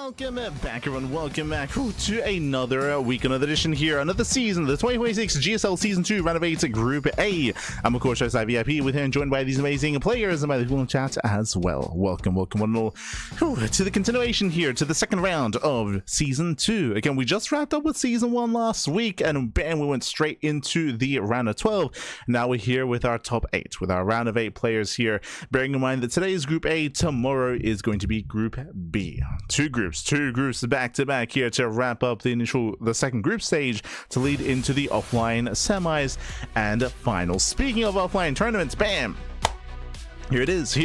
welcome back, everyone. Welcome back to another week, another edition here, another season, the 2026 GSL Season 2 Ro8 Group A. I'm, of course, Ro8 VIP, with here and joined by these amazing players and by the people in chat as well. Welcome one and all to the continuation here, to the second round of Season 2. Again, we just wrapped up with Season 1 last week, and bam, we went straight into the round of 12. Now we're here with our top 8, with our round of 8 players here, bearing in mind that today is Group A, tomorrow is going to be Group B. Two groups back to back here to wrap up the second group stage to lead into the offline semis and finals. Speaking of offline tournaments, bam, here it is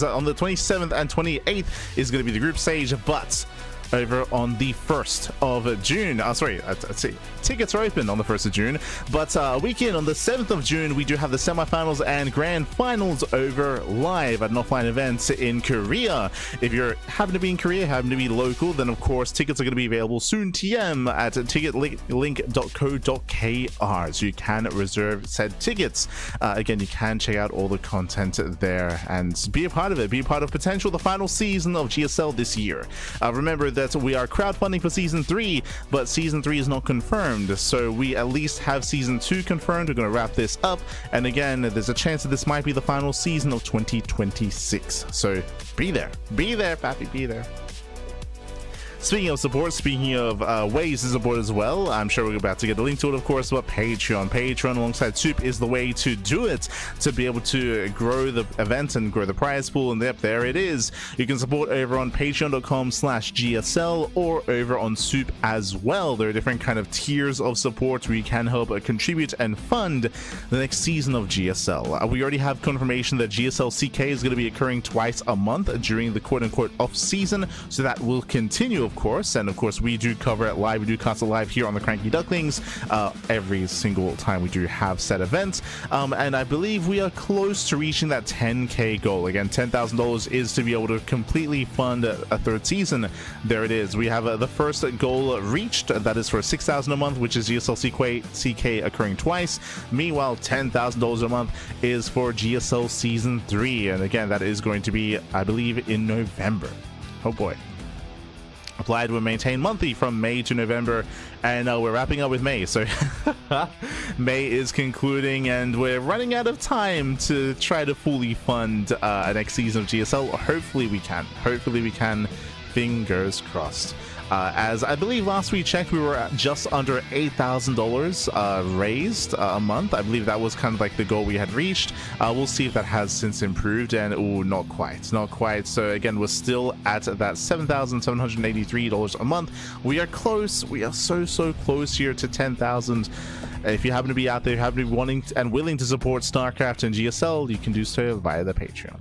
on the 27th and 28th is going to be the group stage, but over on the 1st of June. Sorry, let's see. Tickets are open on the 1st of June, but weekend on the 7th of June, we do have the semifinals and grand finals over live at an offline event in Korea. If you're happen to be in Korea, happen to be local, then of course tickets are going to be available soon TM at ticketlink.co.kr, so you can reserve said tickets. Again, you can check out all the content there and be a part of it, be a part of potential the final season of GSL this year. Remember that we are crowdfunding for Season 3, but Season 3 is not confirmed, so we at least have Season 2 confirmed. We're going to wrap this up, and again, there's a chance that this might be the final season of 2026, so be there, papi, be there. Speaking of support, speaking of ways to support as well, I'm sure we're about to get a link to it, of course, but Patreon alongside Soup is the way to do it, to be able to grow the event and grow the prize pool. And yep, there it is. You can support over on patreon.com/GSL or over on Soup as well. There are different kind of tiers of support where you can help contribute and fund the next season of GSL. We already have confirmation that GSL CK is going to be occurring twice a month during the quote-unquote off-season, so that will continue, of course. And of course, we do cover it live, we do cast it live here on the CranKy Ducklings every single time we do have said events, and I believe we are close to reaching that 10k goal. Again, $10,000 is to be able to completely fund a third season. There it is. We have the first goal reached, that is for $6,000 a month, which is GSL CK occurring twice. Meanwhile, $10,000 a month is for GSL Season 3, and again, that is going to be, I believe, in November. Oh boy. Applied will maintain monthly from May to November, and we're wrapping up with May, so May is concluding and we're running out of time to try to fully fund a next season of GSL. Hopefully we can, fingers crossed. As I believe last we checked, we were at just under $8,000 raised a month. I believe that was kind of like the goal we had reached. We'll see if that has since improved, and not quite. So again, we're still at that $7,783 a month. We are close. We are so close here to 10,000. If you happen to be out there, you happen to be wanting and willing to support StarCraft and GSL, you can do so via the Patreon.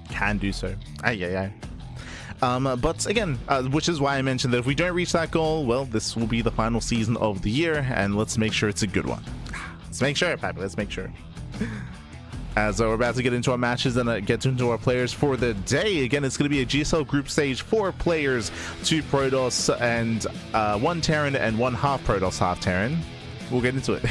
Can do so. But again, which is why I mentioned that if we don't reach that goal, well, this will be the final season of the year, and let's make sure it's a good one. Let's make sure, Pappy, let's make sure. As we're about to get into our matches and get into our players for the day. Again, it's going to be a GSL group stage, 4 players, 2 Protoss and 1 Terran and 1 half Protoss, half Terran. We'll get into it.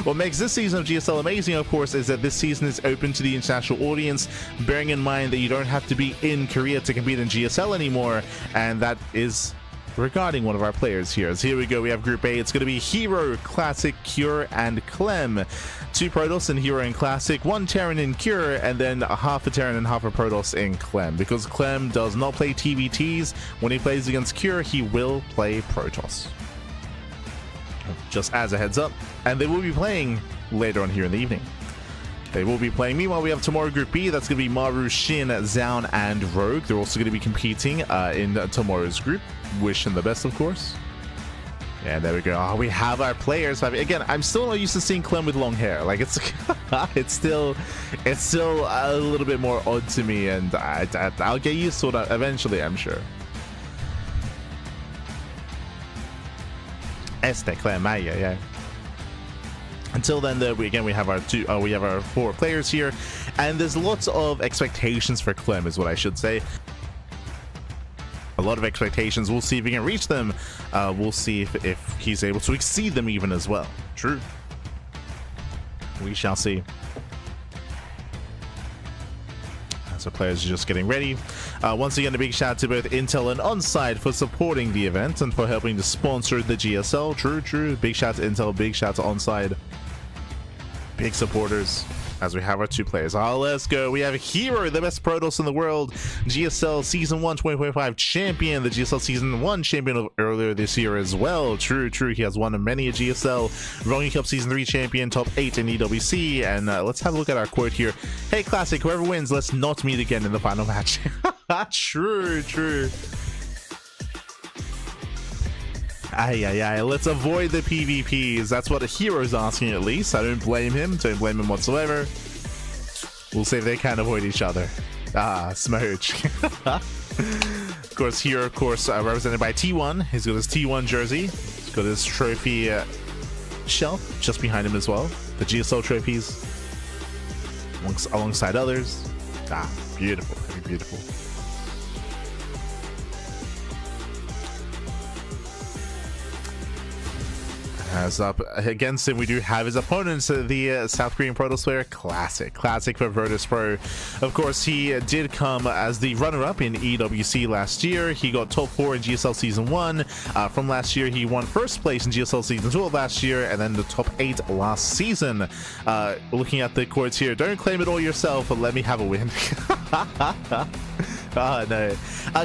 What makes this season of GSL amazing, of course, is that this season is open to the international audience, bearing in mind that you don't have to be in Korea to compete in GSL anymore, and that is regarding one of our players here. So here we go, we have Group A. It's going to be herO, Classic, Cure, and Clem. 2 Protoss in herO and Classic, 1 Terran in Cure, and then half a Terran and half a Protoss in Clem. Because Clem does not play TVTs, when he plays against Cure, he will play Protoss. Just as a heads up, and they will be playing later on here in the evening. Meanwhile, we have tomorrow Group B. That's going to be Maru, Shin, Zaun, and Rogue. They're also going to be competing in tomorrow's group. Wish them the best, of course. And there we go. Oh, we have our players. Again, I'm still not used to seeing Clem with long hair. Like, it's still a little bit more odd to me, and I'll get used to it eventually, I'm sure. Clem, yeah. Until then, we have our 4 players here, and there's lots of expectations for Clem, is what I should say. A lot of expectations. We'll see if he can reach them. We'll see if he's able to exceed them even as well. True. We shall see. So players are just getting ready. Once again, a big shout out to both Intel and Onside for supporting the event and for helping to sponsor the GSL. True. Big shout out to Intel, big shout out to Onside. Big supporters. As we have our two players. Let's go. We have herO, the best Protoss in the world, GSL Season 1 2025 champion, the GSL Season 1 champion of earlier this year as well. True. He has won many a GSL. Rongi Cup Season 3 champion, top 8 in EWC. And let's have a look at our quote here. Hey, Classic, whoever wins, let's not meet again in the final match. True. Aye. Let's avoid the PvPs. That's what herO's asking, at least. I don't blame him. Don't blame him whatsoever. We'll see if they can avoid each other. Smooch. Of course, herO, represented by T1. He's got his T1 jersey. He's got his trophy shelf just behind him as well. The GSL trophies alongside others. Beautiful. Very beautiful. As up against him, we do have his opponents, the South Korean Protoss player, Classic for Virtus Pro. Of course, he did come as the runner-up in EWC last year. He got top 4 in GSL Season 1. From last year, he won first place in GSL Season 2 of last year, and then the top 8 last season. Looking at the quotes here, don't claim it all yourself, but let me have a win. No.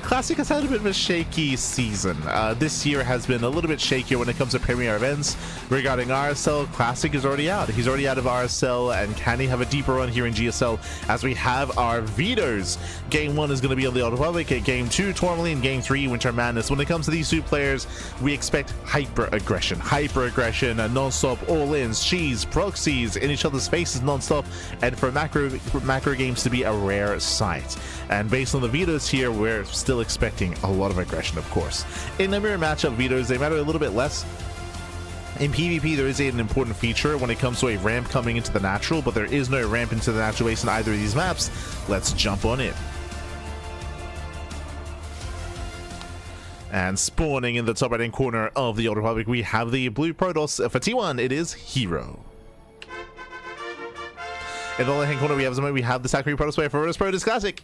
Classic has had a bit of a shaky season. This year has been a little bit shakier when it comes to premier events. Regarding RSL, Classic is already out. He's already out of RSL, and can he have a deeper run here in GSL as we have our vetoes? Game 1 is going to be on the Old Republic, Game 2 Tourmaline, Game 3 Winter Madness. When it comes to these two players, we expect hyper-aggression, non-stop all-ins, cheese, proxies, in each other's faces non-stop, and for macro games to be a rare sight. And based on the vetoes here, we're still expecting a lot of aggression, of course. In the mirror matchup, vetoes, they matter a little bit less. In PvP, there is an important feature when it comes to a ramp coming into the natural, but there is no ramp into the natural base in either of these maps. Let's jump on it. And spawning in the top right-hand corner of the Old Republic, we have the blue Protoss. For T1, it is herO. In the left-hand corner, we have the South Korean Protoss player for Virtus Pro. It is Classic.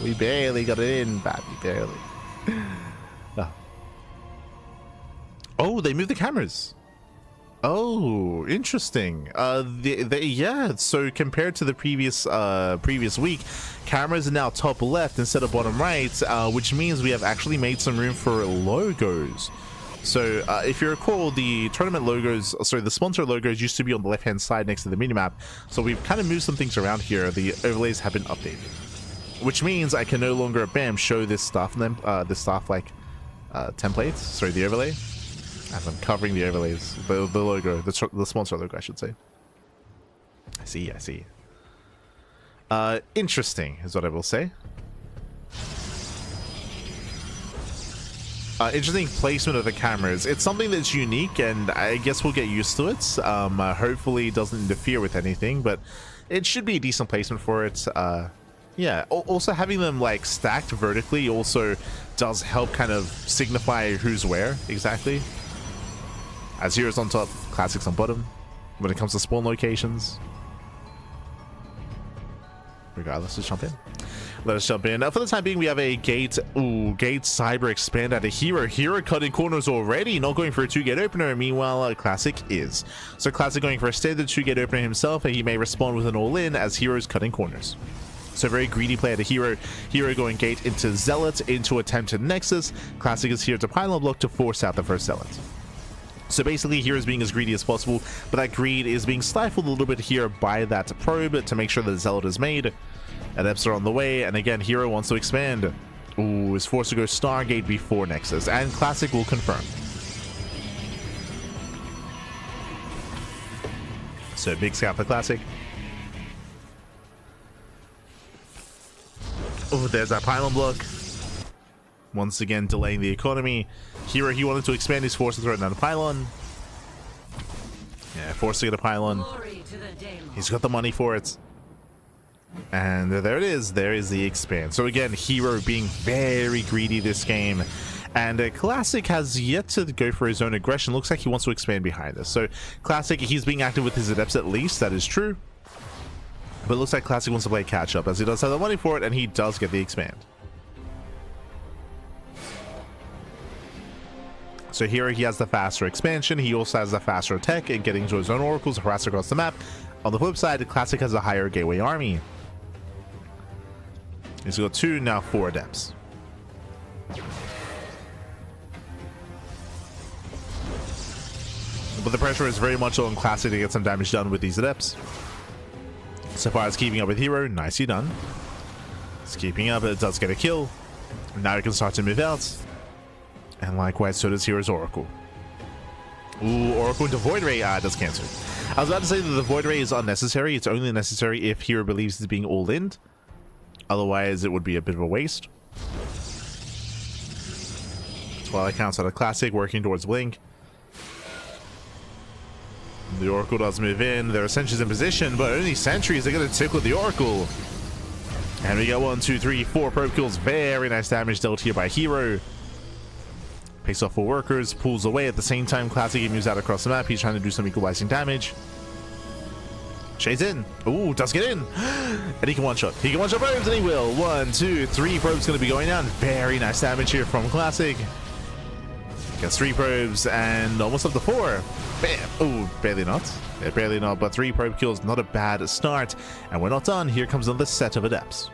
We barely got it in, Babby, barely. Oh, they moved the cameras. Oh, interesting. Yeah, so compared to the previous week, cameras are now top left instead of bottom right, which means we have actually made some room for logos. So if you recall, the tournament logos, the sponsor logos used to be on the left-hand side next to the minimap. So we've kind of moved some things around here. The overlays have been updated, which means I can no longer, show this stuff, templates. Sorry, the overlay. As I'm covering the overlays, the logo, the sponsor logo, I should say. I see. Interesting is what I will say. Interesting placement of the cameras. It's something that's unique, and I guess we'll get used to it. Hopefully it doesn't interfere with anything, but it should be a decent placement for it. Yeah, also having them like stacked vertically also does help kind of signify who's where exactly. As hero's on top, Classic's on bottom when it comes to spawn locations. Regardless, let's jump in. Let us jump in. For the time being, we have a gate cyber expand out of herO. herO cutting corners already, not going for a 2-gate opener. Meanwhile, Classic is. So Classic going for a standard 2-gate opener himself, and he may respond with an all-in as herO's cutting corners. So very greedy play to herO. herO going gate into Zealot, into attempted Nexus. Classic is here to pylon block to force out the first Zealot. So basically, hero's being as greedy as possible, but that greed is being stifled a little bit here by that probe to make sure that the Zealot is made. Adepts are on the way, and again, herO wants to expand. Ooh, is forced to go Stargate before Nexus, and Classic will confirm. So big scout for Classic. Oh, there's that pylon block. Once again, delaying the economy. herO, he wanted to expand his force to throw down a pylon. Yeah, forced to get a pylon. He's got the money for it. And there it is. There is the expand. So again, herO being very greedy this game. And Classic has yet to go for his own aggression. Looks like he wants to expand behind this. So Classic, he's being active with his adepts at least. That is true. But it looks like Classic wants to play catch up, as he does have the money for it, and he does get the expand. So here he has the faster expansion. He also has the faster tech and getting to his own oracles, harass across the map. On the flip side, Classic has a higher gateway army. He's got 2, now 4 adepts. But the pressure is very much on Classic to get some damage done with these adepts. So far as keeping up with herO, nicely done. It's keeping up, it does get a kill. Now he can start to move out. And likewise, so does herO's Oracle. Ooh, Oracle into Void Ray. Ah, it does cancel. I was about to say that the Void Ray is unnecessary. It's only necessary if herO believes it's being all-in. Otherwise, it would be a bit of a waste. Twilight counts out a Classic, working towards Blink. The Oracle does move in. There are sentries in position, but only sentries are going to tickle the Oracle. And we got 1, 2, 3, 4 probe kills. Very nice damage dealt here by herO. Picks off 4 workers, pulls away at the same time. Classic moves out across the map. He's trying to do some equalizing damage. Shades in. Ooh, does get in. And he can one-shot. He can one-shot probes, and he will. 1, 2, 3 probes going to be going down. Very nice damage here from Classic. Gets 3 probes and almost up to 4. Bam. Ooh, barely not. Yeah, barely not, but 3 probe kills, not a bad start. And we're not done. Here comes another set of adepts.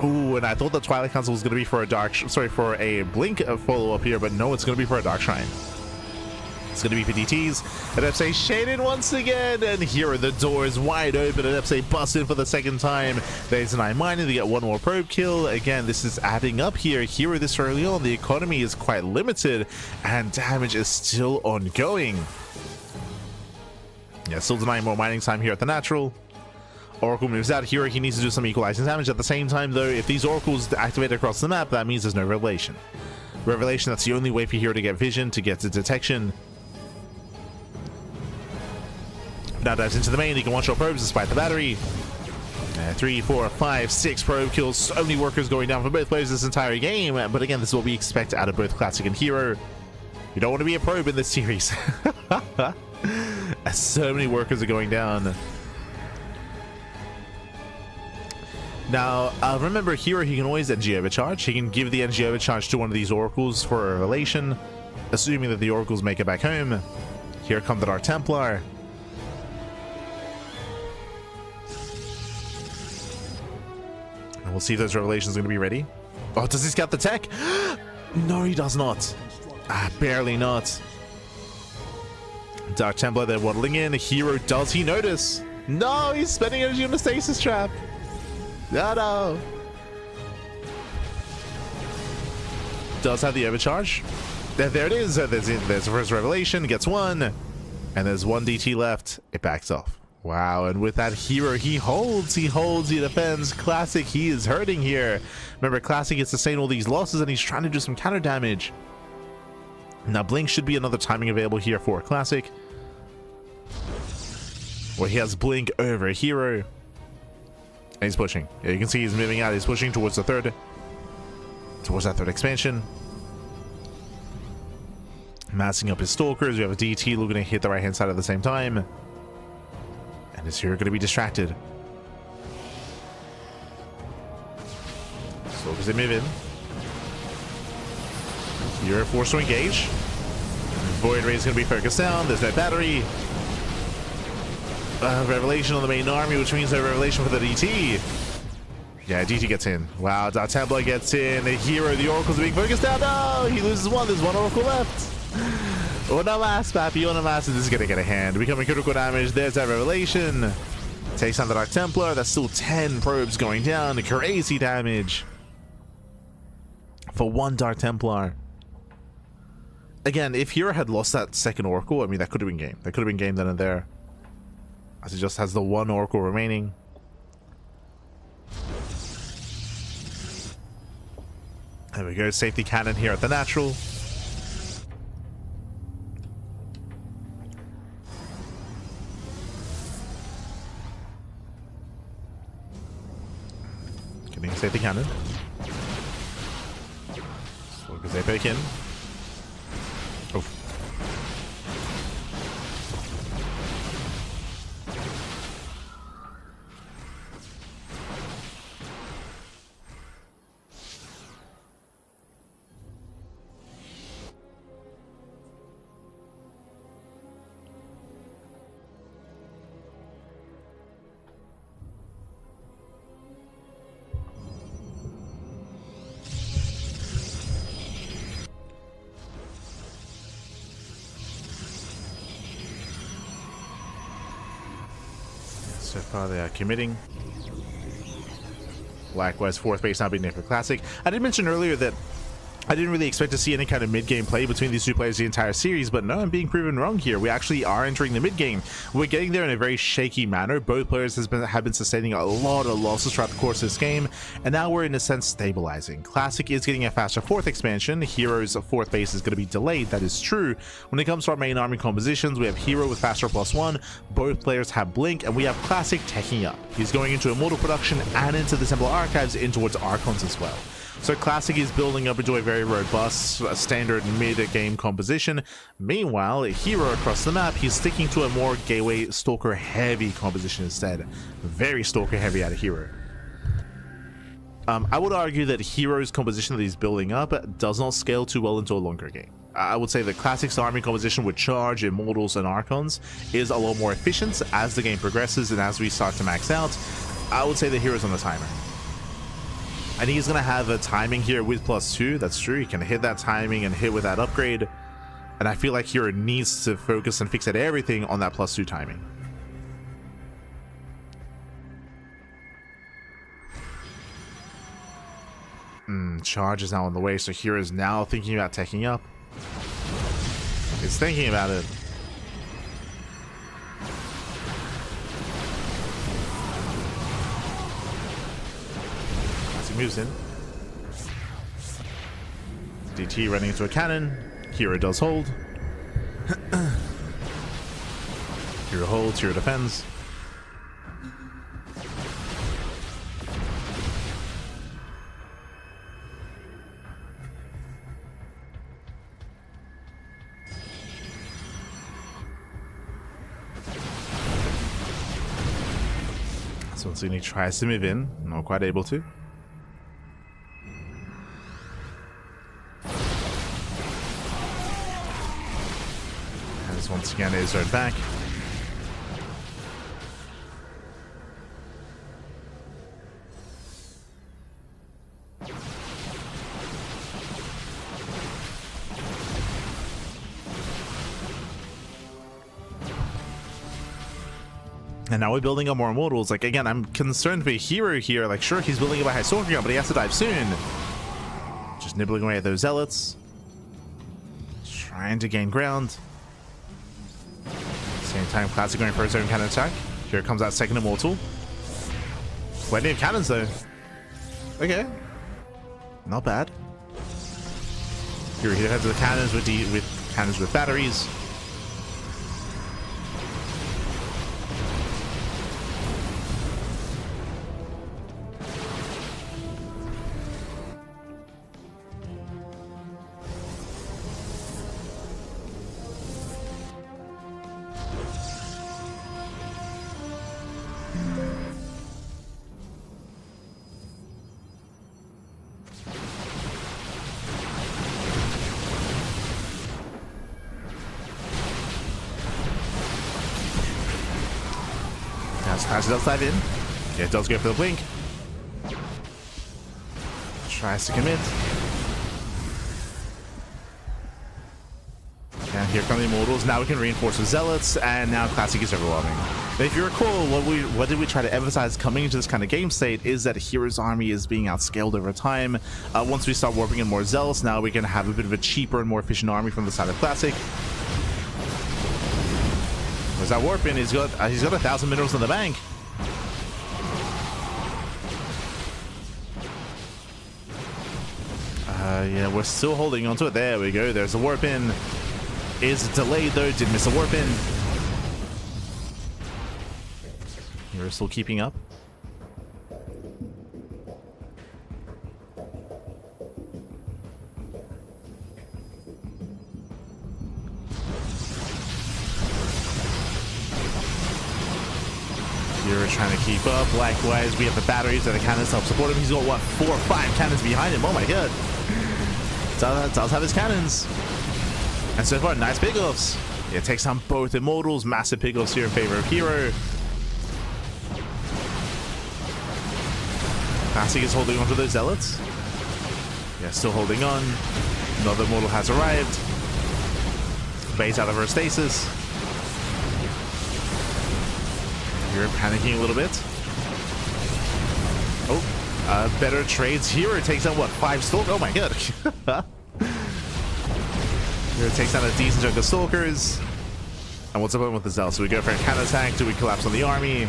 Ooh, and I thought the Twilight Council was going to be for a for a Blink follow-up here, but no, it's going to be for a Dark Shrine. It's going to be for DTs. Adepts shaded once again, and here are the doors wide open. Adepts bust in for the second time. There's an mining to get 1 more probe kill. Again, this is adding up here. Here this early on, the economy is quite limited, and damage is still ongoing. Yeah, still denying more mining time here at the natural. Oracle moves out here. He needs to do some equalizing damage. At the same time, though, if these oracles activate across the map, that means there's no revelation. Revelation, that's the only way for here to get vision, to get to detection. Now dives into the main. He can one-shot probes despite the battery. 3, 4, 5, 6 probe kills. So many workers going down for both players this entire game. But again, this is what we expect out of both Classic and herO. You don't want to be a probe in this series. So many workers are going down. Now, remember, herO, he can always NG overcharge. He can give the NG overcharge to one of these oracles for a revelation, assuming that the oracles make it back home. Here come the Dark Templar. And we'll see if those revelations are going to be ready. Oh, does he scout the tech? No, he does not. Barely not. Dark Templar, they're waddling in. herO, does he notice? No, he's spending energy on the stasis trap. No. Does have the overcharge. There it is. There's the first revelation. Gets 1. And there's 1 DT left. It backs off. Wow. And with that, herO, he holds. He defends. Classic, he is hurting here. Remember, Classic gets to sustain all these losses, and he's trying to do some counter damage. Now, Blink should be another timing available here for Classic, where he has Blink over herO. And he's pushing. Yeah, you can see he's moving out. He's pushing towards that third expansion. Massing up his stalkers. We have a DT looking to hit the right hand side at the same time. And is here going to be distracted. Stalkers, they move in. You're forced to engage. Void Ray is going to be focused down. There's no battery. Revelation on the main army, which means no revelation for the DT. Yeah, DT gets in. Wow, Dark Templar gets in. The herO, the oracles are being focused down. No, he loses 1. There's 1 oracle left. Una mass, Pappy. Una mass. This is going to get a hand. Becoming critical damage. There's that revelation. Takes on the Dark Templar. That's still 10 probes going down. Crazy damage for 1 Dark Templar. Again, if herO had lost that second oracle, I mean, that could have been game. That could have been game then and there, as he just has the 1 oracle remaining. There we go, safety cannon here at the natural. Getting safety cannon. So because they pick in. Oh. So far they are committing. Likewise, fourth base now being named for Classic. I did mention earlier that I didn't really expect to see any kind of mid-game play between these two players the entire series, but no, I'm being proven wrong here. We actually are entering the mid-game. We're getting there in a very shaky manner. Both players have been sustaining a lot of losses throughout the course of this game, and now we're in a sense stabilizing. Classic is getting a faster fourth expansion. herO's fourth base is going to be delayed, that is true. When it comes to our main army compositions, we have herO with faster +1, both players have blink, and we have Classic teching up. He's going into Immortal production and into the Temple Archives in towards Archons as well. So Classic is building up into a very robust standard mid-game composition. Meanwhile, herO across the map, he's sticking to a more Gateway Stalker heavy composition instead. Very Stalker heavy out of herO. I would argue that herO's composition that he's building up does not scale too well into a longer game. I would say that Classic's army composition with Charge, Immortals, and Archons is a lot more efficient as the game progresses and as we start to max out. I would say that herO's on the timer. I think he's going to have a timing here with +2. That's true. He can hit that timing and hit with that upgrade. And I feel like herO needs to focus and fix at everything on that +2 timing. Charge is now on the way, so herO is now thinking about taking up. He's thinking about it. Moves in. DT running into a cannon. herO does hold. herO holds, herO defends. So Zuni tries to move in, not quite able to. Once again, is right back. And now we're building up more Immortals. Like, again, I'm concerned for herO here. Like, sure, he's building up a high Stalker gun, but he has to dive soon. Just nibbling away at those Zealots. Trying to gain ground. Same time, Classic going for his own cannon attack. Here comes that second Immortal. Plenty of cannons though. Okay. Not bad. Here he has the cannons with cannons with batteries. As it does dive in. Yeah, it does go for the blink. Tries to commit. And here come the Immortals. Now we can reinforce with Zealots, and now Classic is overwhelming. But if you recall, what did we try to emphasize coming into this kind of game state is that herO's army is being outscaled over time. Once we start warping in more Zealots, now we can have a bit of a cheaper and more efficient army from the side of Classic. Where's that warp in? He's got 1,000 minerals in the bank. Yeah, we're still holding onto it. There we go. There's a warp in. Is delayed though. Did miss a warp in. You're still keeping up. You're trying to keep up. Likewise, we have the batteries and the cannons to help support him. He's got, what, 4 or 5 cannons behind him. Oh my god. Does have his cannons. And so far, nice pickoffs. It takes down both Immortals. Massive pickoffs here in favor of herO. Classic is holding on to those Zealots. Yeah, still holding on. Another Immortal has arrived. Base out of her stasis. Hero panicking a little bit. Oh, better trades. Hero takes down what, 5 Stalkers? Oh my god. Hero takes down a decent chunk of Stalkers. And what's up with the Zell? So we go for a counter attack. Do we collapse on the army?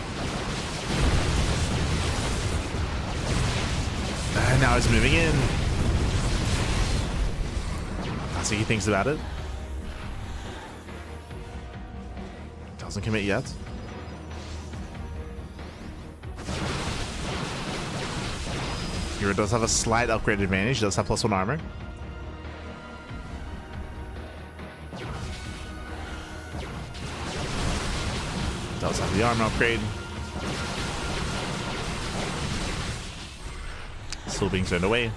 And now he's moving in. That's how he thinks about it. Doesn't commit yet. Hero does have a slight upgrade advantage. He does have +1 armor. Does have the armor upgrade. Still being turned away.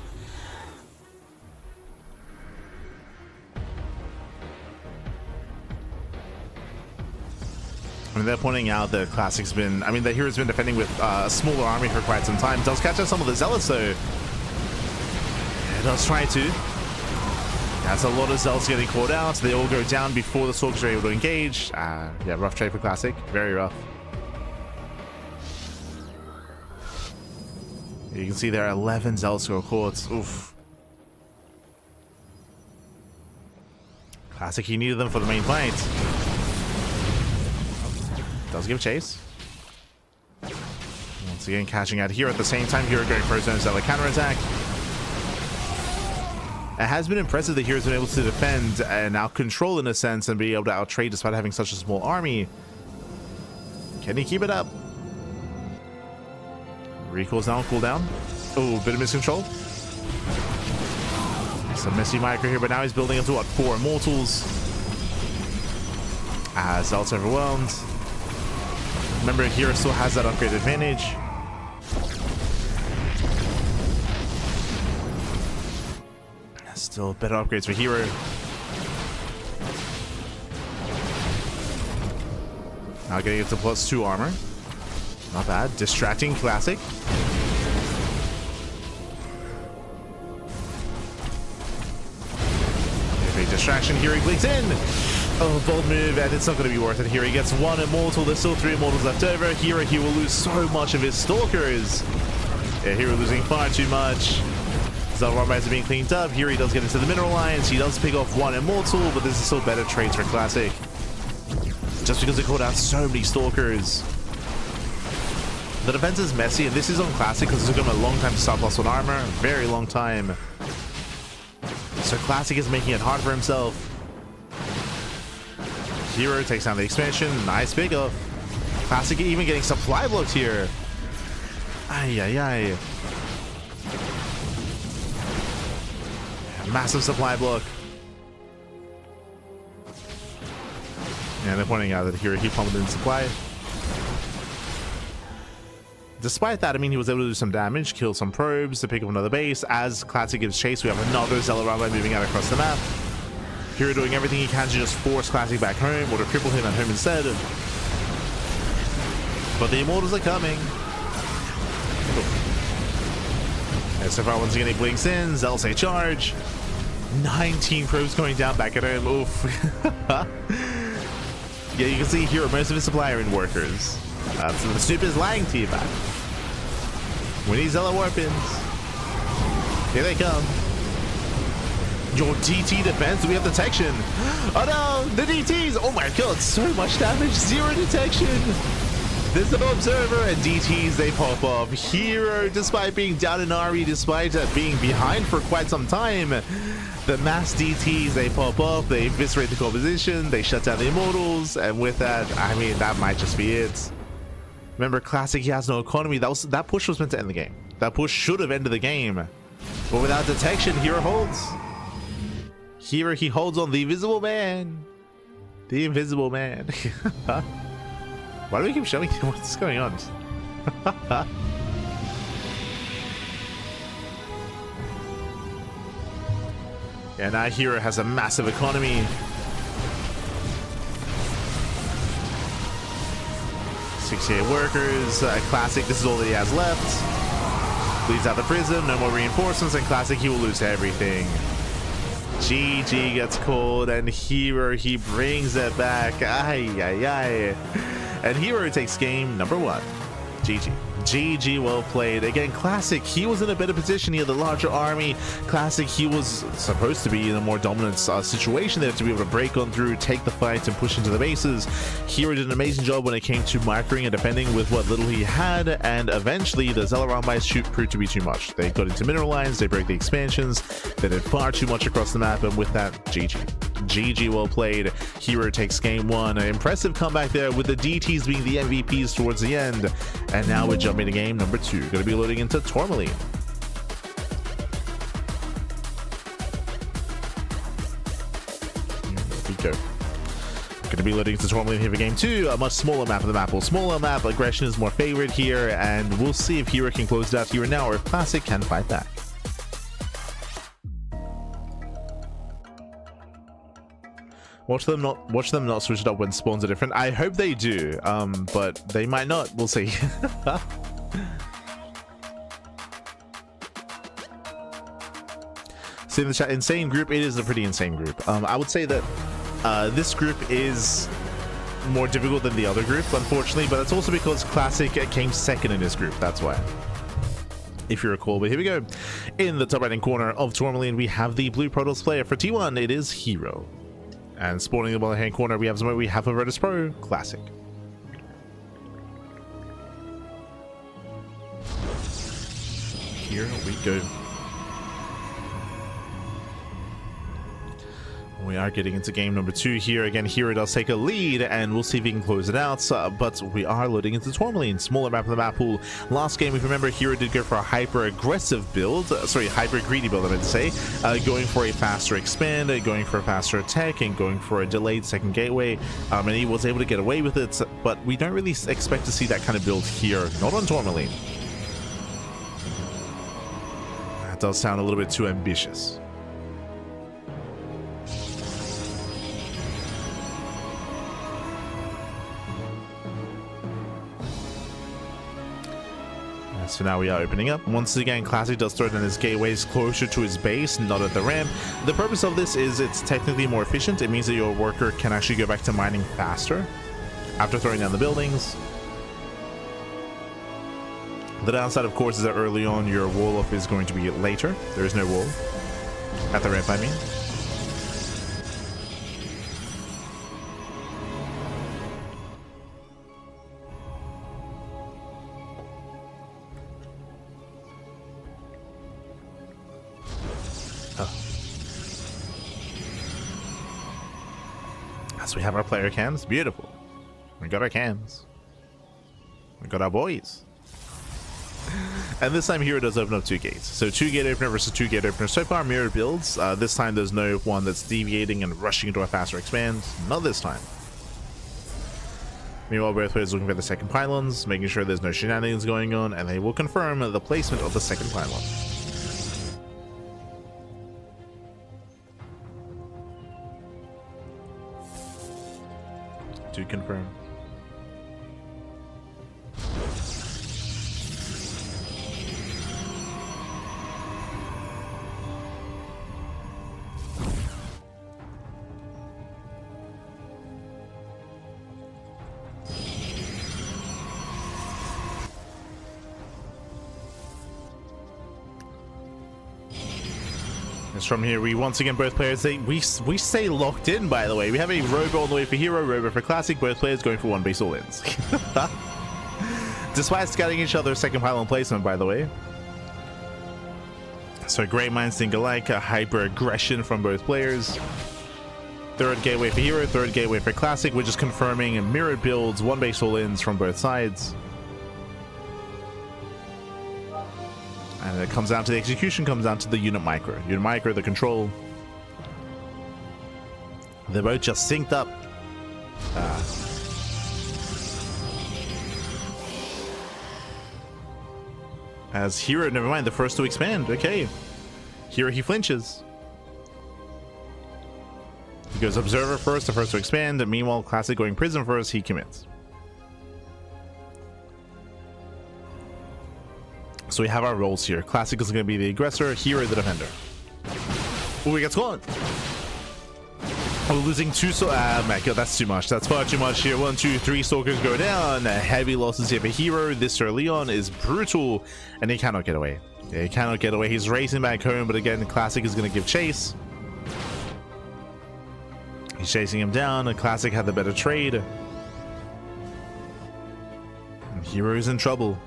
I mean, they're pointing out that Classic's been, I mean, the Hero's been defending with a smaller army for quite some time. Does catch out some of the Zealots, though. Yeah, does try to. That's a lot of Zealots getting caught out. They all go down before the Stalkers are able to engage. Yeah, rough trade for Classic. Very rough. You can see there are 11 Zealots who are caught. Oof. Classic, he needed them for the main fight. Does give chase. Once again, catching out here at the same time. Hero going for his own Zealot counterattack. It has been impressive that Hero's been able to defend and out control in a sense and be able to out trade despite having such a small army. Can he keep it up? Recalls down, cooldown. Oh, bit of miscontrol. Some messy micro here, but now he's building up to what, 4 Immortals. Zealot's overwhelmed. Remember, Hero still has that upgrade advantage. Still better upgrades for Hero. Now getting it to +2 armor. Not bad. Distracting Classic. Big distraction. Here he blinks in. Oh, bold move, and it's not going to be worth it. Here he gets 1 Immortal. There's still 3 Immortals left over. Here he will lose so much of his Stalkers. Yeah, Hero losing far too much. Zealot Rhinos are being cleaned up. Here he does get into the Mineral Lines. He does pick off 1 Immortal, but this is still better trades for Classic. Just because they called out so many Stalkers. The defense is messy, and this is on Classic because it took him a long time to stop +1 armor. Very long time. So Classic is making it hard for himself. Hero takes down the expansion. Nice pick off. Classic even getting supply blocked here. Ay, ay, ay. Massive supply block. And they're pointing out that here he pummeled in supply. Despite that, I mean, he was able to do some damage, kill some probes to pick up another base. As Classic gives chase, we have another Zealot Rabbi moving out across the map. Hero doing everything he can to just force Classic back home, or to cripple him at home instead. But the Immortals are coming. And so far, once again, he blinks in. Zealots say charge. 19 probes going down back at home. Oof. Yeah, you can see here most of his supply are in workers. So the soup is lying to you back. We need Zealot Warpins. Here they come. Your DT defense, we have detection. Oh no, the DTs! Oh my god, so much damage, 0 detection. There's no observer, and DTs, they pop off. Hero, despite being down in RE, despite being behind for quite some time, the mass DTs, they pop off, they eviscerate the composition, they shut down the Immortals, and with that, I mean, that might just be it. Remember, Classic, he has no economy. That push was meant to end the game. That push should have ended the game. But without detection, Hero holds. Hero, he holds on the Invisible Man. The Invisible Man. Why do we keep showing him? What's going on? Yeah, now Hero has a massive economy. 68 workers. Classic, this is all that he has left. Leaves out the prison, no more reinforcements, and Classic, he will lose everything. GG gets called, and herO, he brings it back. Ay, ay, ay. And herO takes game number 1. GG. GG, well played. Again, Classic, he was in a better position. He had the larger army. Classic, he was supposed to be in a more dominant situation there to be able to break on through, take the fight, and push into the bases. herO did an amazing job when it came to microing and defending with what little he had, and eventually the Zelaron buys proved to be too much. They got into mineral lines, they broke the expansions, they did far too much across the map, and with that, GG. GG, well played. herO takes game 1. An impressive comeback there with the DTs being the MVPs towards the end. And now we're jumping to game number 2. Going to be loading into Tourmaline. Here we go. Going to be loading into Tourmaline here for game 2. A much smaller map of the map. Well, smaller map, aggression is more favored here, and we'll see if herO can close it out here now, or if Classic can fight back. Watch them not switch it up when spawns are different. I hope they do, but they might not. We'll see. See in the chat, insane group. It is a pretty insane group. I would say that this group is more difficult than the other group, unfortunately, but it's also because Classic came second in this group. That's why, if you recall. But here we go. In the top right hand corner of Tourmaline, we have the blue Protoss player. For T1, it is herO. And spawning in the bottom hand corner, we have a Virtus Pro Classic. Here we go. We are getting into game number 2 here. Again, herO does take a lead, and we'll see if he can close it out. But we are loading into Tourmaline, smaller map of the map pool. Last game, if you remember, herO did go for a hyper-aggressive build. Hyper-greedy build, I meant to say. Going for a faster expand, going for a faster attack, and going for a delayed second gateway. And he was able to get away with it, but we don't really expect to see that kind of build here. Not on Tourmaline. That does sound a little bit too ambitious. So now we are opening up. Once again, Classic does throw down his gateways closer to his base, not at the ramp. The purpose of this is it's technically more efficient. It means that your worker can actually go back to mining faster after throwing down the buildings. The downside, of course, is that early on your wall up is going to be later. There is no wall at the ramp, I mean. So we have our player cams. Beautiful. We got our cams. We got our boys. And this time herO does open up 2 gates. So 2 gate opener versus 2 gate opener. So far mirrored builds. This time there's no one that's deviating and rushing into a faster expand. Not this time. Meanwhile, both players looking for the second pylons, making sure there's no shenanigans going on, and they will confirm the placement of the second pylon. To confirm. From here, we once again, both players, we stay locked in, by the way. We have a Robo all the way for herO, Robo for Classic, both players going for 1 base all-ins. Despite scouting each other's second pylon placement, by the way. So great minds think alike, a hyper-aggression from both players. Third gateway for herO, third gateway for Classic. We're just confirming mirrored builds, 1 base all-ins from both sides. And it comes down to the execution, comes down to the unit micro. Unit micro, the control. They're both just synced up. As herO, never mind, the first to expand. Okay. herO, he flinches. He goes Observer first, the first to expand. And meanwhile, Classic going Prism first, he commits. So we have our roles here. Classic is going to be the aggressor, herO the defender. Oh, he gets gone. We're losing two, so my god, that's too much. That's far too much here. 1, 2, 3 Stalkers go down. Heavy losses here for herO. This Sir Leon is brutal, and he cannot get away. Yeah, he cannot get away. He's racing back home, but again, Classic is going to give chase. He's chasing him down. Classic had the better trade. And herO's in trouble.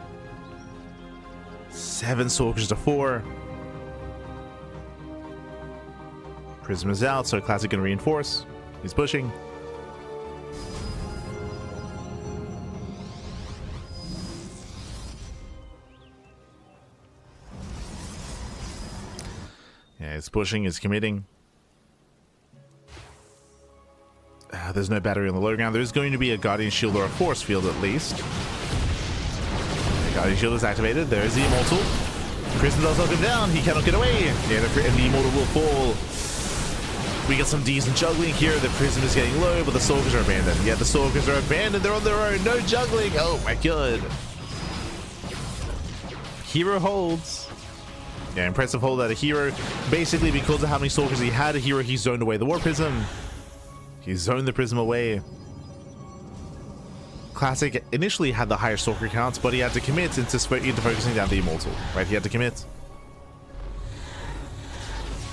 7 Stalkers to 4. Prism is out, so Classic can reinforce. He's pushing. Yeah, he's pushing, he's committing. There's no battery on the low ground. There's going to be a Guardian Shield or a Force Field at least. The Guardian Shield is activated. There's the Immortal. Prism does knock him down. He cannot get away. Yeah, the Immortal will fall. We get some decent juggling here. The Prism is getting low, but the Stalkers are abandoned. Yeah, the Stalkers are abandoned. They're on their own. No juggling. Oh my god. herO holds. Yeah, impressive hold out of herO. Basically, because of how many Stalkers he had, herO, he zoned away the War Prism. He zoned the Prism away. Classic initially had the higher Stalker counts, but he had to commit into focusing down the Immortal. Right, he had to commit.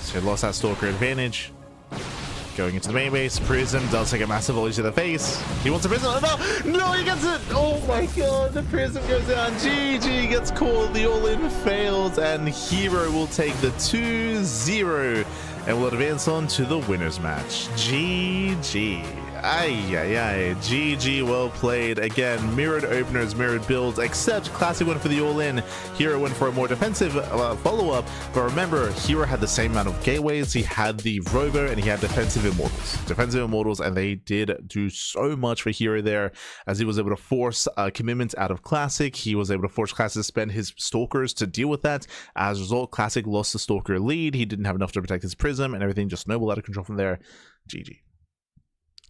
So he lost that Stalker advantage. Going into the main base, Prism does take a massive volley to the face. He wants a Prism. Oh, no! No, he gets it! Oh my god, the Prism goes down. GG gets called. The all-in fails, and herO will take the 2-0 and will advance on to the winners match. GG. Ay. GG, well played. Again, mirrored openers, mirrored builds, except Classic went for the all-in. herO went for a more defensive follow-up, but remember, herO had the same amount of gateways. He had the Robo, and he had defensive Immortals, and they did do so much for herO there, as he was able to force commitments out of Classic. He was able to force Classic to spend his Stalkers to deal with that. As a result, Classic lost the Stalker lead. He didn't have enough to protect his Prism, and everything just snowballed out of control from there.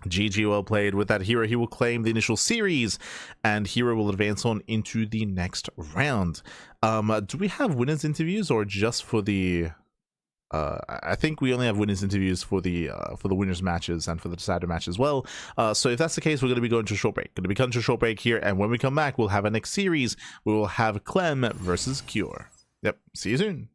GG, well played. With that, herO, he will claim the initial series, and herO will advance on into the next round. Do we have winners interviews, or just for the I think we only have winners interviews for the winners matches and for the decider match as well. So if that's the case, we're going to be going to a short break. Here, and when we come back, we'll have our next series. We will have Clem versus Cure. Yep, see you soon.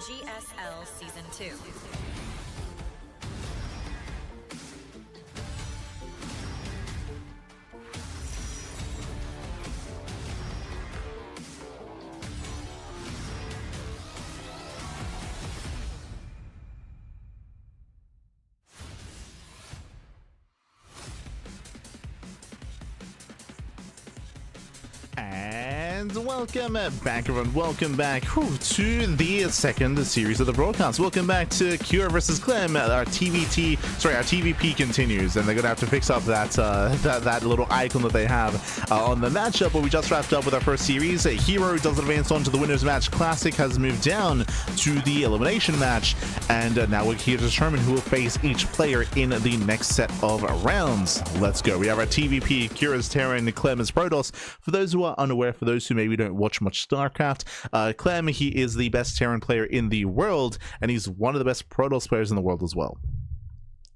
GSL Season 2. And welcome back, everyone. Welcome back to the second series of the broadcast. Welcome back to Cure versus Clem. Our TVP continues, and they're gonna have to fix up that that little icon that they have on the matchup. But we just wrapped up with our first series. herO does advance on to the winners match. Classic has moved down to the elimination match, and now we're here to determine who will face each player in the next set of rounds. Let's go. We have our TVP. Cure is Terran, Clem is Protoss. For those who are unaware, for those who maybe don't watch much StarCraft, Clem, he is the best Terran player in the world, and he's one of the best Protoss players in the world as well.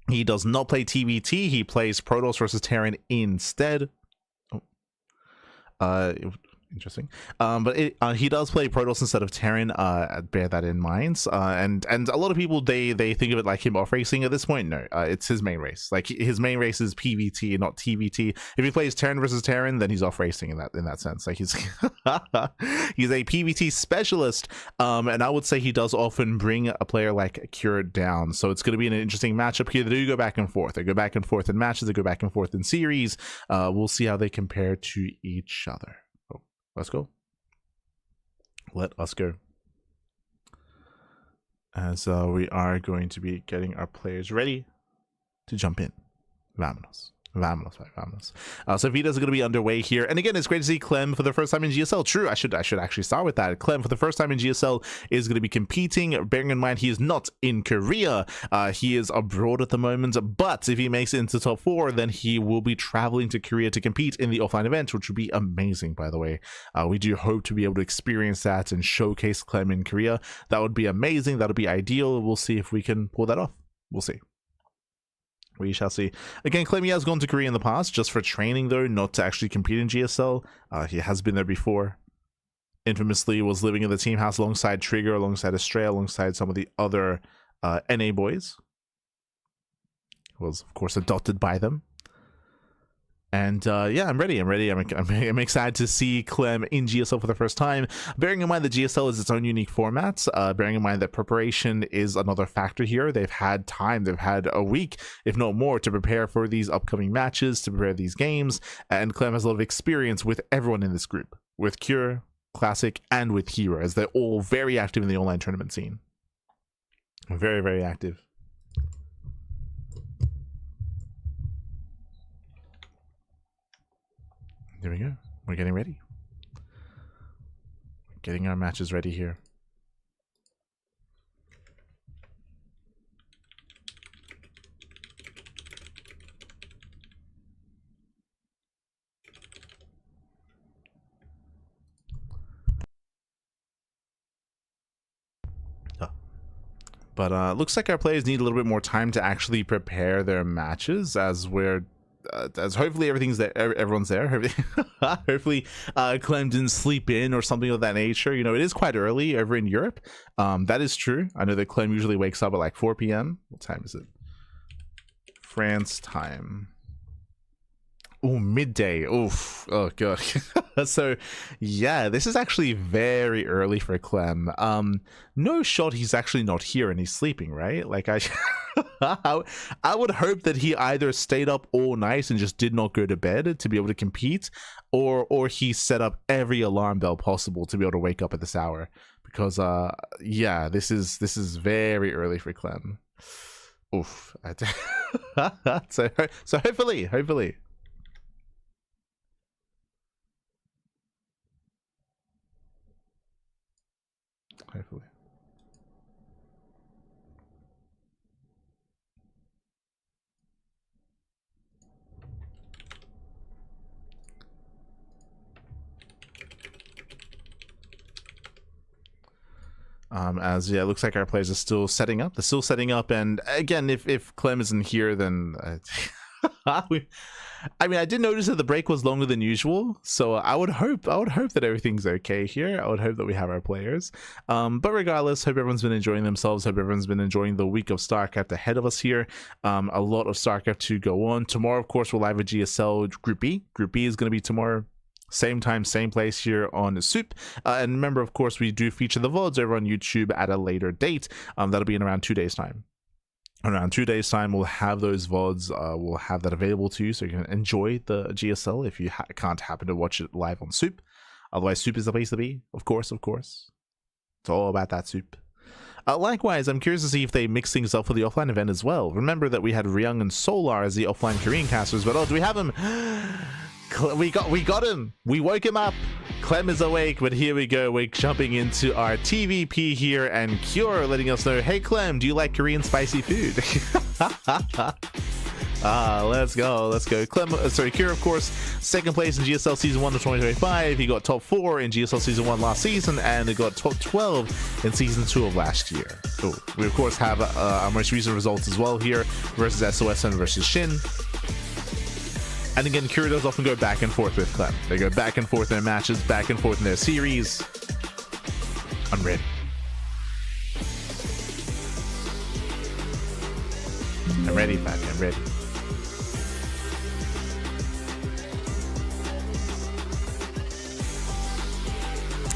He does not play TVT, he plays Protoss versus Terran instead. Interesting. But he does play Protoss instead of Terran. Bear that in mind. And a lot of people they think of it like him off racing at this point. No, it's his main race. Like his main race is PVT, not TVT. If he plays Terran versus Terran, then he's off racing in that sense. Like he's he's a PVT specialist. And I would say he does often bring a player like Cure down. So it's going to be an interesting matchup here. They do go back and forth. They go back and forth in matches. They go back and forth in series. We'll see how they compare to each other. Let's go. Let us go. As we are going to be getting our players ready to jump in. Vámonos. Vámonos. So Vita's going to be underway here. And again, it's great to see Clem for the first time in GSL. True, I should actually start with that. Clem, for the first time in GSL, is going to be competing. Bearing in mind, he is not in Korea. He is abroad at the moment. But if he makes it into top 4, then he will be traveling to Korea to compete in the offline event, which would be amazing, by the way. We do hope to be able to experience that and showcase Clem in Korea. That would be amazing. That would be ideal. We'll see if we can pull that off. We'll see. We shall see. Again, Clem has gone to Korea in the past, just for training though, not to actually compete in GSL. He has been there before. infamously was living in the team house alongside Trigger, alongside Estrella, alongside some of the other NA boys. Was, of course, adopted by them. And yeah, I'm ready. I'm excited to see Clem in GSL for the first time. Bearing in mind that GSL is its own unique format, bearing in mind that preparation is another factor here. They've had time, they've had a week, if not more, to prepare for these upcoming matches, to prepare these games. And Clem has a lot of experience with everyone in this group, with Cure, Classic, and with herO, as they're all very active in the online tournament scene. Very, very active. There we go. We're getting ready. Getting our matches ready here. But looks like our players need a little bit more time to actually prepare their matches, as we're as hopefully everything's there, everyone's there. Hopefully Clem didn't sleep in or something of that nature. You know, it is quite early over in Europe. That is true. I know that Clem usually wakes up at like 4 p.m. What time is it? France time. Oh, midday. Oof. Oh god. So yeah, this is actually very early for Clem. No shot he's actually not here and he's sleeping, right? Like I would hope that he either stayed up all night and just did not go to bed to be able to compete, or he set up every alarm bell possible to be able to wake up at this hour. Because yeah, this is very early for Clem. Oof. So hopefully. Hopefully. As yeah, it looks like our players are still setting up. They're still setting up, and again, if Clem isn't here, then I mean, I did notice that the break was longer than usual, so I would hope that everything's okay here. I would hope that we have our players. But regardless, hope everyone's been enjoying themselves. Hope everyone's been enjoying the week of StarCraft ahead of us here. A lot of StarCraft to go on. Tomorrow, of course, we're live at GSL Group B. Group B is going to be tomorrow. Same time, same place here on Soup. And remember, of course, we do feature the VODs over on YouTube at a later date. That'll be in around 2 days' time. Around 2 days' time, we'll have those VODs. We'll have that available to you, so you can enjoy the GSL if you can't happen to watch it live on Soup. Otherwise, Soup is the place to be. Of course. It's all about that Soup. Likewise, I'm curious to see if they mix things up for the offline event as well. Remember that we had Ryung and Solar as the offline Korean casters, but oh, do we have him? We got him. We woke him up. Clem is awake, but here we go. We're jumping into our TVP here, and Cure letting us know, hey Clem, do you like Korean spicy food? Let's go. Cure, of course, second place in GSL Season 1 of 2025. He got top 4 in GSL Season 1 last season, and he got top 12 in Season 2 of last year. Ooh. We, of course, have our most recent results as well here, versus SOS and versus Shin. And again, Cure does often go back and forth with Clem. They go back and forth in their matches, back and forth in their series. I'm ready. I'm ready, Patty. I'm ready.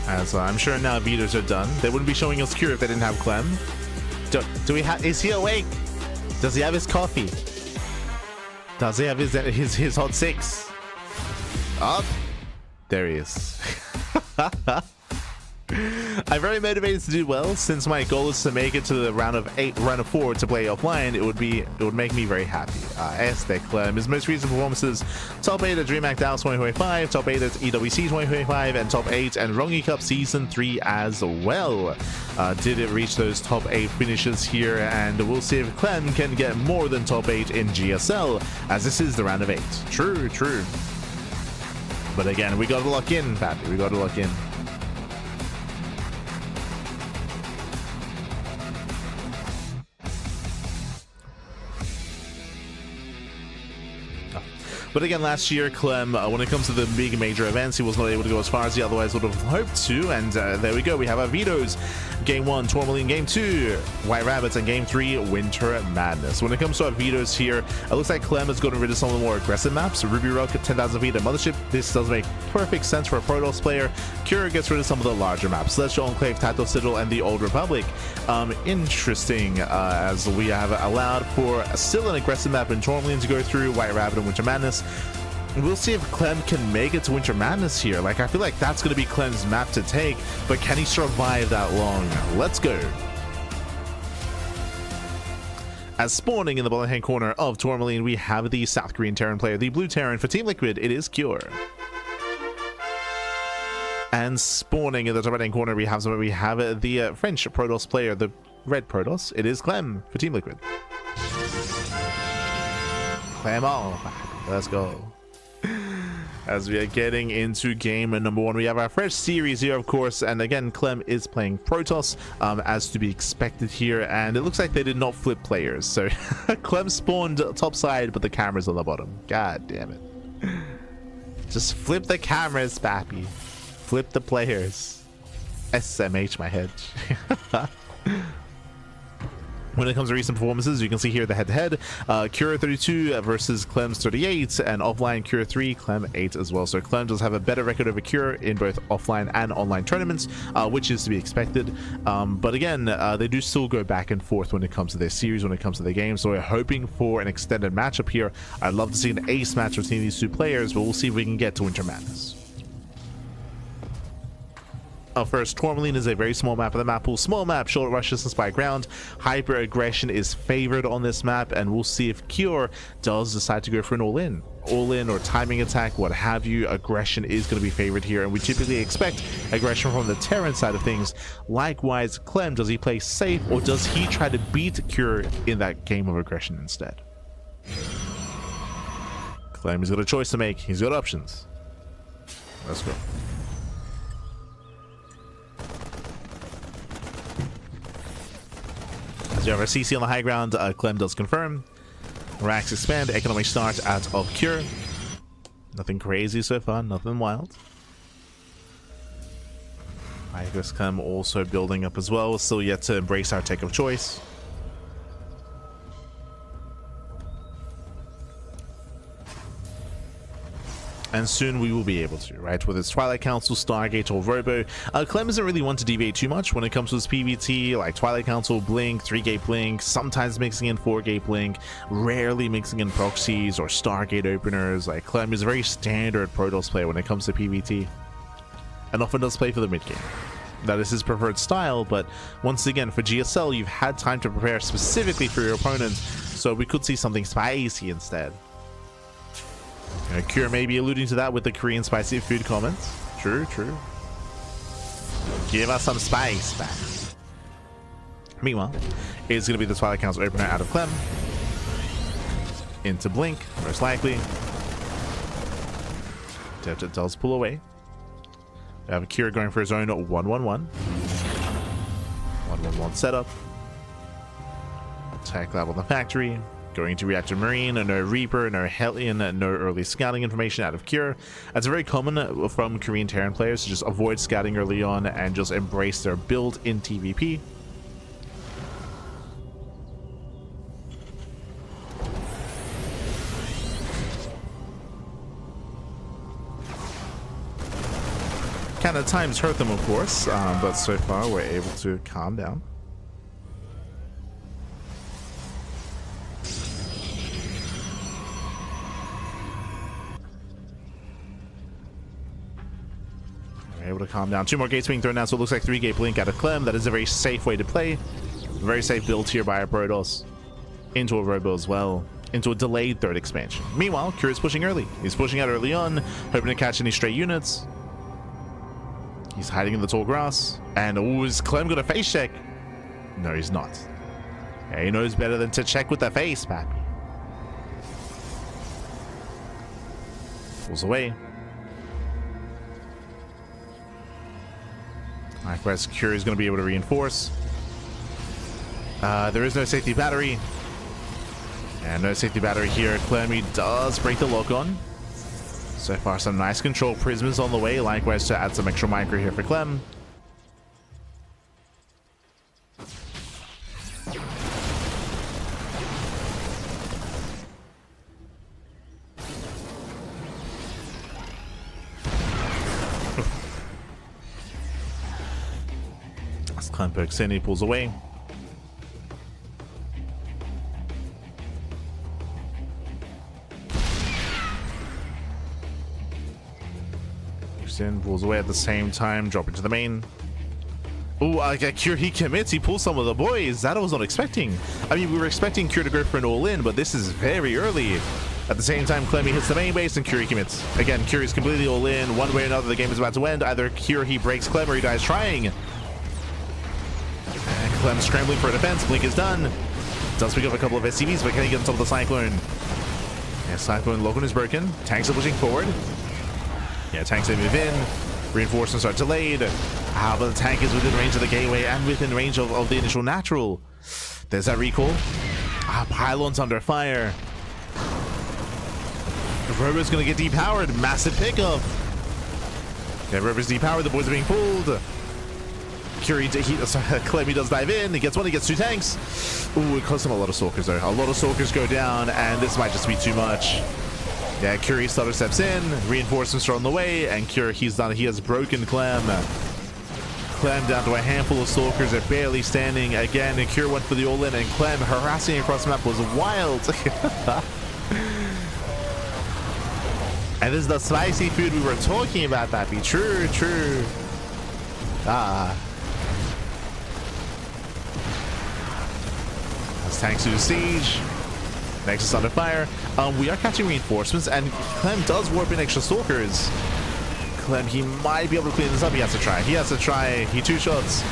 As I'm sure now Beaters are done. They wouldn't be showing us Cure if they didn't have Clem. Do we have? Is he awake? Does he have his coffee? Does he have his hot 6? Up. There he is. I'm very motivated to do well, since my goal is to make it to the round of 4 to play offline. It would make me very happy. Clem. His most recent performances: top 8 at DreamHack Dallas 2025, top 8 at EWC 2025, and top 8 and Rongi Cup Season 3 as well. Did it reach those top 8 finishes here, and we'll see if Clem can get more than top 8 in GSL, as this is the round of 8. True. But again, we gotta lock in, Pappy. We gotta lock in. But again, last year, Clem, when it comes to the big major events, he was not able to go as far as he otherwise would have hoped to. And there we go. We have our vetoes. Game 1, Tourmaline. Game 2, White Rabbits. And Game 3, Winter Madness. When it comes to our vetoes here, it looks like Clem has gotten rid of some of the more aggressive maps. Ruby Rock at 10,000 feet at Mothership. This does make perfect sense for a Protoss player. Cure gets rid of some of the larger maps. Celestial Enclave, Tato Citadel, and the Old Republic. Interesting, as we have allowed for still an aggressive map in Tourmaline to go through, White Rabbit and Winter Madness. We'll see if Clem can make it to Winter Madness here. Like, I feel like that's going to be Clem's map to take, but can he survive that long? Let's go. As spawning in the bottom hand corner of Tourmaline, we have the South Korean Terran player, the Blue Terran. For Team Liquid, it is Cure. And spawning in the top right hand corner, we have the French Protoss player, the Red Protoss. It is Clem for Team Liquid. Clem on. Let's go. As we are getting into game number 1, we have our fresh series here, of course, and again, Clem is playing Protoss, as to be expected here, and it looks like they did not flip players, so Clem spawned top side, but the camera's on the bottom. God damn it. Just flip the cameras, pappy. Flip the players. SMH my head. When it comes to recent performances, you can see here the head-to-head, Cure 32 versus Clem's 38, and offline Cure 3, Clem 8 as well. So Clem does have a better record over Cure in both offline and online tournaments, which is to be expected. But again, they do still go back and forth when it comes to their series, when it comes to the game. So we're hoping for an extended matchup here. I'd love to see an ace match between these two players, but we'll see if we can get to Winter Madness. First, Tourmaline is a very small map of the map pool. Small map, short rush distance by ground. Hyper aggression is favored on this map, and we'll see if Cure does decide to go for an all-in or timing attack, what have you. Aggression is going to be favored here, and we typically expect aggression from the Terran side of things. Likewise, Clem, does he play safe, or does he try to beat Cure in that game of aggression instead? Clem has got a choice to make. He's got options. Let's go. As you have our CC on the high ground, Clem does confirm. Racks expand, economic start out of Cure. Nothing crazy so far, nothing wild. I guess Clem also building up as well, still yet to embrace our tech of choice. And soon we will be able to, right? With its Twilight Council, Stargate, or Robo. Clem doesn't really want to deviate too much when it comes to his PvT, like Twilight Council, Blink, 3-gate Blink, sometimes mixing in 4-gate Blink, rarely mixing in proxies or Stargate openers. Like, Clem is a very standard Protoss player when it comes to PvT, and often does play for the mid game. That is his preferred style, but once again, for GSL, you've had time to prepare specifically for your opponent, so we could see something spicy instead. Cure may be alluding to that with the Korean spicy food comments. True, true. Give us some spice back. Meanwhile, it's going to be the Twilight Council opener out of Clem. Into Blink, most likely. Does pull away. We have Cure going for his own 1-1-1. 1-1-1 setup. Attack lab on the factory. Going to Reactor Marine, no Reaper, no Hellion, no early scouting information out of Cure. That's very common from Korean Terran players to just avoid scouting early on and just embrace their build in TVP. Kind of times hurt them, of course, but so far we're able to calm down. Able to calm down. 2 more gates being thrown down, so it looks like 3-gate Blink out of Clem. That is a very safe way to play. Very safe build here by a Protoss. Into a Robo as well. Into a delayed 3rd expansion. Meanwhile, Cure is pushing early. He's pushing out early on, hoping to catch any stray units. He's hiding in the tall grass. And oh, is Clem got a face check? No, he's not. Yeah, he knows better than to check with the face, pappy. Pulls away. Likewise, Cure is going to be able to reinforce. There is no safety battery. And no safety battery here. Clem does break the lock on. So far, some nice control prisms on the way. Likewise, to add some extra micro here for Clem. As Clem pokes in, he pulls away. In, pulls away at the same time, dropping to the main. Oh, Cure, he commits. He pulls some of the boys. That I was not expecting. I mean, we were expecting Cure to go for an all-in, but this is very early. At the same time, Clem hits the main base and Cure commits. Again, Cure is completely all-in. One way or another, the game is about to end. Either Cure, he breaks Clem, or he dies trying. And Clem scrambling for a defense. Blink is done. Does pick up a couple of SCVs, but can he get on top of the Cyclone? Yeah, Cyclone Logan is broken. Tanks are pushing forward. Yeah, tanks they move in. Reinforcements are delayed. But the tank is within range of the gateway and within range of the initial natural. There's that recall. Pylon's under fire. Robo's going to get depowered. Massive pickup. Yeah, Robo's depowered. The boys are being pulled. Clem does dive in. He gets one. He gets two tanks. Ooh, it costs him a lot of Stalkers, though. A lot of Stalkers go down, and this might just be too much. Yeah, Curie stutter steps in, reinforcements are on the way, and Cure, he has broken Clem. Clem down to a handful of Stalkers, they're barely standing. Again, and Cure went for the all-in, and Clem harassing across the map was wild. And this is the spicy food we were talking about, Pappy. True. As tanks do siege. Nexus under fire. We are catching reinforcements, and Clem does warp in extra Stalkers. Clem, he might be able to clean this up. He has to try. He two shots.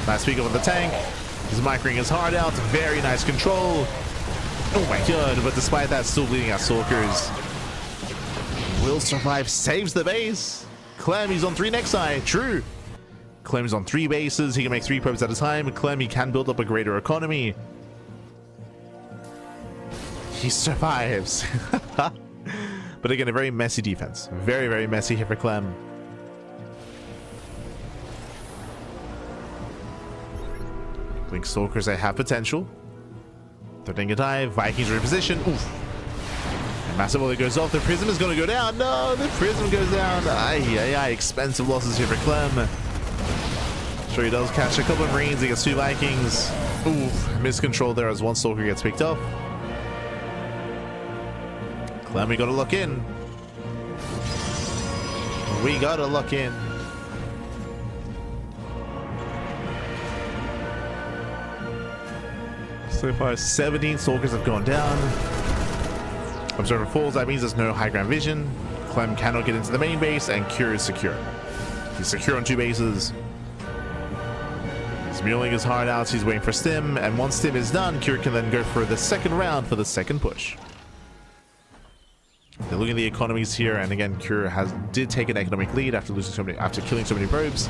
Nice pick up of the tank. He's microing his heart out. Very nice control. Oh my god, but despite that, still bleeding out Stalkers. Will survive, saves the base. Clem, he's on 3 Nexi. True. Clem is on 3 bases. He can make 3 probes at a time. Clem, he can build up a greater economy. He survives. But again, a very messy defense. Very, very messy here for Clem. Blink Stalkers, they have potential. They're taking a dive. Vikings are in position. Oof. And massive volley goes off. The prism is going to go down. No, the prism goes down. Expensive losses here for Clem. Sure, he does catch a couple of Marines against 2 Vikings. Oof. Miscontrol there as 1 Stalker gets picked up. Clem, we gotta look in. We gotta look in. So far, 17 Stalkers have gone down. Observer falls, that means there's no high ground vision. Clem cannot get into the main base, and Cure is secure. He's secure on 2 bases. He's muling his heart out, he's waiting for Stim, and once Stim is done, Cure can then go for the second round for the second push. They're looking at the economies here, and again, Cure did take an economic lead after killing so many probes.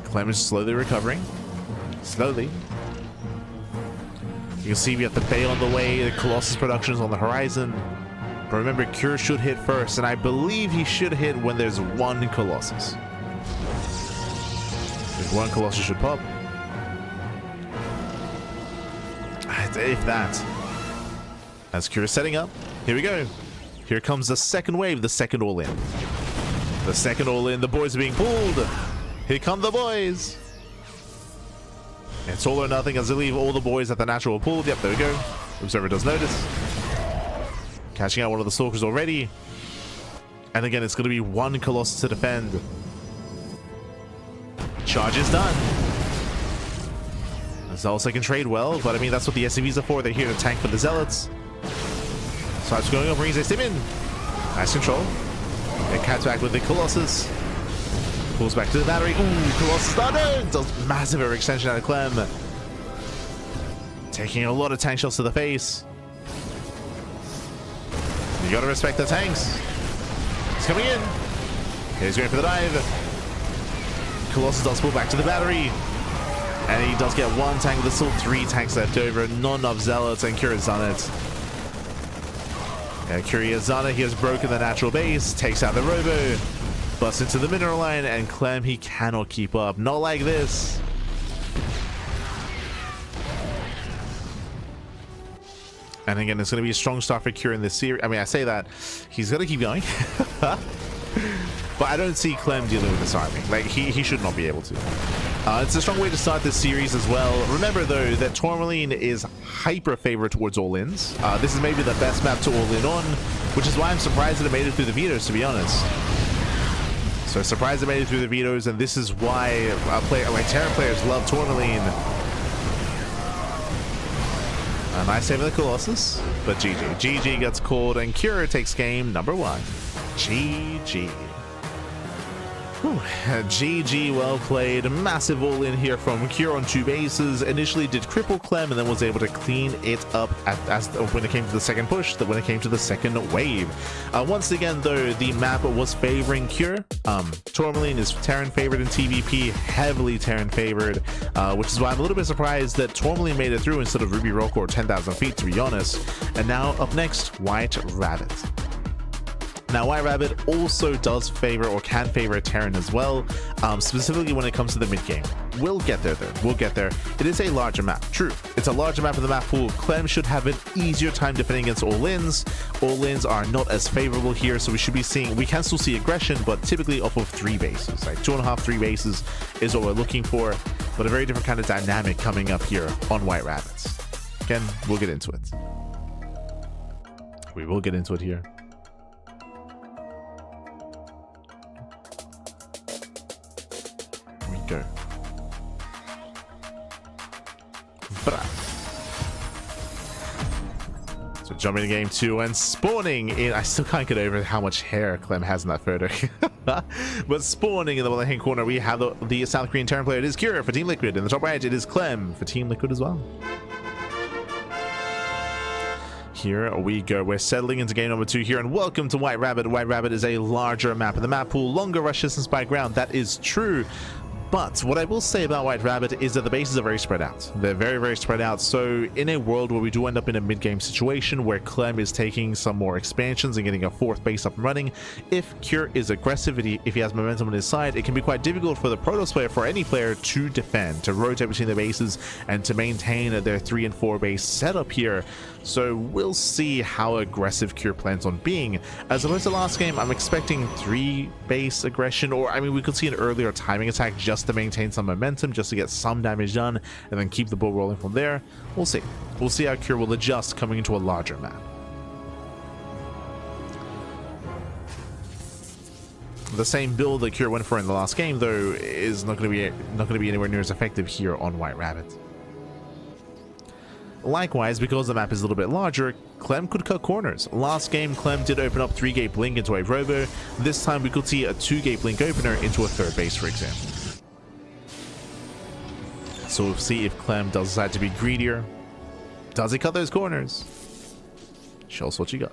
Clem is slowly recovering. Slowly. You can see we have the Bay on the way, the Colossus production is on the horizon. But remember, Cure should hit first, and I believe he should hit when there's 1 Colossus. If 1 Colossus should pop. If that. As Cure is setting up, here we go. Here comes the second wave, the second all-in. The second all-in, the boys are being pulled. Here come the boys. It's all or nothing as they leave all the boys at the natural pulled. Yep, there we go. Observer does notice. Catching out one of the Stalkers already. And again, it's going to be 1 Colossus to defend. Charge is done. Zealots, they can trade well, but I mean, that's what the SCVs are for. They're here to tank for the Zealots. Starts going up, Marines, they stim in. Nice control. And Cat's back with the Colossus. Pulls back to the battery. Ooh, Colossus started! Does massive overextension out of Clem. Taking a lot of tank shots to the face. You gotta respect the tanks. He's coming in. He's going for the dive. Colossus does pull back to the battery. And he does get one tank. There's still 3 tanks left over. Not enough zealots, and kyu's done it. Yeah, kyu's has done it. He has broken the natural base, takes out the robo, busts into the mineral line, and Clem, he cannot keep up. Not like this. And again, it's going to be a strong start for kyu in this series. I mean, I say that he's going to keep going. But I don't see Clem dealing with this army. Like, he should not be able to. It's a strong way to start this series as well. Remember, though, that Tourmaline is hyper-favored towards all-ins. This is maybe the best map to all-in on, which is why I'm surprised that it made it through the vetoes, to be honest. So surprised it made it through the vetoes, and this is why Terran players love Tourmaline. A nice save of the Colossus, but GG. GG gets called, and kyu takes game number 1. GG. Whew. GG, well played. Massive all-in here from kyu on 2 bases. Initially did cripple Clem and then was able to clean it up when it came to the second push, when it came to the second wave. Once again, though, the map was favoring kyu. Tourmaline is Terran favored in TVP, heavily Terran favored, which is why I'm a little bit surprised that Tourmaline made it through instead of Ruby Rock or 10,000 feet, to be honest. And now up next, White Rabbit. Now, White Rabbit also does favor or can favor Terran as well, specifically when it comes to the mid game. We'll get there though. We'll get there. It is a larger map. True. It's a larger map of the map pool. Clem should have an easier time defending against all-ins. All-ins are not as favorable here, so we can still see aggression, but typically off of 3 bases. Like 2.5, 3 bases is what we're looking for, but a very different kind of dynamic coming up here on White Rabbits. Again, we'll get into it. We will get into it here. Go. So jumping to game 2 and spawning in. I still can't get over how much hair Clem has in that photo. But spawning in the left hand corner, we have the South Korean Terran player. It is kyu for Team Liquid. In the top right, it is Clem for Team Liquid as well. Here we go. We're settling into game number 2 here, and welcome to White Rabbit. White Rabbit is a larger map in the map pool, longer rush distance by ground. That is true. But what I will say about White Rabbit is that the bases are very spread out. They're very, very spread out. So in a world where we do end up in a mid-game situation where Clem is taking some more expansions and getting a 4th base up and running, if kyu is aggressive, if he has momentum on his side, it can be quite difficult for the Protoss player, for any player, to defend, to rotate between the bases, and to maintain their 3 and 4 base setup here. So we'll see how aggressive kyu plans on being. As opposed to last game, I'm expecting 3 base aggression, or I mean, we could see an earlier timing attack just to maintain some momentum, just to get some damage done, and then keep the ball rolling from there. We'll see. We'll see how kyu will adjust coming into a larger map. The same build that kyu went for in the last game, though, is not going to be anywhere near as effective here on White Rabbit. Likewise, because the map is a little bit larger, Clem could cut corners. Last game, Clem did open up 3-gate blink into a robo. This time we could see a 2-gate blink opener into a 3rd base, for example. So we'll see if Clem does decide to be greedier. Does he cut those corners? Show us what you got.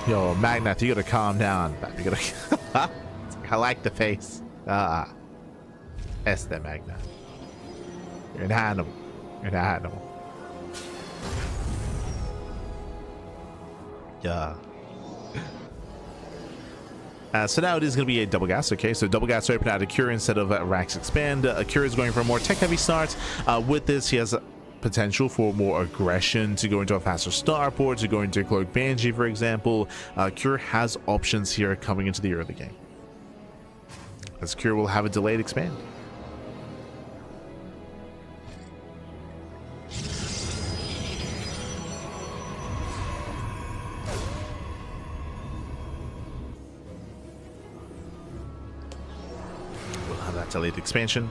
Yo, Magnath, you gotta calm down. You gotta I like the face. Este Magnath. You're an animal. You're an animal. Yeah. So now it is going to be a double gas. Okay, so double gas open out of kyu instead of Rax expand. Kyu is going for a more tech heavy start. With this, he has potential for more aggression, to go into a faster starport, to go into Cloak Banshee, for example. Kyu has options here coming into the early game, as kyu will have a delayed expand. That delayed expansion.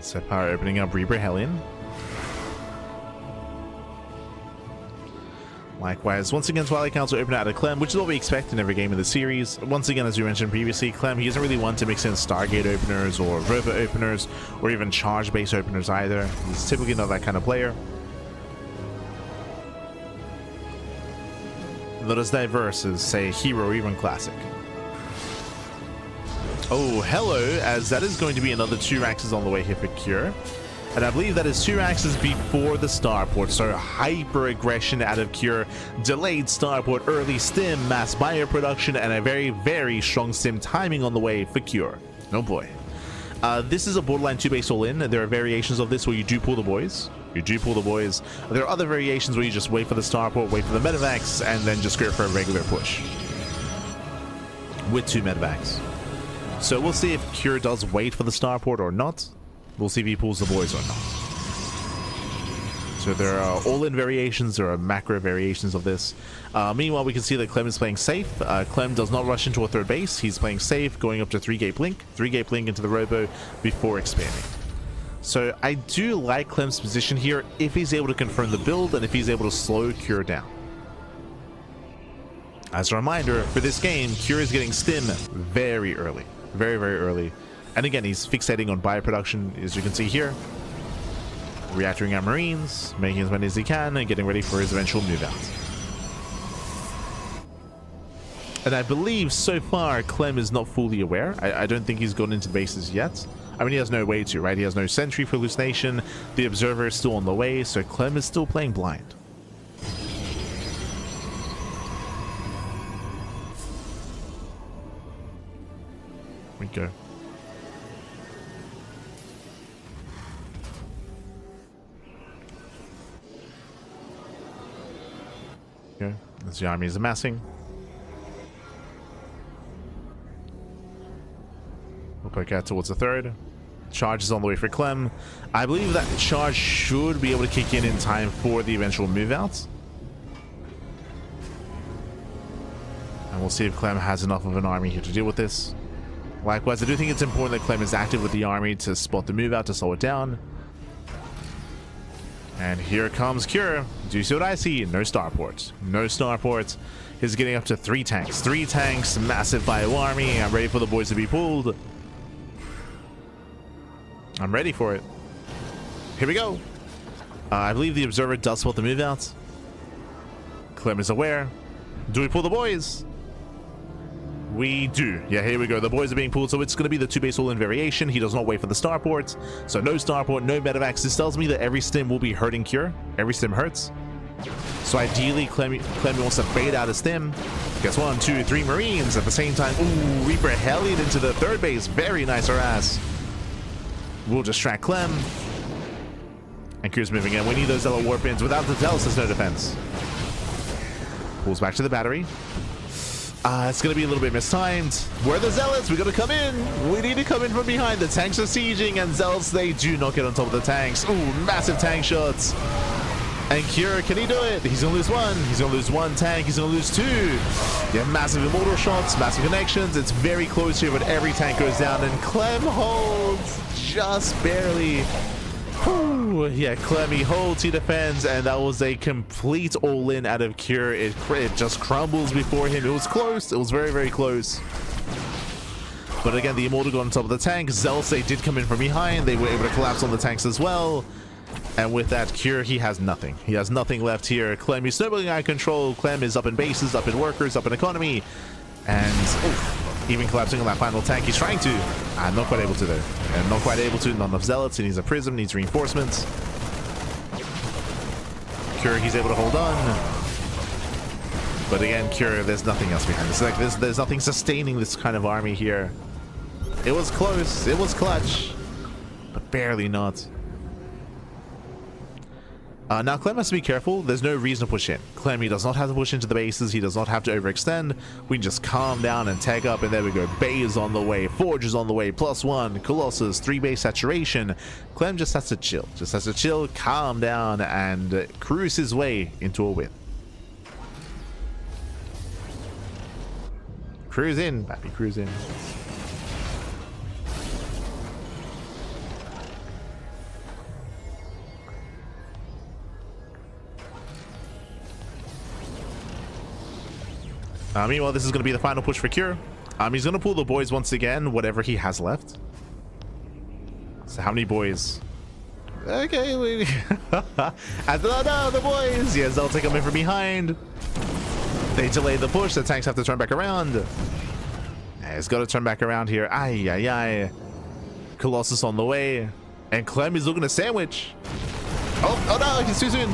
Set power opening up Reaper Hellion. Likewise, once again, Twilight Council open out of Clem, which is what we expect in every game of the series. Once again, as we mentioned previously, Clem, he isn't really one to mix in Stargate openers or Rover openers or even Charge base openers either. He's typically not that kind of player. not as diverse as, say, herO or even Classic. Oh, hello, as that is going to be another 2 Raxes on the way here for Cure. And I believe that is 2 Raxes before the starport, so hyper aggression out of Cure, delayed starport, early stim, mass bio production, and a very, very strong stim timing on the way for Cure. Oh boy. This is a borderline 2-base all-in. There are variations of this where you do pull the boys. You do pull the boys. There are other variations where you just wait for the starport, wait for the medevacs, and then just go for a regular push. With 2 medevacs. So we'll see if Cure does wait for the starport or not. We'll see if he pulls the boys or not. So there are all-in variations, there are macro variations of this. Meanwhile, we can see that Clem is playing safe. Clem does not rush into a 3rd base. He's playing safe, going up to 3-gate blink. 3-gate blink into the Robo before expanding. So I do like Clem's position here if he's able to confirm the build and if he's able to slow Cure down. As a reminder, for this game, Cure is getting stim very early. Very, very early. And again, he's fixating on bioproduction, as you can see here. Reactoring our Marines, making as many as he can, and getting ready for his eventual move out. And I believe so far Clem is not fully aware. I don't think he's gone into bases yet. I mean, he has no way to, right? He has no sentry for hallucination. The observer is still on the way, so Clem is still playing blind. We go. Okay, as the army is amassing. We'll poke out towards the 3rd. Charge is on the way for Clem. I believe that charge should be able to kick in time for the eventual move out. And we'll see if Clem has enough of an army here to deal with this. Likewise, I do think it's important that Clem is active with the army to spot the move out, to slow it down. And here comes Cure. Do you see what I see? No starport. No starport. He's getting up to 3 tanks. 3 tanks, massive bio army. I'm ready for the boys to be pulled. I'm ready for it. Here we go. I believe the observer does spot the move out. Clem is aware. Do we pull the boys? We do. Yeah, here we go. The boys are being pulled, so it's going to be the 2-base all-in variation. He does not wait for the starport. So no starport, no medevacs. This tells me that every stim will be hurting Cure. Every stim hurts. So ideally, Clem wants to fade out a stim. Gets 1, 2, 3 Marines at the same time. Ooh, Reaper Hellion into the 3rd base. Very nice harass. We'll distract Clem. And Cure's moving in. We need those Zealot Warpins. Without the Zealots, there's no defense. Pulls back to the battery. It's going to be a little bit mistimed. Where are the Zealots? We got to come in. We need to come in from behind. The tanks are sieging, and Zealots, they do not get on top of the tanks. Ooh, massive tank shots. And Cure, can he do it? He's going to lose 1. He's going to lose 1 tank. He's going to lose 2. Yeah, massive immortal shots, massive connections. It's very close here, but every tank goes down, and Clem holds just barely. Whew. Yeah, Clem, he holds, he defends, and that was a complete all-in out of Cure. It just crumbles before him. It was close. It was very, very close. But again, the Immortal got on top of the tank. Zealots, they did come in from behind. They were able to collapse on the tanks as well. And with that, Cure, he has nothing. He has nothing left here. Clem, he's snowballing out of control. Clem is up in bases, up in workers, up in economy. And even collapsing on that final tank. He's trying to. Not quite able to, though. And not quite able to. Not enough Zealots. He needs a Prism, needs reinforcements. Cure, he's able to hold on. But again, Cure, there's nothing else behind this. Like, there's nothing sustaining this kind of army here. It was close. It was clutch. But barely not. Now, Clem has to be careful. There's no reason to push in. Clem, he does not have to push into the bases. He does not have to overextend. We can just calm down and tag up, and there we go. Bay is on the way. Forge is on the way. +1. Colossus. 3-base saturation. Clem just has to chill. Just has to chill, calm down, and cruise his way into a win. Cruise in, baby. Cruise in. Meanwhile, this is going to be the final push for Cure. He's going to pull the boys once again, whatever he has left. So how many boys? Okay, no, the boys. Yes, they'll take them in from behind. They delay the push. The tanks have to turn back around. It's got to turn back around here. Ay, ay, ay. Colossus on the way. And Clem is looking to sandwich. Oh no, he's too soon.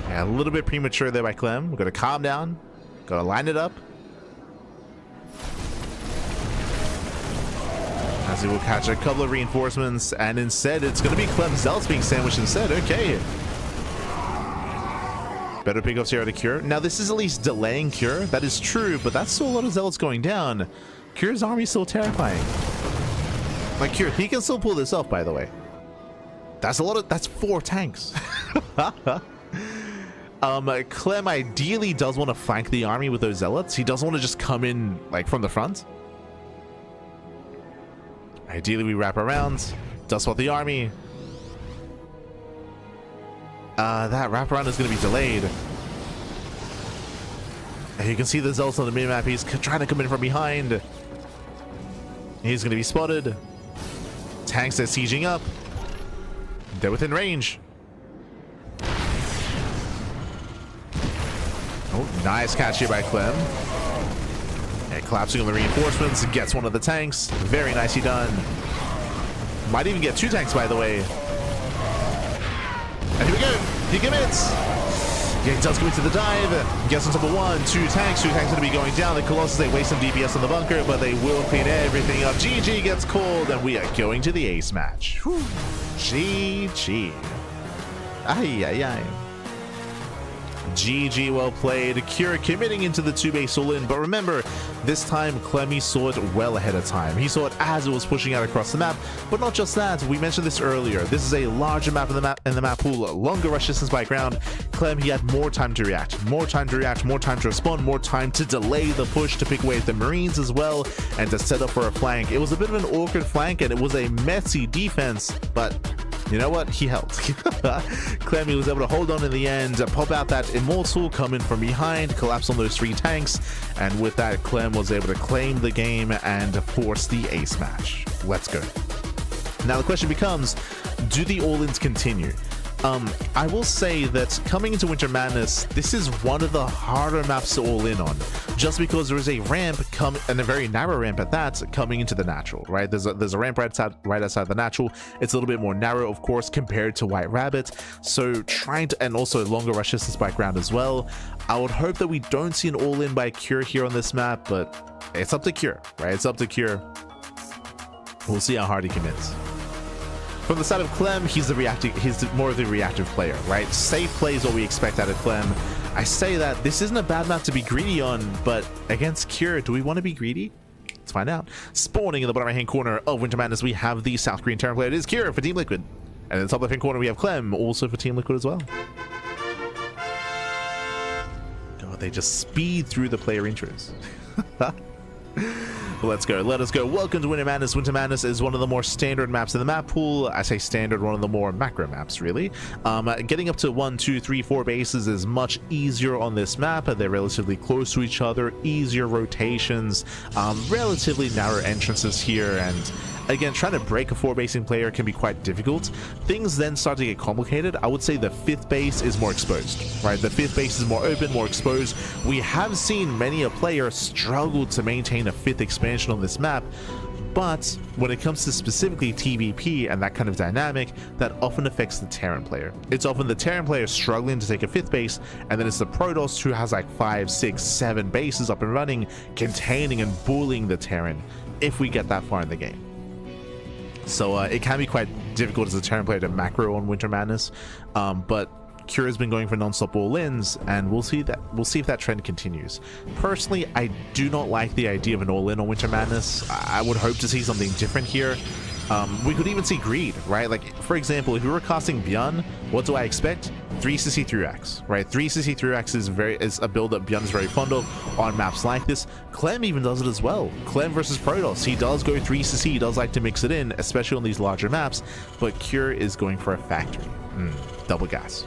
Yeah, a little bit premature there by Clem. We're going to calm down. Got to line it up. As he will catch a couple of reinforcements. And instead, it's going to be Clem's Zealots being sandwiched instead. Okay. Better pickups here out of Cure. Now, this is at least delaying Cure. That is true, but that's still a lot of Zealots going down. Cure's army is still terrifying. Like, Cure, he can still pull this off, by the way. That's a lot of... That's 4 tanks. Clem ideally does want to flank the army with those Zealots. He doesn't want to just come in, like, from the front. Ideally, we wrap around. Dust spot the army. That wraparound is going to be delayed. And you can see the Zealots on the minimap. He's trying to come in from behind. He's going to be spotted. Tanks are sieging up. They're within range. Oh, nice catch here by Clem. And collapsing on the reinforcements. Gets one of the tanks. Very nicely done. Might even get 2 tanks, by the way. And here we go. He commits. Yeah, he does commit to the dive. Gets on top of 1, 2 tanks. 2 tanks going to be going down. The Colossus, they waste some DPS on the bunker, but they will clean everything up. GG gets called, and we are going to the ace match. Whew. GG. Ay, ay, ay. GG, well played. Cure committing into the 2-base all-in, but remember, this time Clemmy saw it well ahead of time. He saw it as it was pushing out across the map, but not just that. We mentioned this earlier. This is a larger map in the map pool, longer rush distance by ground. Clem, he had more time to react, more time to respond, more time to delay the push, to pick away at the Marines as well, and to set up for a flank. It was a bit of an awkward flank, and it was a messy defense, but you know what? He helped. Clemmy was able to hold on in the end, pop out that Immortal, come in from behind, collapse on those 3 tanks, and with that, Clem was able to claim the game and force the ace match. Let's go. Now the question becomes, do the all-ins continue? I will say that coming into Winter Madness, this is one of the harder maps to all in on, just because there is a ramp and a very narrow ramp at that coming into the natural, right? There's a ramp right outside the natural. It's a little bit more narrow, of course, compared to White Rabbit. So trying to, and also longer rush distance by ground as well. I would hope that we don't see an all in by Cure here on this map, but it's up to Cure, right? It's up to Cure. We'll see how hard he commits. From the side of Clem, he's more of the reactive player, right? Safe play is what we expect out of Clem. I say that this isn't a bad map to be greedy on, but against Cure, do we want to be greedy? Let's find out. Spawning in the bottom right hand corner of Winter Madness, we have the South Korean Terran player. It is Cure for Team Liquid. And in the top left hand corner, we have Clem, also for Team Liquid as well. Oh, they just speed through the player intros. Let's go. Let us go. Welcome to Winter Madness. Winter Madness is one of the more standard maps in the map pool. I say standard, one of the more macro maps, really. Getting up to 1, 2, 3, 4 bases is much easier on this map. They're relatively close to each other, easier rotations, relatively narrow entrances here, and again, trying to break a 4-basing player can be quite difficult. Things then start to get complicated. I would say the 5th base is more exposed, right? The 5th base is more open, more exposed. We have seen many a player struggle to maintain a 5th expansion on this map, but when it comes to specifically TBP and that kind of dynamic, that often affects the Terran player. It's often the Terran player struggling to take a 5th base, and then it's the Protoss who has like 5, 6, 7 bases up and running, containing and bullying the Terran if we get that far in the game. So it can be quite difficult as a Terran player to macro on Winter Madness, but Cure has been going for non-stop all-ins, and we'll see if that trend continues. Personally, I do not like the idea of an all-in on Winter Madness. I would hope to see something different here. We could even see greed, right? Like, for example, if we were casting Bjorn, what do I expect? 3CC 3X, right? 3CC 3X is a build that Bjorn is very fond of on maps like this. Clem even does it as well. Clem versus Protoss, he does go 3CC, he does like to mix it in, especially on these larger maps, but Cure is going for a factory. Double gas.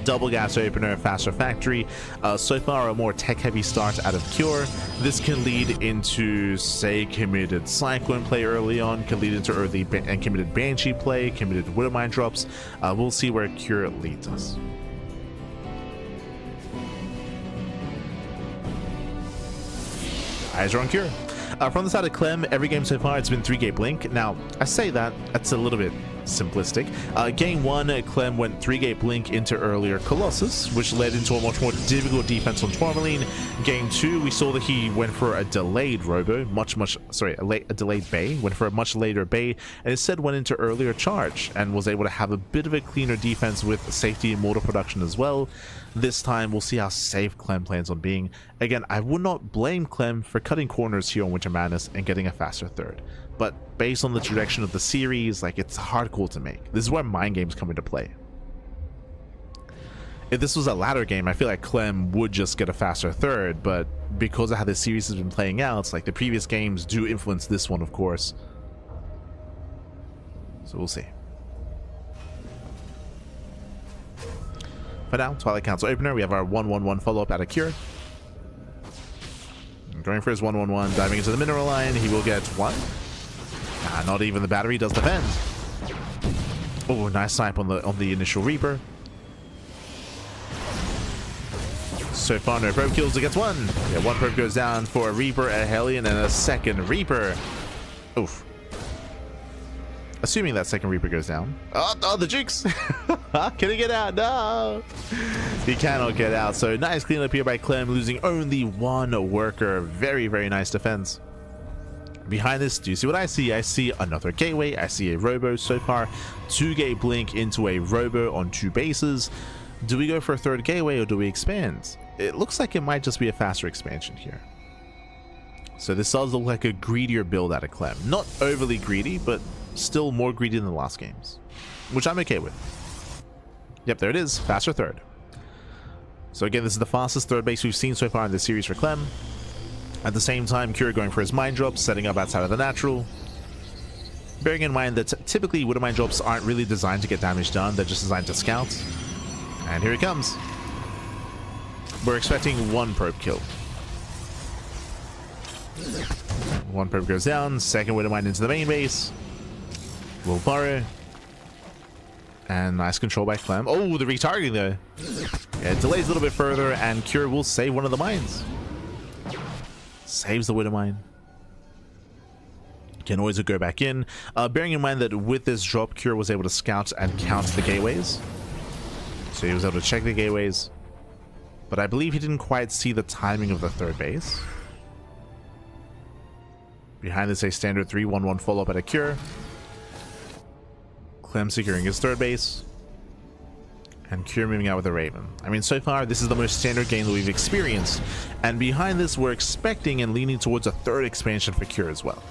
Double gas opener, faster factory. So far a more tech heavy start out of Cure. This can lead into, say, committed Cyclone play early on, can lead into early and committed Banshee play, committed Widowmine drops. We'll see where Cure leads us. eyes are on Cure. From the side of Clem, every game so far it's been 3-gate blink. Now, I say that's a little bit simplistic. Game 1, Clem went 3-gate blink into earlier Colossus, which led into a much more difficult defense on Tourmaline. Game 2, we saw that he went for a delayed Robo, a delayed Bay, went for a much later Bay, and instead went into earlier Charge, and was able to have a bit of a cleaner defense with safety and mortar production as well. This time, we'll see how safe Clem plans on being. Again, I would not blame Clem for cutting corners here on Winter Madness and getting a faster third. But based on the direction of the series, like, it's a hard call to make. This is where mind games come into play. If this was a ladder game, I feel like Clem would just get a faster third, but because of how this series has been playing out, like, the previous games do influence this one, of course. So we'll see. For now, Twilight Council opener, we have our 1-1-1 follow-up out of Cure. Going for his 1-1-1, diving into the mineral line, he will get 1. Not even the battery does defend. Oh, nice snipe on the initial Reaper. So far, no probe kills, it gets 1. Yeah, 1 probe goes down for a Reaper, a Hellion, and a second Reaper. Oof. Assuming that second Reaper goes down. Oh, the Jukes! Can he get out? No! He cannot get out. So nice cleanup here by Clem, losing only 1 worker. Very, very nice defense. Behind this, do you see what I see? I see another gateway. I see a Robo so far. 2-gate blink into a Robo on 2 bases. Do we go for a 3rd gateway or do we expand? It looks like it might just be a faster expansion here. So this does look like a greedier build out of Clem. Not overly greedy, but still more greedy than the last games, which I'm okay with. Yep, there it is. Faster 3rd. So again, this is the fastest 3rd base we've seen so far in this series for Clem. At the same time, Cure going for his mine drops, setting up outside of the natural. Bearing in mind that typically Widow mine drops aren't really designed to get damage done, they're just designed to scout. And here he comes. We're expecting 1 probe kill. 1 probe goes down, 2nd Widow mine into the main base. Will borrow. And nice control by Clem. Oh, the retargeting there. Yeah, it delays a little bit further, and Cure will save one of the mines. Saves the Widow mine. Can always go back in. Bearing in mind that with this drop, Cure was able to scout and count the gateways. So he was able to check the gateways. But I believe he didn't quite see the timing of the 3rd base. Behind this, a standard 3-1-1 follow-up at a Cure. Clem securing his 3rd base. And Cure moving out with a Raven. I mean, so far, this is the most standard game that we've experienced. And behind this, we're expecting and leaning towards a 3rd expansion for Cure as well,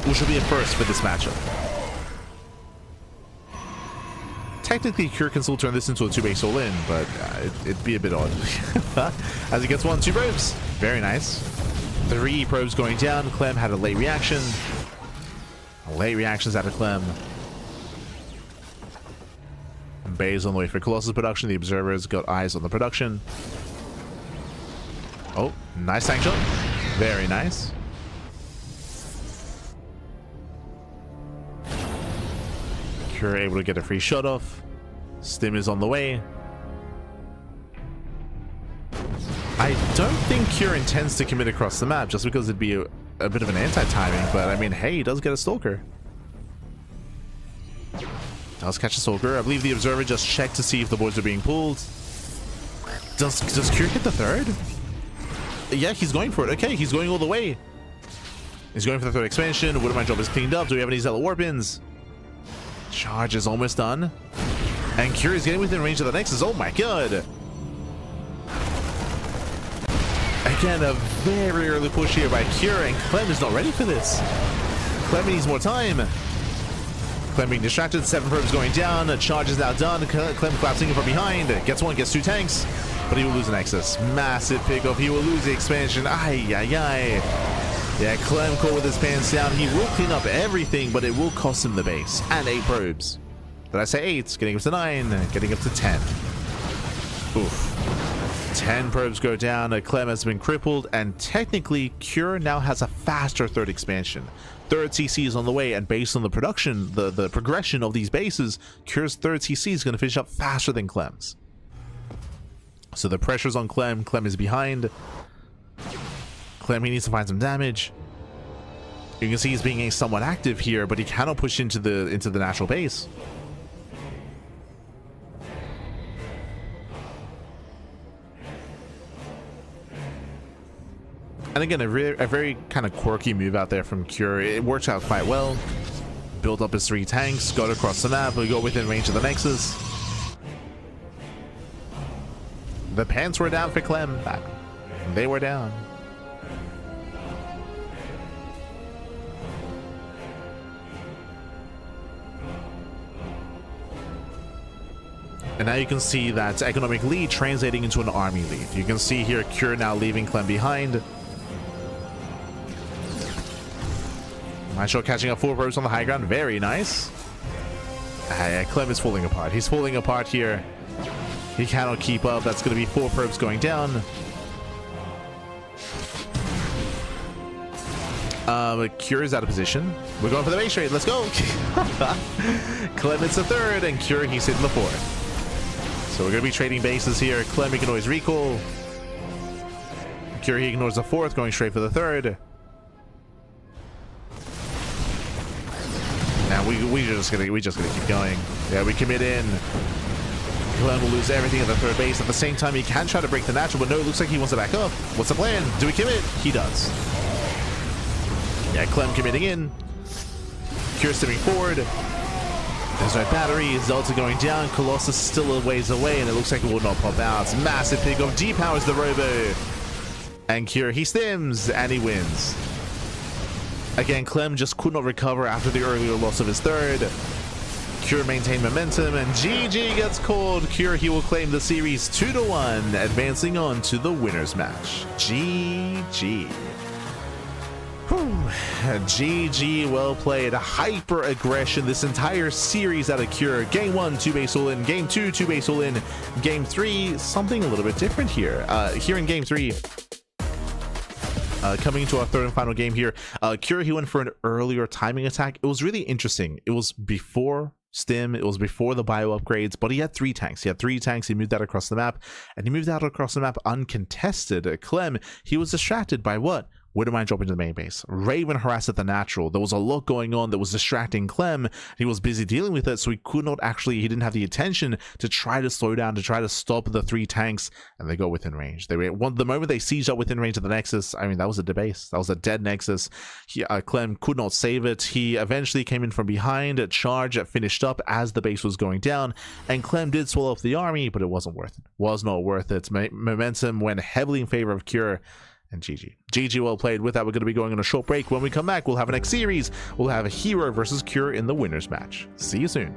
which will be a first for this matchup. Technically, Cure can still turn this into a 2-base all-in, but it'd be a bit odd. As he gets 1, 2 probes. Very nice. 3 probes going down. Clem had a late reaction. Late reactions out of Clem. Bay's on the way for Colossus production. The observers got eyes on the production. Oh, nice tank shot. Very nice. Cure able to get a free shot off. Stim is on the way. I don't think Cure intends to commit across the map just because it'd be a bit of an anti-timing, but I mean, hey, he does get a Stalker. Does catch a Stalker. I believe the observer just checked to see if the boards are being pulled. Does Cure get the 3rd? Yeah, he's going for it. Okay, he's going all the way. He's going for the 3rd expansion. Widow mine job is cleaned up. Do we have any Zealot Warpins? Charge is almost done. And Cure is getting within range of the Nexus. Oh my god. Again, a very early push here by Cure, and Clem is not ready for this. Clem needs more time. Clem being distracted, 7 probes going down, charge is now done, Clem collapsing from behind, gets 1, gets 2 tanks, but he will lose an Nexus. Massive pickoff, he will lose the expansion, ay, ay, ay. Yeah, Clem caught with his pants down, he will clean up everything, but it will cost him the base, and 8 probes. Did I say 8? Getting up to 9, getting up to 10. Oof. 10 probes go down, Clem has been crippled, and technically, Cure now has a faster 3rd expansion. 3rd CC is on the way, and based on the production, the progression of these bases, Cure's 3rd CC is going to finish up faster than Clem's. So the pressure's on Clem. Clem is behind. Clem, he needs to find some damage. You can see he's being somewhat active here, but he cannot push into the natural base. And again, a very kind of quirky move out there from Cure. It worked out quite well. Built up his 3 tanks, got across the map, we got within range of the Nexus. The pants were down for Clem. They were down. And now you can see that economic lead translating into an army lead. You can see here Cure now leaving Clem behind. Maestro catching up 4 probes on the high ground. Very nice. Clem is falling apart. He's falling apart here. He cannot keep up. That's going to be 4 probes going down. Cure is out of position. We're going for the base trade. Let's go. Clem hits the 3rd, and Cure, he's hitting the 4th. So we're going to be trading bases here. Clem, he can always recall. Cure, he ignores the 4th, going straight for the 3rd. And we just gonna keep going. Yeah, we commit in. Clem will lose everything at the 3rd base. At the same time, he can try to break the natural, but no, it looks like he wants to back up. What's the plan? Do we commit? He does. Yeah, Clem committing in. Cure stepping forward. There's no battery. Zelda going down. Colossus still a ways away, and it looks like it will not pop out. Massive pick off. Depowers the Robo. And Cure, he stims, and he wins. Again, Clem just could not recover after the earlier loss of his 3rd. Cure maintained momentum, and GG gets called. Cure, he will claim the series 2-1, advancing on to the winners match. GG. Whew. GG, well played. Hyper aggression this entire series out of Cure. Game 1, 2 base all in. Game 2, 2 base all in. Game 3, something a little bit different here. Here in Game 3, coming into our 3rd and final game here, Cure, he went for an earlier timing attack. It was really interesting. It was before Stim, it was before the bio upgrades, but he had 3 tanks. He moved that across the map, and he moved out across the map uncontested. Clem, he was distracted by what? Wouldn't mind dropping to the main base. Raven harassed at the natural. There was a lot going on that was distracting Clem. He was busy dealing with it, so he didn't have the attention to try to slow down, to try to stop the 3 tanks, and they got within range. The moment they sieged up within range of the Nexus, I mean, that was a dead base. That was a dead Nexus. Clem could not save it. He eventually came in from behind, charge finished up as the base was going down, and Clem did swallow off the army, but it wasn't worth it. Was not worth it. Momentum went heavily in favor of Cure. And GG, well played. With that, we're going to be going on a short break. When we come back, we'll have a next series. We'll have a herO versus Cure in the winners match. See you soon.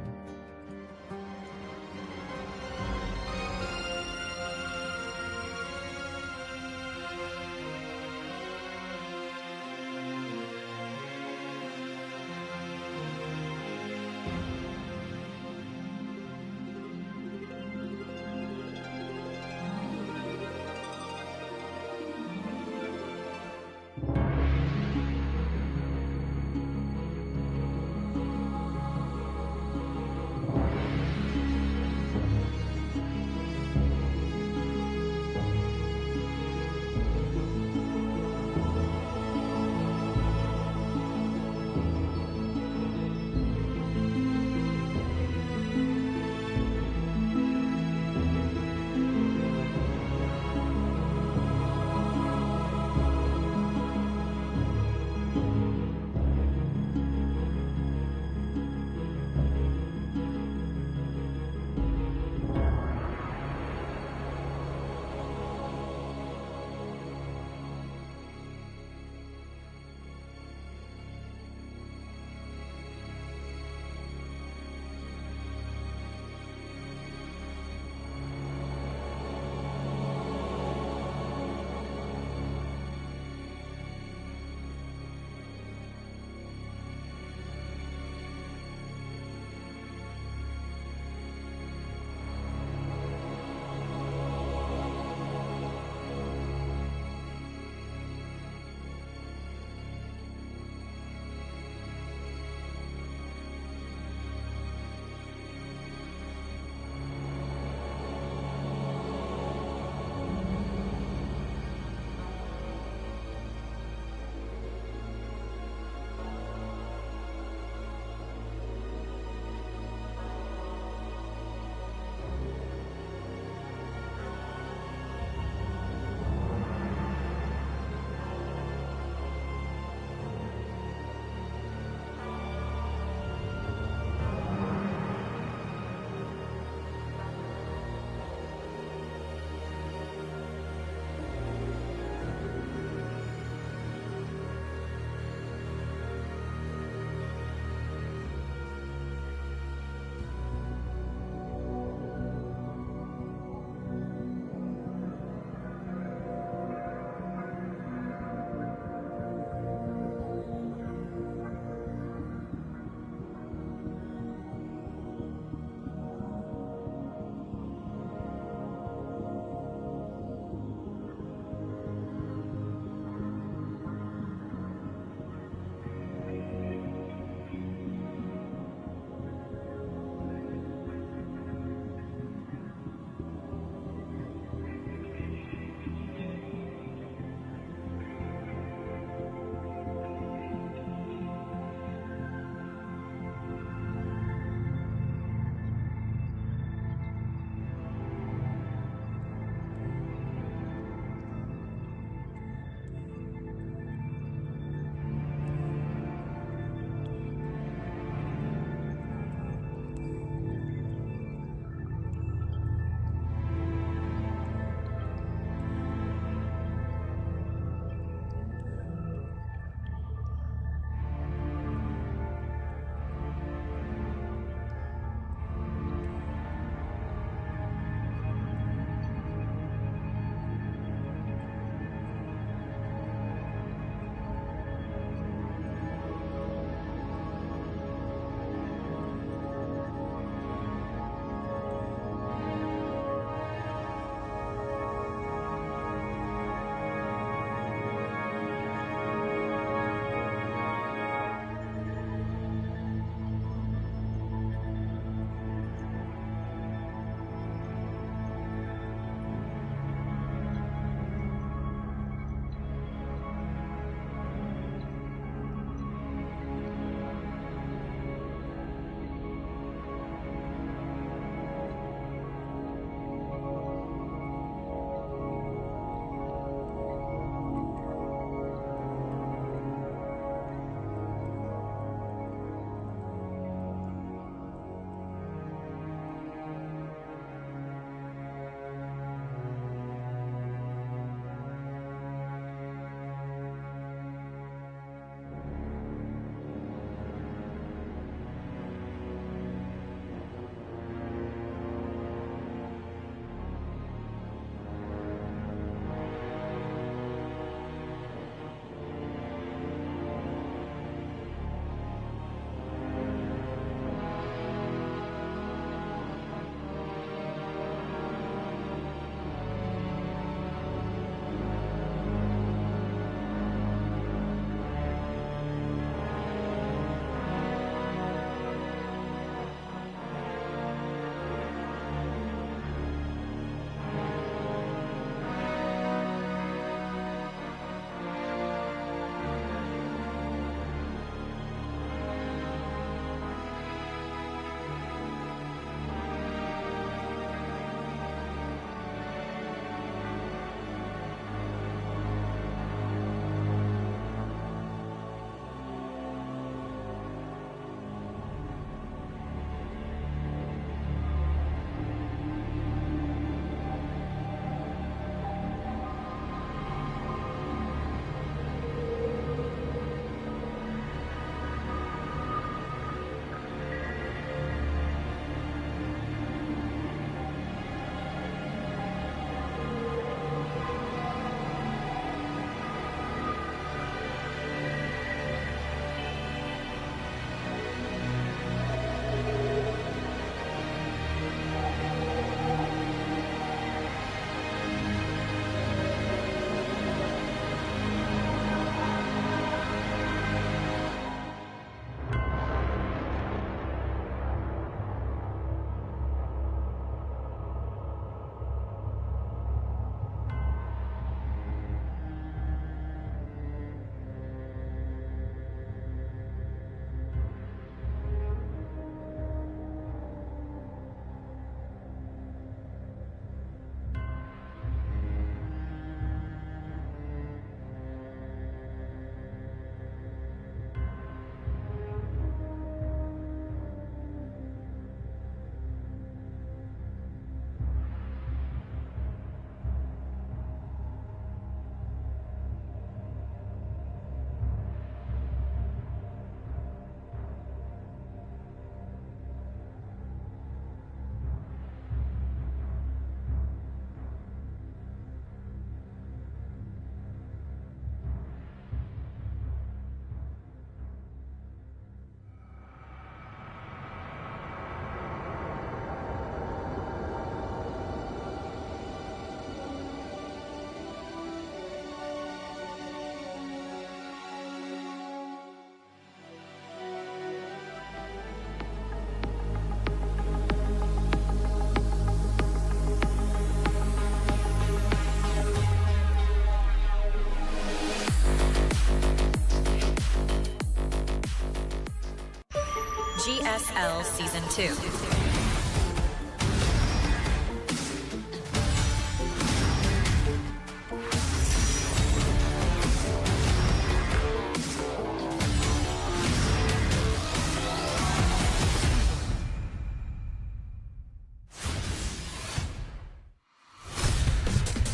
2.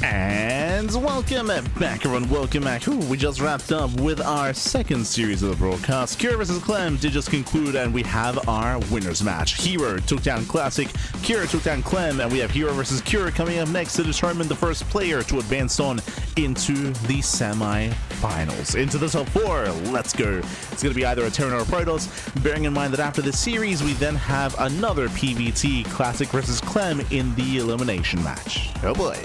And welcome back, everyone. Welcome back. Ooh, we just wrapped up with our second series of the broadcast. Kira vs. Clem did just conclude, and we have our winners match. herO took down Classic, Kira took down Clem, and we have herO versus Kira coming up next to determine the first player to advance on into the semi-finals. Into the top 4. Let's go. It's going to be either a Terran or a Protoss, bearing in mind that after this series, we then have another PvT, Classic versus Clem, in the elimination match. Oh boy.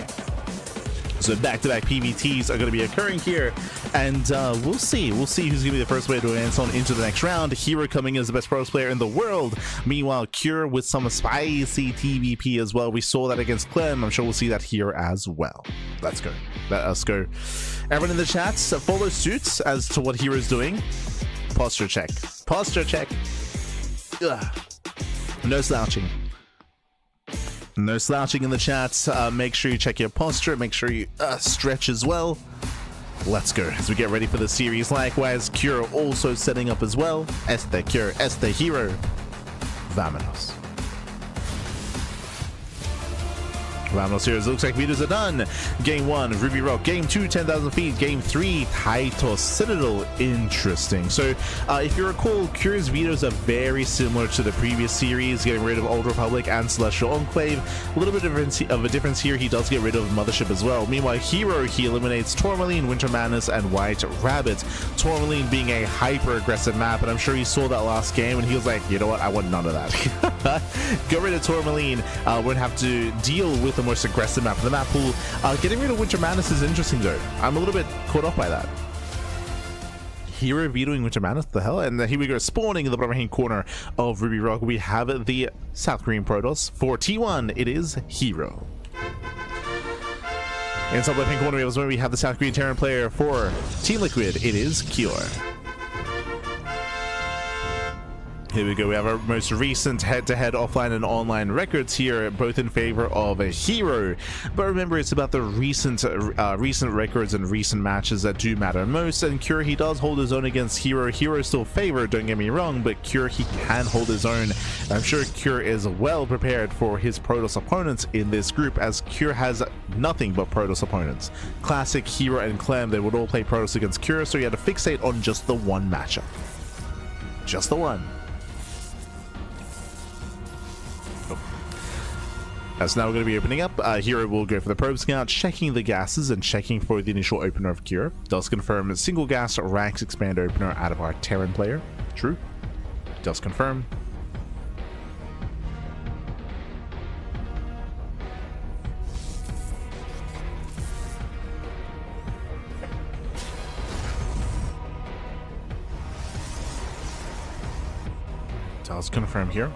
So back-to-back PvTs are going to be occurring here, and we'll see who's going to be the first player to advance on into the next round. herO coming in as the best Protoss player in the world. Meanwhile, Kira with some spicy TVP as well. We saw that against Clem. I'm sure we'll see that here as well. Let's go. Let us go. Everyone in the chats, follow suit as to what herO's doing. Posture check. Posture check. Ugh. No slouching. No slouching in the chat. Make sure you check your posture. Make sure you stretch as well. Let's go as we get ready for the series. Likewise, Kira also setting up as well. Este Kira, este herO. Vámonos. Vámonos here. It looks like videos are done. Game 1, Ruby Rock. Game 2, 10,000 feet. Game 3, Taitos Citadel. Interesting. So, if you recall, Kira's videos are very similar to the previous series, getting rid of Old Republic and Celestial Enclave. A little bit of a difference here. He does get rid of Mothership as well. Meanwhile, herO, he eliminates Tourmaline, Winter Madness, and White Rabbit. Tourmaline being a hyper-aggressive map, and I'm sure he saw that last game, and he was like, you know what? I want none of that. Get rid of Tourmaline. We're going to have to deal with the most aggressive map of the map pool. Getting rid of Winter Madness is interesting though. I'm a little bit caught off by that. herO vetoing Winter Madness, what the hell? And here we go, spawning in the bottom right corner of Ruby Rock. We have the South Korean Protoss. For T1, it is herO. In top left hand corner, we have the South Korean Terran player. For Team Liquid, it is Kyor. Here we go. We have our most recent head-to-head offline and online records here, both in favor of herO. But remember, it's about the recent records and recent matches that do matter most. And Kyor, he does hold his own against herO. herO is still favored, don't get me wrong, but Kyor, he can hold his own. I'm sure Kyor is well prepared for his Protoss opponents in this group, as Kyor has nothing but Protoss opponents. Classic, herO, and Clem, they would all play Protoss against Kyor, so you had to fixate on just the one matchup. Just the one. So now we're going to be opening up. herO will go for the probe scout, checking the gases and checking for the initial opener of Kyor. Does confirm single gas Rax expand opener out of our Terran player. True. Does confirm. Does confirm here.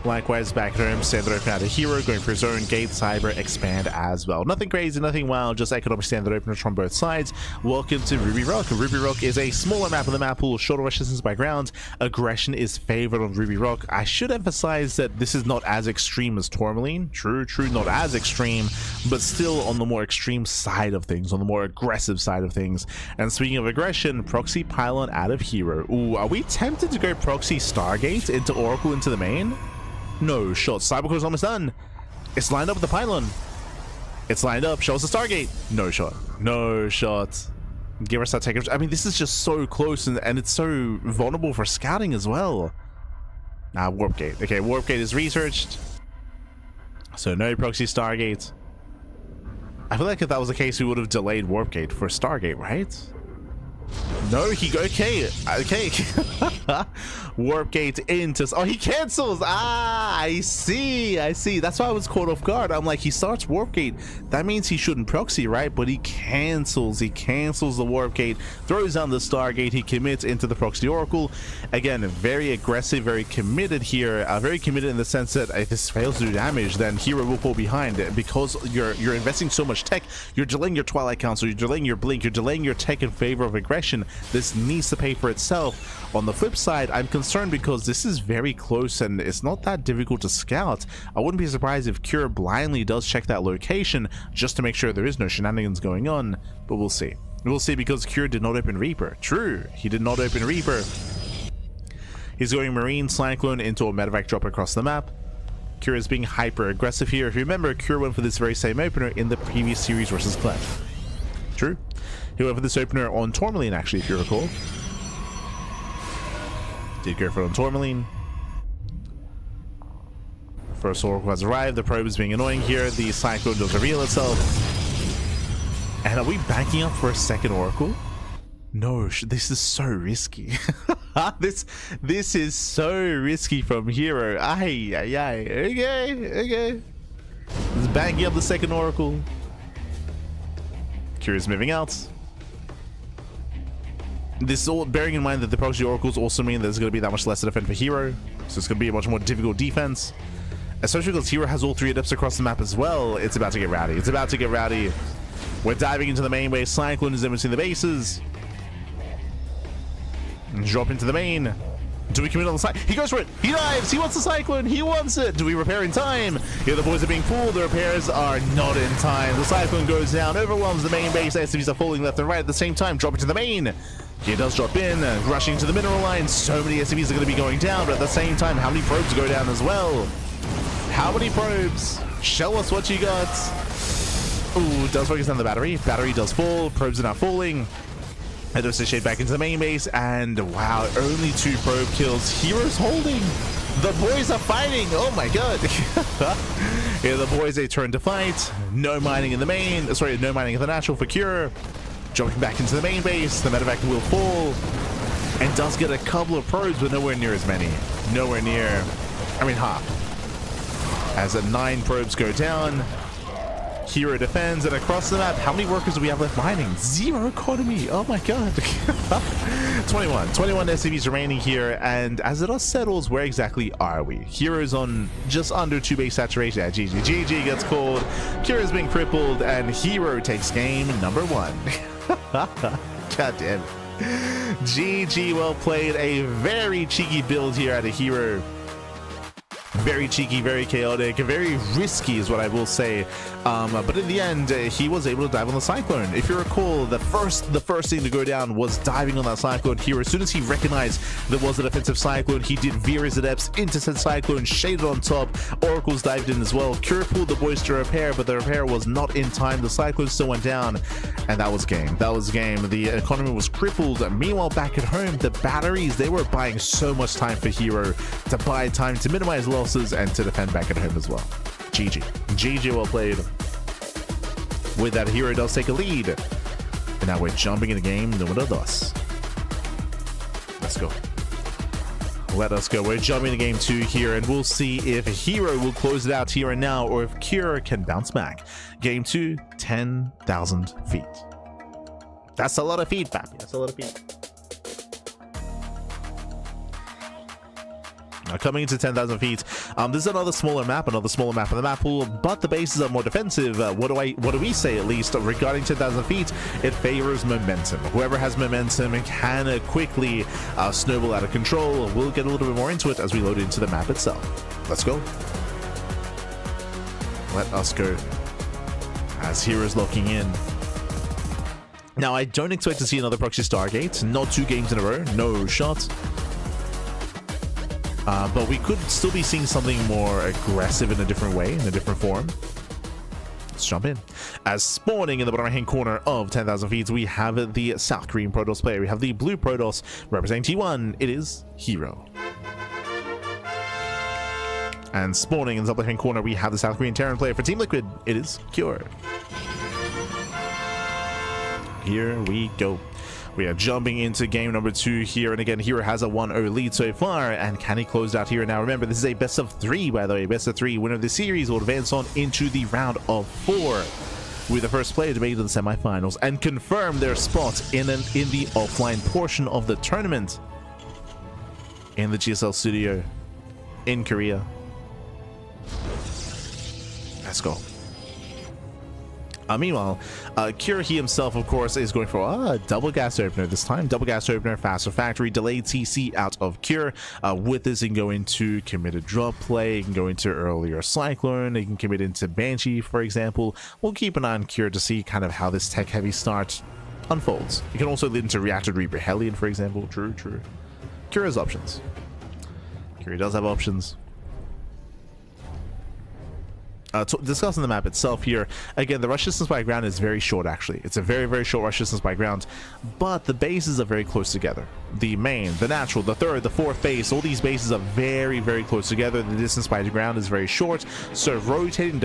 Likewise, back at home, standard open out of herO, going for his own gate, cyber, expand as well. Nothing crazy, nothing wild, just economic standard openers from both sides. Welcome to Ruby Rock. Ruby Rock is a smaller map of the map pool, shorter resistance by ground. Aggression is favored on Ruby Rock. I should emphasize that this is not as extreme as Tourmaline. True, not as extreme, but still on the more extreme side of things, on the more aggressive side of things. And speaking of aggression, proxy pylon out of herO. Ooh, are we tempted to go proxy Stargate into Oracle into the main? No shot. Cybercore is almost done. It's lined up with the pylon. It's lined up. Show us the Stargate. No shot. No shot. Give us that take. I mean, this is just so close, and it's so vulnerable for scouting as well. Warp gate. Okay, warp gate is researched. So no proxy Stargate. I feel like if that was the case, we would have delayed warp gate for Stargate, right? No, okay. Warp gate into... Oh, he cancels. I see. That's why I was caught off guard. I'm like, he starts warp gate. That means he shouldn't proxy, right? But he cancels the warp gate, throws down the Stargate. He commits into the proxy oracle. Again, very aggressive, very committed here. Very committed in the sense that if this fails to do damage, then herO will fall behind. Because you're investing so much tech, you're delaying your Twilight Council, you're delaying your Blink, you're delaying your tech in favor of aggression. aggression. This needs to pay for itself. On the flip side, I'm concerned because this is very close and it's not that difficult to scout. I wouldn't be surprised if Cure blindly does check that location just to make sure there is no shenanigans going on, but we'll see. We'll see, because Cure did not open Reaper. True, he did not open Reaper. He's going Marine Cyclone into a medevac drop across the map. Cure is being hyper aggressive here. If you remember, Cure went for this very same opener in the previous series versus Clem. True. He went for this opener on Tourmaline, actually, if you recall. Did go for it on Tourmaline. First Oracle has arrived. The probe is being annoying here. The Cyclone does reveal itself. And are we banking up for a second Oracle? No, this is so risky. this is so risky from herO. Ay, ay, ay. Okay. Just banking up the second Oracle. Curious moving out. This all bearing in mind that the proxy Oracles also mean there's going to be that much less to defend for herO. So it's going to be a much more difficult defense. Especially because herO has all 3 adepts across the map as well. It's about to get rowdy. It's about to get rowdy. We're diving into the main base. Cyclone is in between the bases. Drop into the main. Do we commit on the side? He goes for it. He dives. He wants the Cyclone. He wants it. Do we repair in time? Here the boys are being pulled. The repairs are not in time. The Cyclone goes down, overwhelms the main base. SCVs are falling left and right at the same time. Drop into the main. He does drop in, rushing to the mineral line. So many SCVs are going to be going down, but at the same time, how many probes go down as well? How many probes? Show us what you got. Ooh, does focus on the battery. Battery does fall. Probes are now falling. I do shade back into the main base, and wow, only 2 probe kills. herO's holding. The boys are fighting. Oh my god. Yeah, the boys, they turn to fight. No mining in the main. Sorry, no mining in the natural for Cure. Jumping back into the main base. The medevac will fall. And does get a couple of probes, but nowhere near as many. Nowhere near. I mean, half. As 9 probes go down. herO defends, and across the map, how many workers do we have left mining? 0 economy. Oh my god. 21 SCVs remaining here, and as it all settles, where exactly are we? herO's on just under 2 base saturation. Yeah, GG gets called. Cure's being crippled, and herO takes game number 1. God damn it. GG, well played. A very cheeky build here out of herO. Very cheeky, very chaotic, very risky is what I will say. But in the end, he was able to dive on the Cyclone. If you recall, the first thing to go down was diving on that Cyclone here. As soon as he recognized there was a defensive Cyclone, he did veer his adepts into said Cyclone, shaded on top. Oracles dived in as well. Cure pulled the boys to repair, but the repair was not in time. The Cyclone still went down, and that was game. That was game. The economy was crippled. Meanwhile, back at home, the batteries, they were buying so much time for herO to buy time to minimize losses and to defend back at home as well. GG, well played. With that, herO does take a lead, and now we're jumping in the game. Número 2. Let's go. Let us go. We're jumping to game 2 here, and we'll see if herO will close it out here and now, or if Cure can bounce back. Game 2, 10,000 feet. That's a lot of feet, Pappy. That's a lot of feet. Coming into 10,000 feet, this is another smaller map in the map pool, but the bases are more defensive. What do we say, at least regarding 10,000 feet? It favors momentum. Whoever has momentum can quickly snowball out of control. We'll get a little bit more into it as we load into the map itself. Let's go. Let us go. As herO's locking in. Now, I don't expect to see another proxy Stargate. Not 2 games in a row. No shot. But we could still be seeing something more aggressive in a different way, in a different form. Let's jump in. As spawning in the bottom right hand corner of 10,000 feet, we have the South Korean Protoss player. We have the blue Protoss representing T1. It is herO. And spawning in the upper hand corner, we have the South Korean Terran player for Team Liquid. It is Cure. Here we go. We are jumping into game number 2 here, and again, herO has a 1-0 lead so far, and can he close out here? Now remember, this is a best of 3, by the way. Best of 3 winner of the series will advance on into the round of 4, with the first player to make it to the semifinals and confirm their spot in the offline portion of the tournament in the GSL studio in Korea. Let's go. Meanwhile, Cure, he himself, of course, is going for a double gas opener this time. Double gas opener, faster factory, delayed CC out of Cure. With this, he can go into committed drop play, he can go into earlier Cyclone, he can commit into Banshee, for example. We'll keep an eye on Cure to see kind of how this tech-heavy start unfolds. You can also lead into Reactor Reaper Hellion, for example. True. Cure has options. Cure does have options. Discussing the map itself here, again, the rush distance by ground is very short. Actually, it's a very short rush distance by ground, but the bases are very close together. The main, the natural, the third, the fourth base, all these bases are very close together. The distance by the ground is very short, so rotating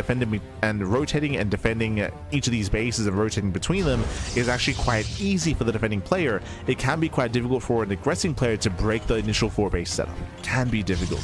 and defending each of these bases and rotating between them is actually quite easy for the defending player. It can be quite difficult for an aggressing player to break the initial 4-base setup. It can be difficult.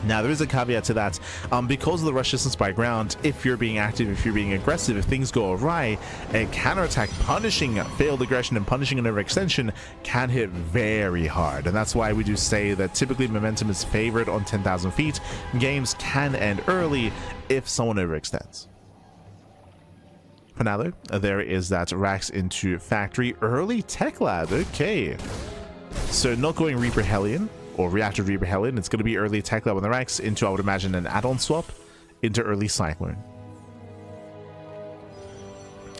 Now, there is a caveat to that. Because of the rush distance by ground, if you're being active, if you're being aggressive, if things go awry, a counterattack punishing failed aggression and punishing an overextension can hit very hard. And that's why we do say that typically momentum is favored on 10,000 feet. Games can end early if someone overextends. For now, though, there is that racks into factory early tech lab. Okay. So not going Reaper Hellion or Reactor Reaper Hellion, it's going to be early tech lab on the racks into, I would imagine, an add-on swap into early Cyclone.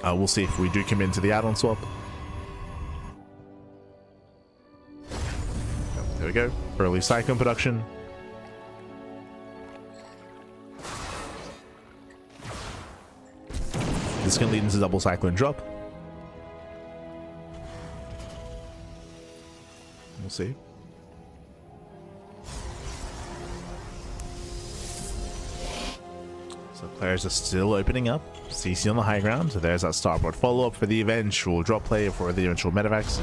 We'll see if we do come into the add-on swap. There we go. Early Cyclone production. This can lead into double Cyclone drop. We'll see. So players are still opening up. CC on the high ground. So there's that starboard follow-up for the eventual drop play, for the eventual medevacs.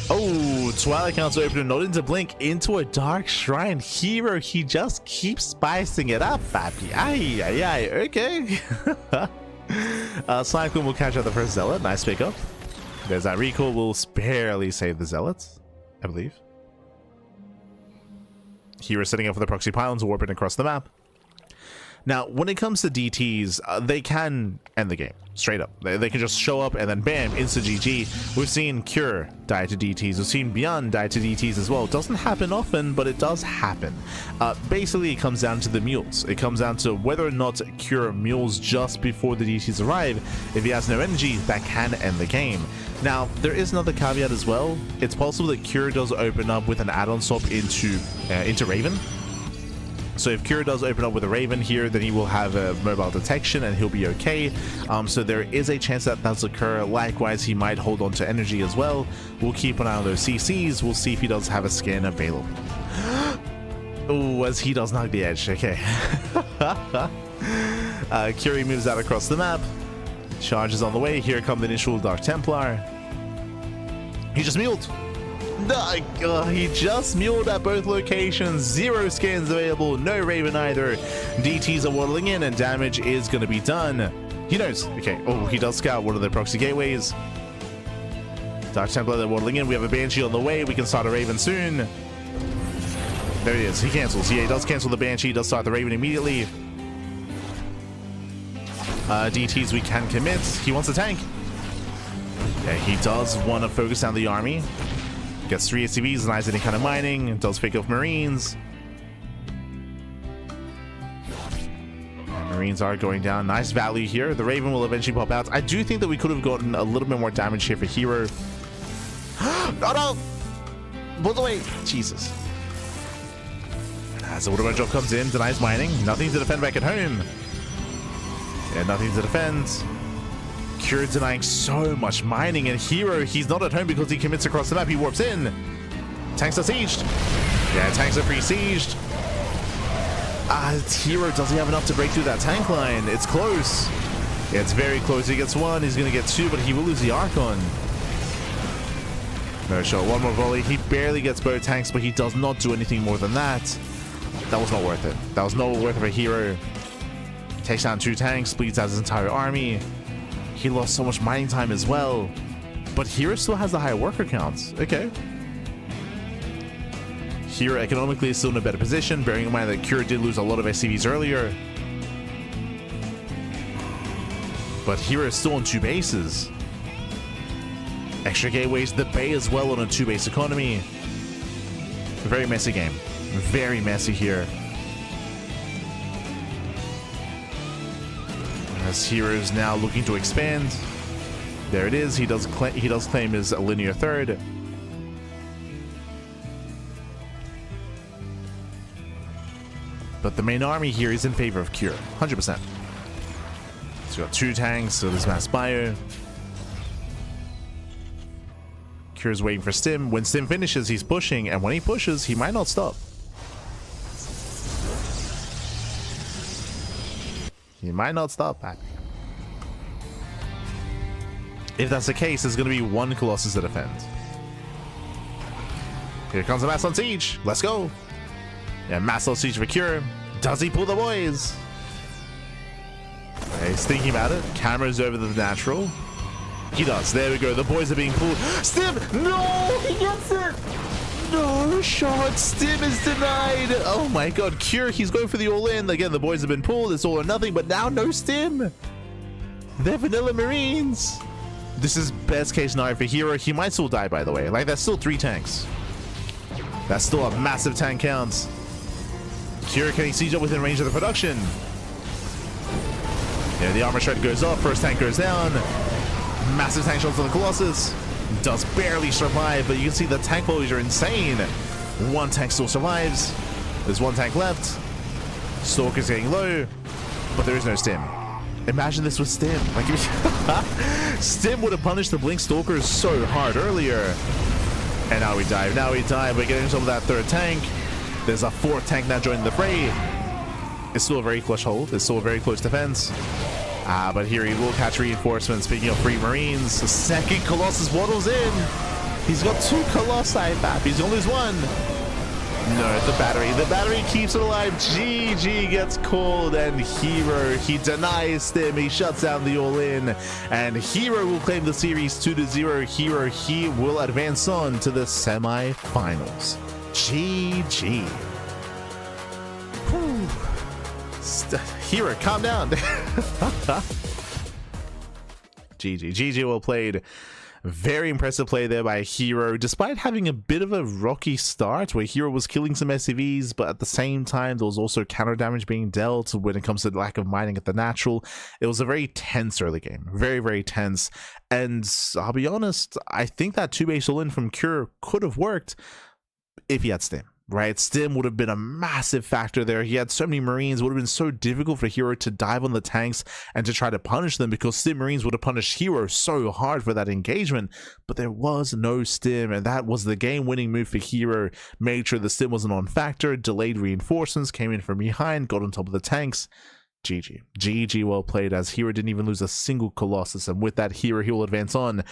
Oh, Twilight Council opener, not into Blink, into a Dark Shrine. herO, he just keeps spicing it up, papi. Ay, okay. Cyclone will catch out the first Zealot. Nice pickup. There's that recall. Will barely save the Zealots, I believe. herO setting up for the proxy pylons, warping across the map. Now, when it comes to DTs, they can end the game, straight up. They can just show up and then bam, insta GG. We've seen Cure die to DTs. We've seen Beyond die to DTs as well. It doesn't happen often, but it does happen. Basically, it comes down to the mules. It comes down to whether or not Cure mules just before the DTs arrive. If he has no energy, that can end the game. Now, there is another caveat as well. It's possible that Cure does open up with an add-on swap into Raven. So if Cure does open up with a Raven here, then he will have a mobile detection and he'll be okay. So there is a chance that does occur. Likewise, he might hold on to energy as well. We'll keep an eye on those CCs. We'll see if he does have a scan available. Oh, as he does knock the edge. Okay. Cure moves out across the map. Charges on the way. Here come the initial Dark Templar. He just muled. He just muled at both locations. 0 scans available, no Raven either. DTs are waddling in and damage is going to be done. He knows. Okay. Oh, he does scout one of the proxy gateways. Dark Templar, they're waddling in. We have a Banshee on the way. We can start a Raven soon. There he is. He cancels. Yeah, he does cancel the Banshee. He does start the Raven immediately. DTs we can commit. He wants a tank. Yeah, he does want to focus on the army. Gets 3 SCVs, denies any kind of mining, does pick up Marines. And Marines are going down. Nice value here. The Raven will eventually pop out. I do think that we could have gotten a little bit more damage here for herO. Oh no! Pulled away. Jesus. As the Waterboy drop comes in, denies mining. Nothing to defend back at home. Yeah, nothing to defend. Cure denying so much mining, and herO, he's not at home because he commits across the map. He warps in. Tanks are sieged. Yeah, tanks are pre-sieged. herO, does he have enough to break through that tank line? It's close. Yeah, it's very close. He gets 1, he's going to get 2, but he will lose the Archon. No shot, 1 more volley. He barely gets both tanks, but he does not do anything more than that. That was not worth it. That was not worth it for herO. Takes down 2 tanks, bleeds out his entire army. He lost so much mining time as well. But herO still has the higher worker counts. Okay. herO economically is still in a better position, bearing in mind that Cure did lose a lot of SCVs earlier. But herO is still on 2 bases. Extra gateways, the Bay as well on a 2-base economy. Very messy game. Very messy here. As herO's now looking to expand. There it is. He does claim his linear third. But the main army here is in favor of Cure, 100%. He's got 2 tanks, so there's mass bio. Cure's waiting for Stim. When Stim finishes, he's pushing, and when he pushes, he might not stop. He might not stop. If that's the case, there's going to be 1 Colossus to defend. Here comes a Mass on Siege. Let's go. Yeah, Mass on Siege for Cure. Does he pull the boys? Okay, he's thinking about it. Camera's over the natural. He does. There we go. The boys are being pulled. Stim! No! He gets it! No shot. Stim is denied. Oh my god. Cure, he's going for the all-in. Again, the boys have been pulled. It's all or nothing, but now no Stim. They're vanilla Marines. This is best case scenario for herO. He might still die, by the way. Like, that's still 3 tanks. That's still a massive tank count. Cure, can he siege up within range of the production? Yeah, the armor shred goes off. First tank goes down. Massive tank shots on the Colossus. Does barely survive, but you can see the tank volleys are insane. 1 tank still survives. There's 1 tank left. Stalker's getting low, but there is no Stim. Imagine this with Stim. Like, Stim would have punished the Blink Stalkers so hard earlier. And now we dive. Now we dive. We're getting some of that 3rd tank. There's a 4th tank now joining the fray. It's still a very clutch hold. It's still a very close defense. But here he will catch reinforcements. Speaking of free Marines, the 2nd Colossus waddles in. He's got 2 Colossi back. He's gonna lose 1. No, the battery keeps it alive. GG gets called, and herO, he denies Stim. He shuts down the all-in, and herO will claim the series 2-0. herO, he will advance on to the semi-finals. GG. Whew. herO, calm down. GG well played. Very impressive play there by herO, despite having a bit of a rocky start where herO was killing some SCVs, but at the same time there was also counter damage being dealt when it comes to the lack of mining at the natural. It was a very tense early game. Very tense. And I'll be honest, I think that 2-base all-in from Cure could have worked if he had Stim. Right, Stim would have been a massive factor there. He had so many Marines. It would have been so difficult for herO to dive on the tanks and to try to punish them, because Stim Marines would have punished herO so hard for that engagement. But there was no Stim, and that was the game-winning move for herO. Made sure the Stim was a non-factor, delayed reinforcements, came in from behind, got on top of the tanks. GG well played, as herO didn't even lose a single Colossus, and with that herO, he will advance on.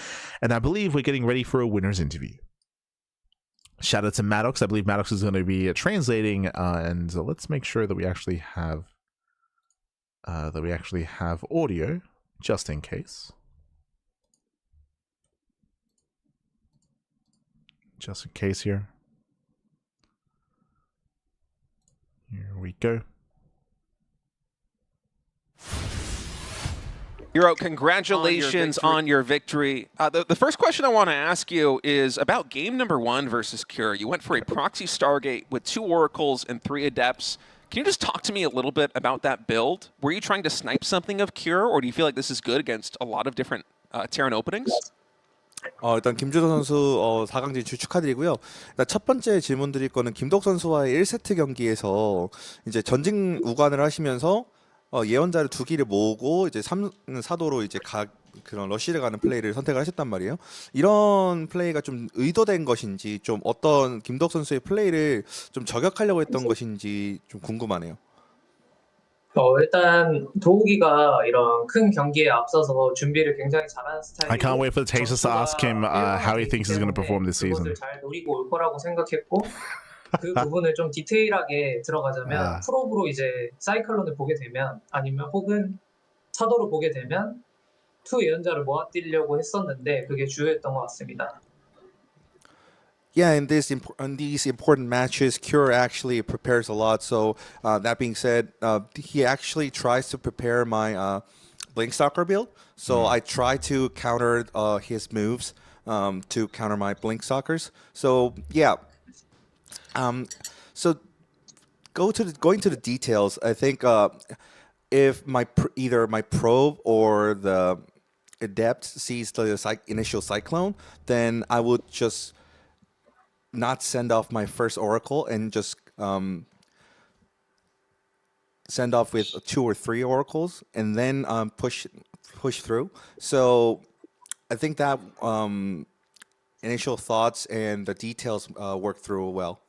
And I believe we're getting ready for a winner's interview. Shout out to Maddox. I believe Maddox is going to be translating, and let's make sure that we actually have audio, just in case. Just in case here. Here we go. herO, congratulations on your victory. The first question I want to ask you is about game number 1 versus Cure. You went for a proxy Stargate with 2 Oracles and 3 Adepts. Can you just talk to me a little bit about that build? Were you trying to snipe something of Cure, or do you feel like this is good against a lot of different Terran openings? 일단 김주도 선수 4강 진출 축하드리고요. 일단 첫 번째 질문 드릴 거는 김덕 선수와의 1세트 경기에서 이제 전직 우관을 하시면서 예언자를 2기를 모으고 이제 3사도로 이제 그런 러쉬를 가는 플레이를 선택을 하셨단 말이에요. 이런 플레이가 좀 의도된 것인지, 좀 어떤 김덕 선수의 플레이를 좀 저격하려고 했던 것인지 좀 궁금하네요. 일단 도우기가 이런 큰 경기에 앞서서 준비를 굉장히 잘하는 스타일이고, I can't wait for the Tasters to ask him how he thinks he's going to perform this season. 그것을 잘 노리고 올 거라고 생각했고, 그 부분을 좀 디테일하게 들어가자면 프로브로 이제 사이클론을 보게 되면, 아니면 혹은 차도를 보게 되면 투 예언자를 모아뛰려고 했었는데 그게 주요했던 것 같습니다. Yeah, in these important matches, Cure actually prepares a lot. So that being said, he actually tries to prepare my Blinkstalker build, so I try to counter his moves to counter my Blinkstalkers. So yeah, so going to the details. I think if either my probe or the adept sees the initial cyclone, then I would just not send off my first oracle and just send off with 2 or 3 oracles and then push through. So I think that initial thoughts and the details work through well.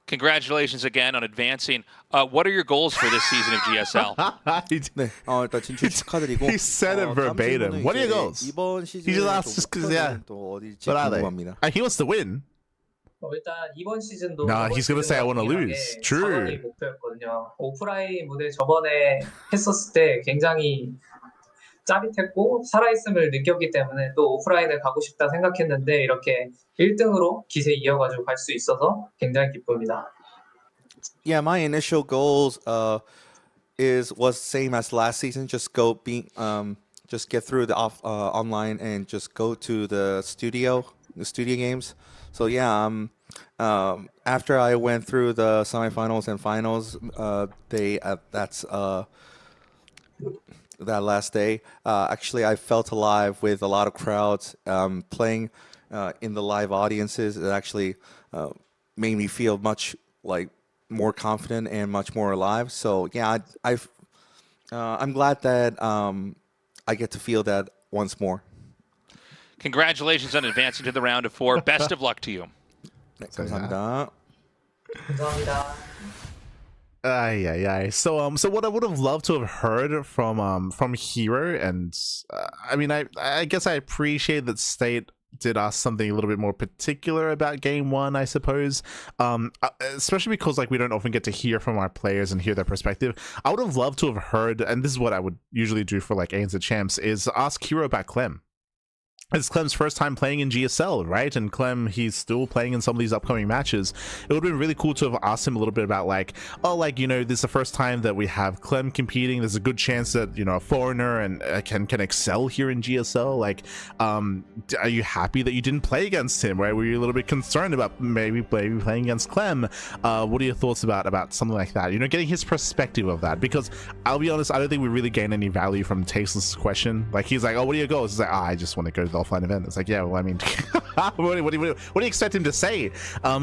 Congratulations again on advancing. What are your goals for this season of GSL? 네, 일단 진출 축하드리고. He said it verbatim. What are your goals? 이번 He just 시즌에 asked just because, yeah. 또 어디일지 What are they? 궁금합니다. He wants to win. 일단 이번 시즌도 Nah, he's gonna say I wanna lose. True. 4번이 목표였거든요. 오프라인 무대 저번에 했었을 때 굉장히 짜릿했고 살아있음을 느꼈기 때문에 또 오프라인을 가고 싶다 생각했는데 이렇게 1등으로 기세 이어가지고 갈 수 있어서 굉장히 기쁩니다. Yeah, my initial goals was same as last season. Just just get through the online and just go to the studio games. So yeah, after I went through the semifinals and finals, that's that last day. Actually, I felt alive with a lot of crowds playing in the live audiences. It actually made me feel much more confident and much more alive. So yeah, I'm glad that I get to feel that once more. Congratulations on advancing to the round of 4. Best of luck to you. 네, 감사합니다. 감사합니다. So what I would have loved to have heard from herO, and I mean I guess I appreciate that State did ask something a little bit more particular about game 1, I suppose, especially because we don't often get to hear from our players and hear their perspective. I would have loved to have heard, and this is what I would usually do for ANZ Champs, is ask herO about Clem. It's Clem's first time playing in GSL, right? And Clem, he's still playing in some of these upcoming matches. It would have been really cool to have asked him a little bit about this is the first time that we have Clem competing. There's a good chance that, a foreigner and can excel here in GSL. Are you happy that you didn't play against him, right? Were you a little bit concerned about maybe playing against Clem? What are your thoughts about something like that? Getting his perspective of that, because I'll be honest, I don't think we really gain any value from Tasteless' question. He's like, oh, what are your goals? He's like, I just want to go to the offline event. It's like, yeah, well, I mean, what do you expect him to say?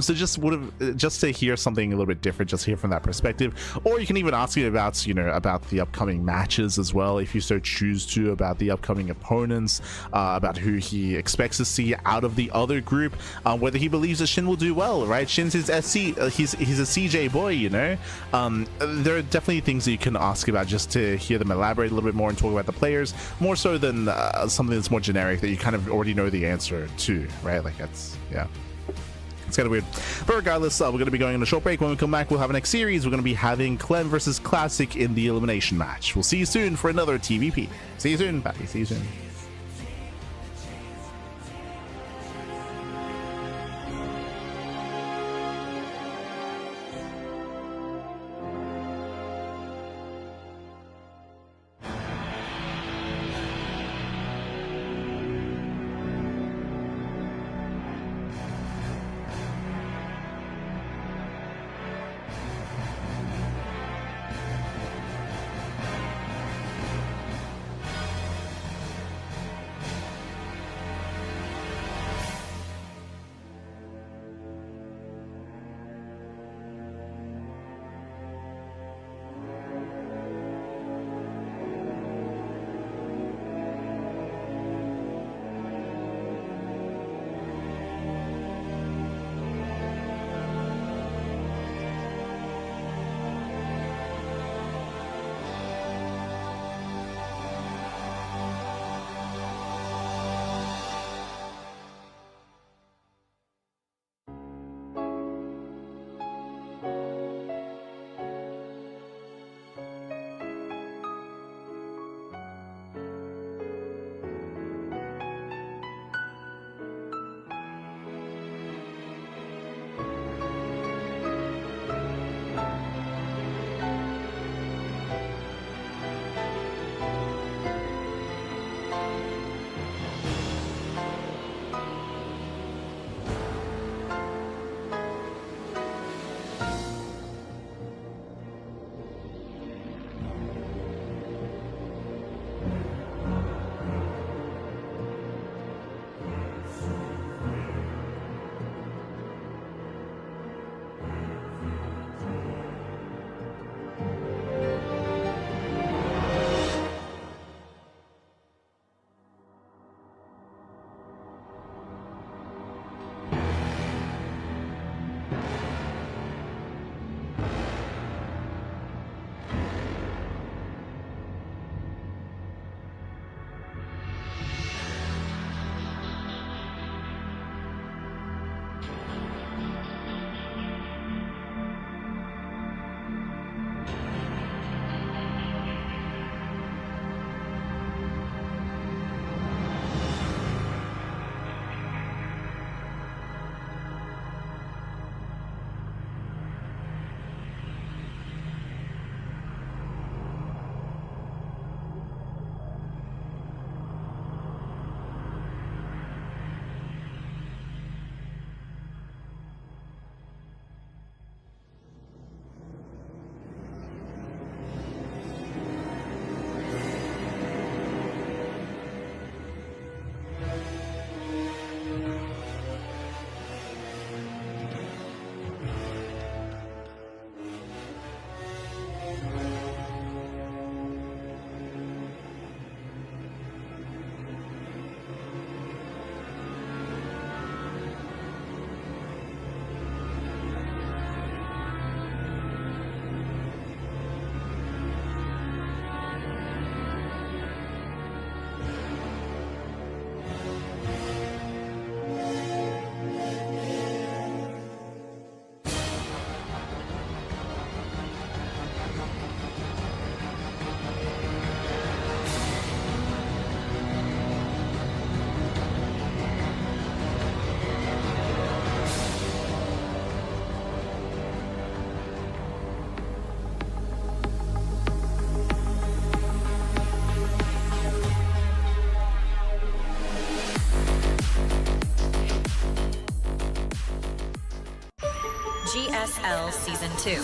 So just to hear something a little bit different, just hear from that perspective. Or you can even ask him about the upcoming matches as well, if you so choose to, about the upcoming opponents, about who he expects to see out of the other group, whether he believes that Shin will do well, right? Shin's his SC, he's a CJ boy, there are definitely things that you can ask about, just to hear them elaborate a little bit more and talk about the players, more so than something that's more generic that you kind of already know the answer to, right? That's, yeah. It's kind of weird. But regardless, we're going to be going on a short break. When we come back, we'll have our next series. We're going to be having Clem versus Classic in the elimination match. We'll see you soon for another TVP. See you soon. Bye. See you soon. GSL Season 2.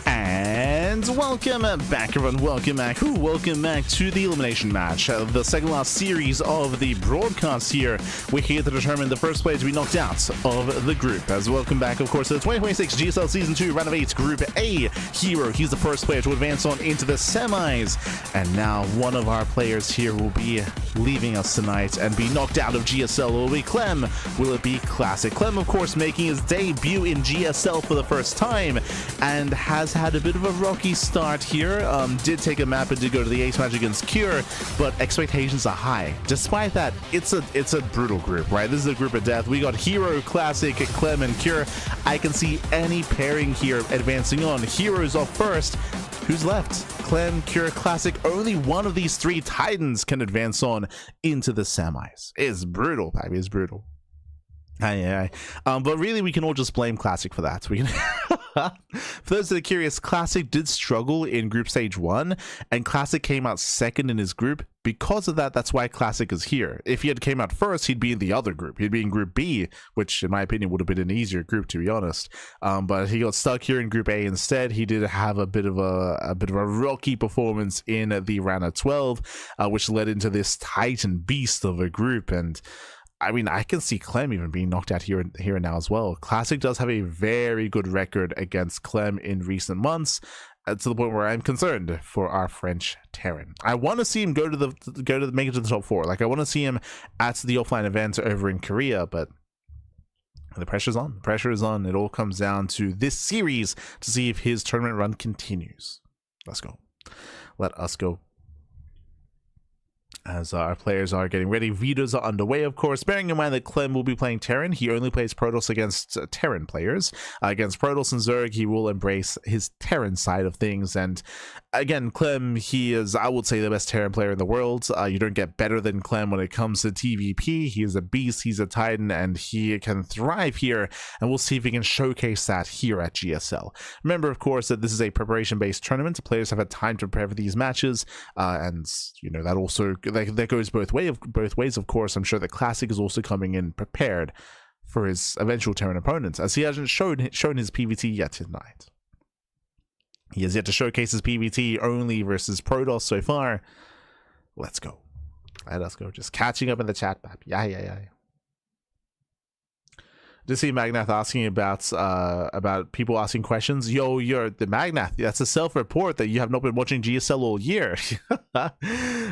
And welcome back, everyone. Welcome back. Welcome back to the elimination match, the second last series of the broadcast here. We're here to determine the first player to be knocked out of the group. As welcome back, of course, to the 2026 GSL Season 2 Round of 8 Group A. herO, he's the first player to advance on into the semis. And now one of our players here will be leaving us tonight and be knocked out of GSL. Will it be Clem? Will it be Classic? Clem, of course, making his debut in GSL for the first time and has had a bit of a rocky start here. Did take a map and did go to the ace match against Cure, but expectations are high. Despite that, it's a brutal group, right? This is a group of death. We got herO, Classic, Clem, and Cure. I can see any pairing here advancing on. herO's off first. Who's left? Clem, Cure, Classic. Only one of these three titans can advance on into the semis. It's brutal, baby. It's brutal. But really, we can all just blame Classic for that. We can. For those that are curious, Classic did struggle in Group Stage 1, and Classic came out second in his group. Because of that, that's why Classic is here. If he had came out first, he'd be in the other group. He'd be in Group B, which, in my opinion, would have been an easier group, to be honest. But he got stuck here in Group A instead. He did have a bit of a rocky performance in the round of 12, which led into this Titan beast of a group. And I mean, I can see Clem even being knocked out here and now as well. Classic does have a very good record against Clem in recent months, to the point where I'm concerned for our French Terran. I want to see him make it to the top 4. Like, I want to see him at the offline event over in Korea, but the pressure's on. The pressure is on. It all comes down to this series to see if his tournament run continues. Let's go. Let us go. As our players are getting ready, vetoes are underway, of course. Bearing in mind that Clem will be playing Terran, he only plays Protoss against Terran players. Against Protoss and Zerg, he will embrace his Terran side of things. And again, Clem, he is, I would say, the best Terran player in the world. You don't get better than Clem when it comes to TVP. He is a beast, he's a Titan, and he can thrive here. And we'll see if he can showcase that here at GSL. Remember, of course, that this is a preparation-based tournament. Players have had time to prepare for these matches, and you know that also that goes both ways. Of course, I'm sure that Classic is also coming in prepared for his eventual Terran opponents, as he hasn't shown his PvT yet tonight. He has yet to showcase his PvT only versus Protoss so far. Let's go. Let us go. Just catching up in the chat, Bap. Yeah. Just see Magnath asking about people asking questions. Yo, you're the Magnath. That's a self-report that you have not been watching GSL all year. For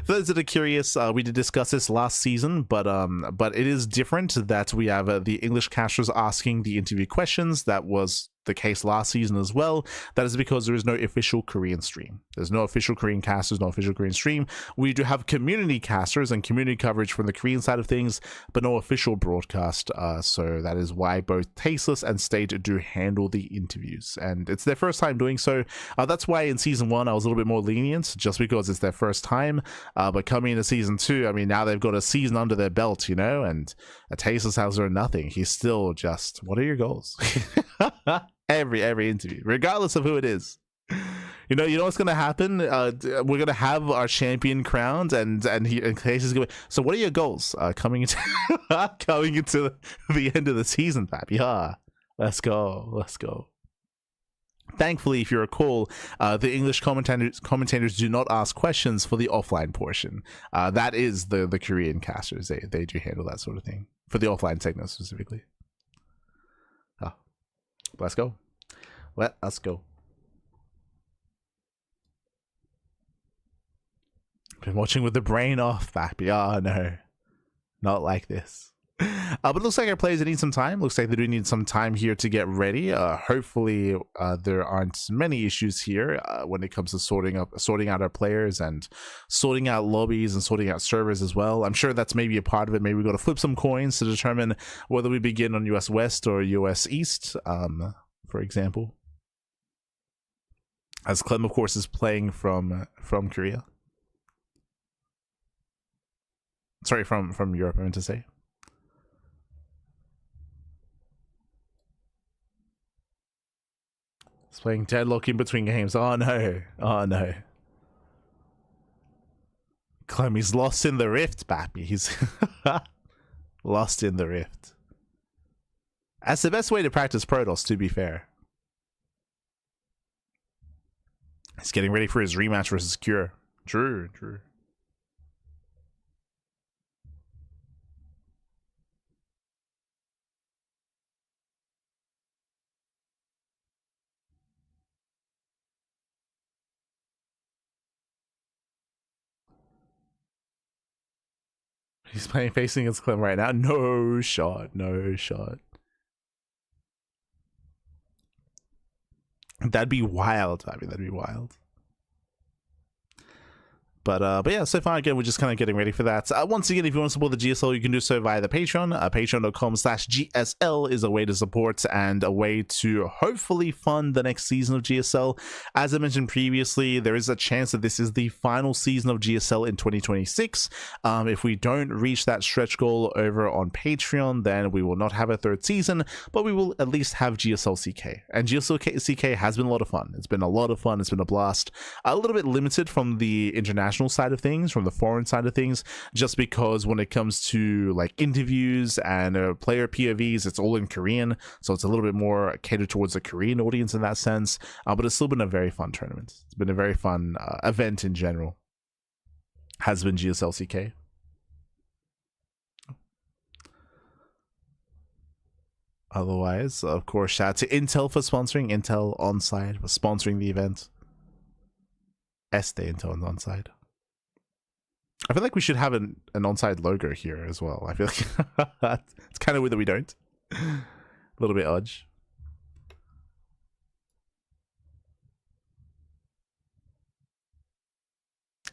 those that are curious, we did discuss this last season, but it is different that we have the English casters asking the interview questions. That was the case last season as well. That is because there is no official Korean stream. There's no official Korean casters, no official Korean stream. We do have community casters and community coverage from the Korean side of things, but no official broadcast. So that is why both Tasteless and State do handle the interviews, and it's their first time doing so. That's why in season 1 I was a little bit more lenient, just because it's their first time. But coming into season 2, I mean, now they've got a season under their belt, you know, and a Tasteless has learned nothing. He's still just, what are your goals? every interview, regardless of who it is. You know what's gonna happen? We're gonna have our champion crowned, and Case is going. So, what are your goals coming into the end of the season, Fab? Yeah, let's go. Thankfully, if you recall, the English commentators do not ask questions for the offline portion. That is the Korean casters. They do handle that sort of thing for the offline segment specifically. Let's go. Let us go. Been watching with the brain off, Bappy. Oh, no. Not like this. But it looks like our players need some time. Looks like they do need some time here to get ready. Hopefully, there aren't many issues here when it comes to sorting out our players and sorting out lobbies and sorting out servers as well. I'm sure that's maybe a part of it. Maybe we've got to flip some coins to determine whether we begin on US West or US East, for example. As Clem, of course, is playing from Korea. Sorry, from Europe, I meant to say. It's playing deadlock in between games. Oh no. Oh no. Clem, he's lost in the rift, Bappy. He's lost in the rift. That's the best way to practice Protoss, to be fair. He's getting ready for his rematch versus Cure. True, true. He's playing facing against Clem right now. No shot. No shot. That'd be wild. I mean, that'd be wild. But yeah, so far, again, we're just kind of getting ready for that. Once again, if you want to support the GSL, you can do so via the Patreon. Patreon.com/GSL is a way to support and a way to hopefully fund the next season of GSL. As I mentioned previously, there is a chance that this is the final season of GSL in 2026. If we don't reach that stretch goal over on Patreon, then we will not have a third season, but we will at least have GSL CK. And GSL CK has been a lot of fun. It's been a lot of fun. It's been a blast. A little bit limited from the international side of things, from the foreign side of things, just because when it comes to like interviews and player POVs, it's all in Korean, so it's a little bit more catered towards the Korean audience in that sense, but it's still been a very fun tournament. It's been a very fun event in general. Has been GSL CK. Otherwise, of course, shout out to Intel for sponsoring. Intel Onside for sponsoring the event. Intel Onside. I feel like we should have an onside logo here as well. I feel like it's kind of weird that we don't. A little bit odd.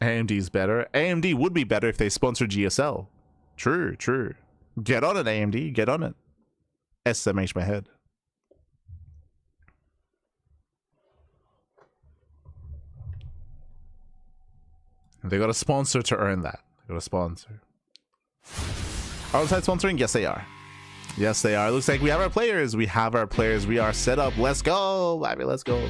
AMD's better. AMD would be better if they sponsored GSL. True, true. Get on it, AMD. Get on it. SMH my head. They got a sponsor to earn that. They got a sponsor. Are outside sponsoring? Yes, they are. Yes, they are. It looks like we have our players. We have our players. We are set up. Let's go, baby. Let's go.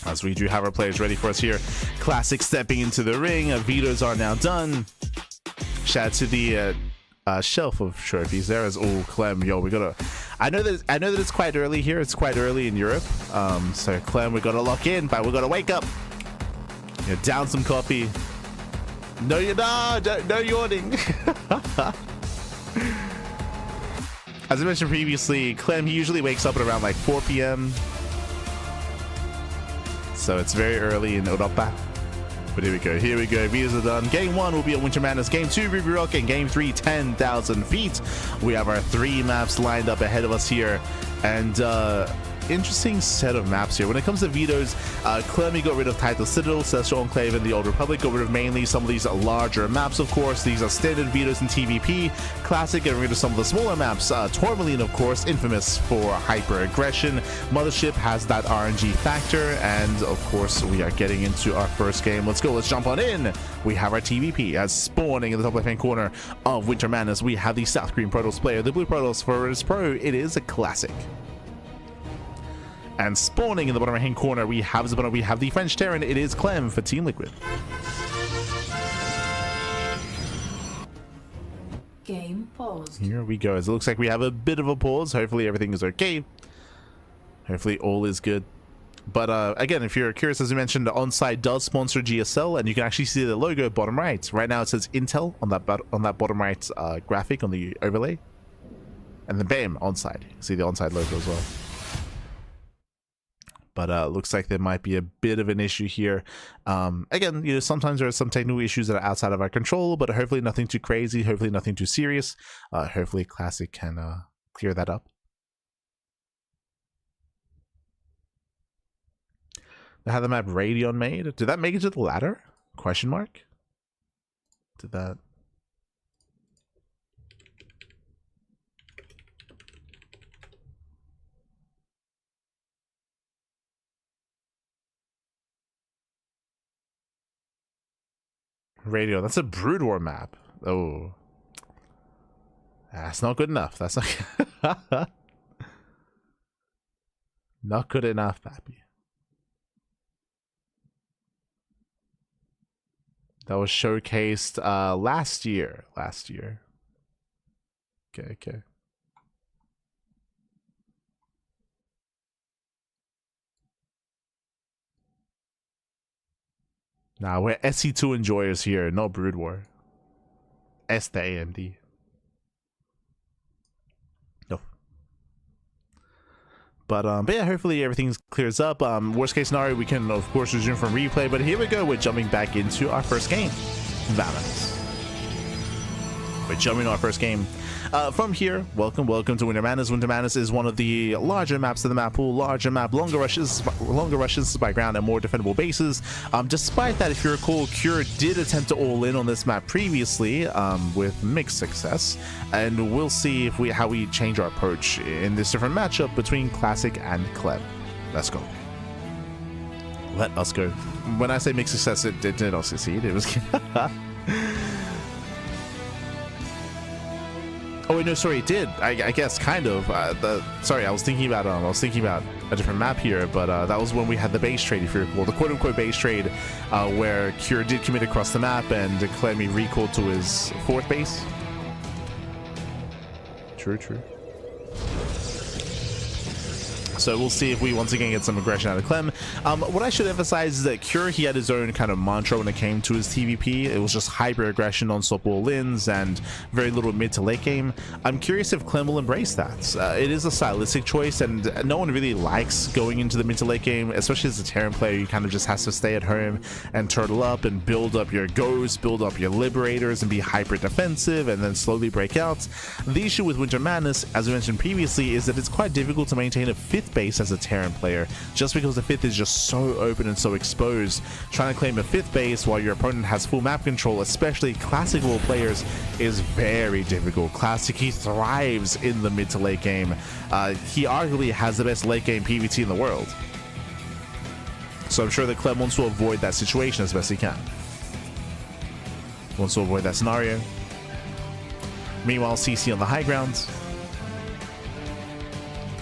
As we do have our players ready for us here. Classic stepping into the ring. Vetoes are now done. Shout out to the shelf of trophies there as Clem. Yo, we gotta. I know that it's quite early here. It's quite early in Europe. So Clem, we gotta lock in, but we gotta wake up. You know, down some coffee. No, you're not. No yawning. As I mentioned previously, Clem, he usually wakes up at around like 4 p.m. So it's very early in Europa. But here we go. Here we go. Visas are done. Game 1 will be at Winter Madness. Game 2, Ruby Rock. And Game 3, 10,000 feet. We have our 3 maps lined up ahead of us here. And interesting set of maps here. When it comes to vetoes, Clem got rid of Title Citadel, Celestial Enclave, and the Old Republic. Got rid of mainly some of these larger maps, of course. These are standard vetoes in TVP. Classic, getting rid of some of the smaller maps. Tourmaline, of course, infamous for hyper aggression. Mothership has that RNG factor. And, of course, we are getting into our first game. Let's go. Let's jump on in. We have our TVP as spawning in the top left-hand corner of Winter Madness. We have the South Green Protoss player. The Blue Protoss for his pro. It is a classic. And spawning in the bottom right-hand corner, we have the French Terran. It is Clem for Team Liquid. Game paused. Here we go. It looks like we have a bit of a pause. Hopefully everything is okay. Hopefully all is good. But again, if you're curious, as I mentioned, Onside does sponsor GSL, and you can actually see the logo bottom right. Right now it says Intel on that bottom right graphic on the overlay. And then bam, Onside. You see the Onside logo as well. But looks like there might be a bit of an issue here. Again, you know, sometimes there are some technical issues that are outside of our control, but hopefully nothing too crazy, hopefully nothing too serious. Hopefully Classic can clear that up. They had the map Radeon made. Did that make it to the ladder? Question mark? Did that... Radio. That's a Brood War map. Oh. That's not good enough. That's not... not good enough, Pappy. That was showcased last year. Okay. Nah, we're SE2 enjoyers here, no Brood War. S to AMD. No. But yeah, hopefully everything clears up. Worst case scenario, we can of course resume from replay. But here we go. We're jumping back into our first game, Valorant. We're jumping to our first game. From here, welcome to Winter Madness. Winter Madness is one of the larger maps of the map pool, longer rushes by ground, and more defendable bases. Despite that, if you recall, Cure did attempt to all in on this map previously with mixed success, and we'll see if how we change our approach in this different matchup between Classic and Clem. Let's go. Let us go. When I say mixed success, it did not succeed. It was. Oh wait, no, sorry, it did. I guess kind of. Sorry, I was thinking about a different map here, but that was when we had the base trade, if you recall, the quote-unquote base trade, where Cure did commit across the map and Clem recalled to his fourth base. True. So we'll see if we once again get some aggression out of Clem. What I should emphasize is that Cure, he had his own kind of mantra when it came to his TVP. It was just hyper aggression, non-stop all-ins, and very little mid to late game. I'm curious if Clem will embrace that. It is a stylistic choice, and no one really likes going into the mid to late game, especially as a Terran player. You kind of just has to stay at home and turtle up and build up your ghosts, build up your liberators, and be hyper defensive, and then slowly break out. The issue with Winter Madness, as I mentioned previously, is that it's quite difficult to maintain a fifth base as a Terran player, just because the fifth is just so open and so exposed. Trying to claim a fifth base while your opponent has full map control, especially classic level players, is very difficult. Classic, he thrives in the mid to late game. He arguably has the best late game PvT in the world. So I'm sure that Clem wants to avoid that situation as best he can. Wants to avoid that scenario. Meanwhile, CC on the high ground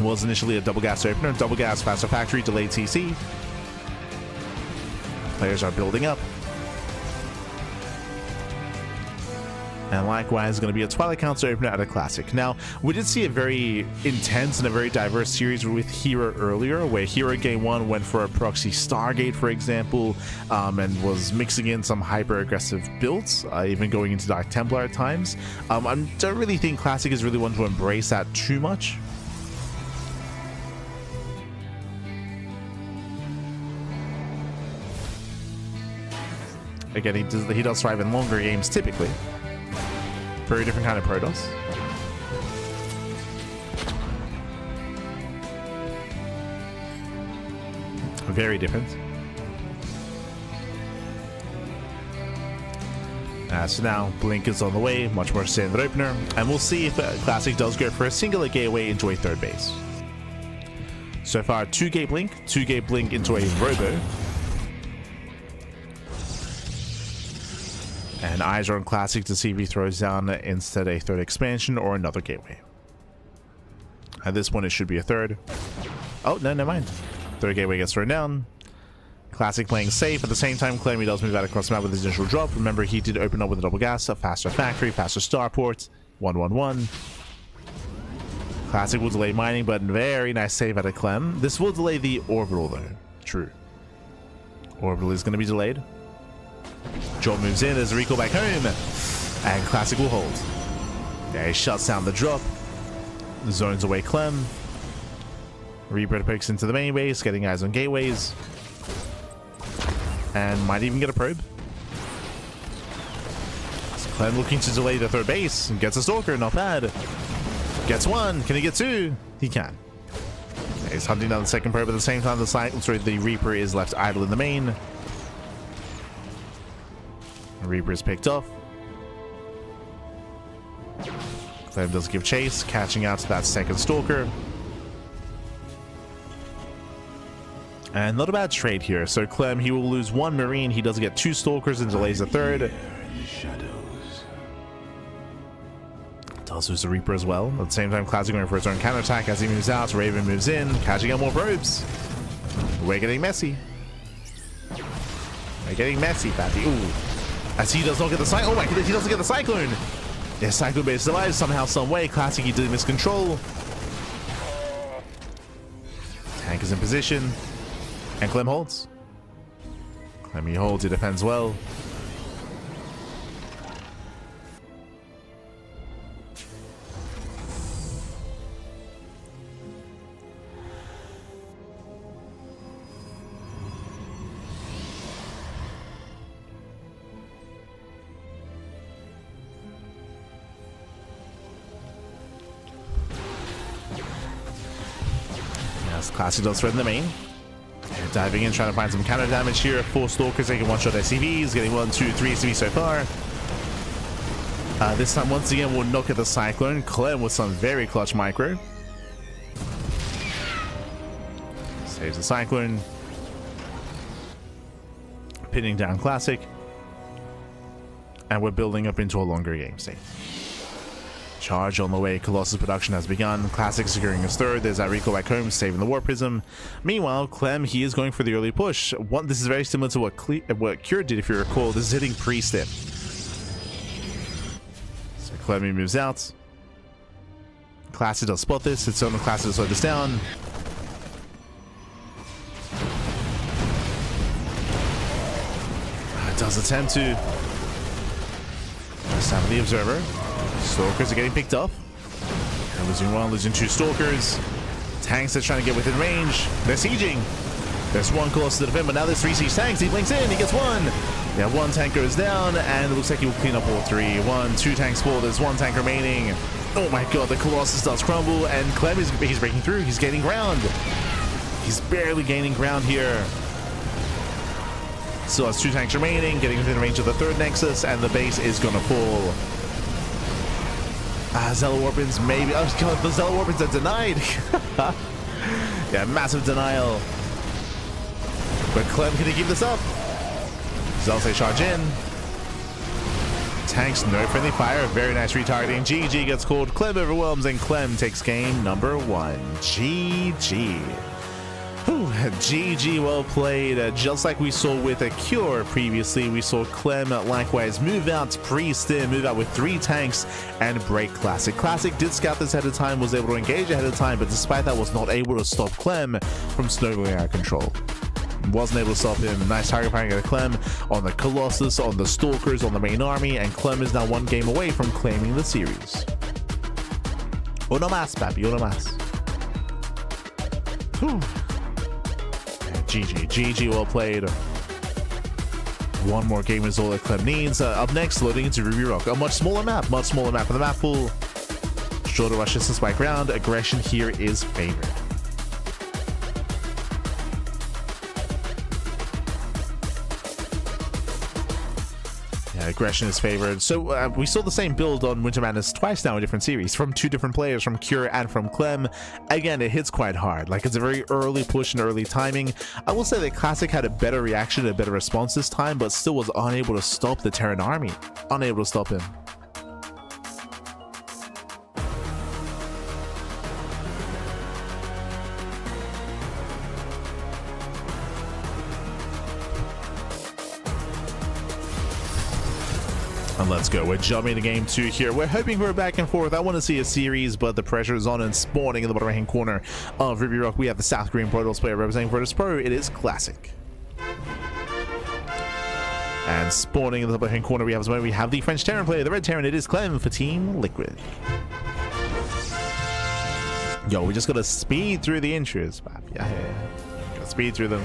was initially a double gas opener, double gas faster factory, delayed TC. Players are building up. And likewise, going to be a Twilight Council opener at a Classic. Now, we did see a very intense and a very diverse series with herO earlier, where herO game 1 went for a proxy Stargate, for example, and was mixing in some hyper-aggressive builds, even going into Dark Templar at times. I don't really think Classic is really one to embrace that too much. Again, he does thrive in longer games typically. Very different kind of Protoss. Very different. So now Blink is on the way, much more standard opener, and we'll see if Classic does go for a singular gateway into a third base. So far, 2-gate Blink into a Robo. And eyes are on Classic to see if he throws down instead a third expansion or another gateway. At this point, it should be a third. Oh, no, never mind. Third gateway gets thrown down. Classic playing safe. At the same time, Clem does move out across the map with his initial drop. Remember, he did open up with a double gas, a faster factory, faster starport. 1-1-1. Classic will delay mining, but very nice save out of Clem. This will delay the orbital, though. True. Orbital is going to be delayed. Joel moves in as a recall back home, and Classic will hold. Yeah, he shuts down the drop, zones away Clem. Rebirth pokes into the main base, getting eyes on gateways, and might even get a probe. Clem looking to delay the third base, and gets a Stalker, not bad. Gets one, can he get two? He can. He's hunting down the second probe at the same time. The Reaper is left idle in the main. Reaper is picked off. Clem does give chase, catching out to that second Stalker. And not a bad trade here. So Clem, he will lose 1 Marine. He does get 2 Stalkers and delays a 3rd. Does lose the Reaper as well. At the same time, Classic going for his own counterattack as he moves out. Raven moves in, catching out more probes. We're getting messy. We're getting messy, Pappy. Ooh. As he does not get the Cyclone. Oh my goodness, he doesn't get the Cyclone. Yeah, Cyclone base survives somehow, some way. Classic, he did miss control. Tank is in position. And Clem holds. Clem, he holds, he defends well. Yes, Classic does threaten the main. Diving in, trying to find some counter damage here. 4 Stalkers taking 1-shot SCVs, getting 1, 2, 3 SCVs so far. This time, once again, we'll knock at the Cyclone. Clem with some very clutch micro. Saves the Cyclone. Pinning down Classic. And we're building up into a longer game state. Charge on the way. Colossus production has begun. Classic securing his 3rd. There's that recall back home, saving the War Prism. Meanwhile, Clem, he is going for the early push. This is very similar to what Cure did, if you recall. This is hitting pre-step. So Clem, he moves out. Classic does spot this. It's on the Classic to slow this down. Does attempt to stab the Observer. Stalkers are getting picked up. They're losing 1, losing 2 Stalkers. Tanks are trying to get within range. They're sieging. There's 1 Colossus to defend, but now there's 3 siege tanks. He blinks in, he gets 1. Yeah, 1 tank goes down, and it looks like he will clean up all 3. 1, 2 tanks fall. There's 1 tank remaining. Oh my god, the Colossus does crumble, and Clem he's breaking through. He's gaining ground. He's barely gaining ground here. Still has 2 tanks remaining, getting within range of the 3rd Nexus, and the base is gonna fall. Zealot Warpins, maybe. Oh god, the Zealot Warpins are denied. Yeah, massive denial. But Clem, can he keep this up? Zealots charge in. Tanks, no friendly fire. Very nice retargeting. GG gets called. Clem overwhelms, and Clem takes game number 1. GG. Whew, GG, well played. Just like we saw with a Cure previously, we saw Clem likewise move out pre-stim, move out with 3 tanks and break Classic. Classic did scout this ahead of time, was able to engage ahead of time, but despite that was not able to stop Clem from snowballing out of control. Wasn't able to stop him. Nice target firing at Clem on the Colossus, on the Stalkers, on the main army, and Clem is now 1 game away from claiming the series. Uno más, papi, uno más. Whew. GG, well played. 1 more game is all that Clem needs. Up next, loading into Ruby Rock. A much smaller map of the map pool. Shorter rush distance by ground. Aggression here is favored. Aggression is favored. So we saw the same build on Winter Madness twice now in different series from 2 different players, from Cure and from Clem. Again, it hits quite hard. Like, it's a very early push and early timing. I will say that Classic had a better reaction, a better response this time, but still was unable to stop the Terran army. Unable to stop him. And let's go. We're jumping into game 2 here. We're hoping for a back and forth. I want to see a series, but the pressure is on, and spawning in the bottom right hand corner of Ruby Rock, we have the South Korean Protoss player representing Virtus Pro. It is Classic. And spawning in the bottom right hand corner, we have the French Terran player, the Red Terran. It is Clem for Team Liquid. Yo, we just gotta speed through the intros, pap. Yeah. Gotta speed through them.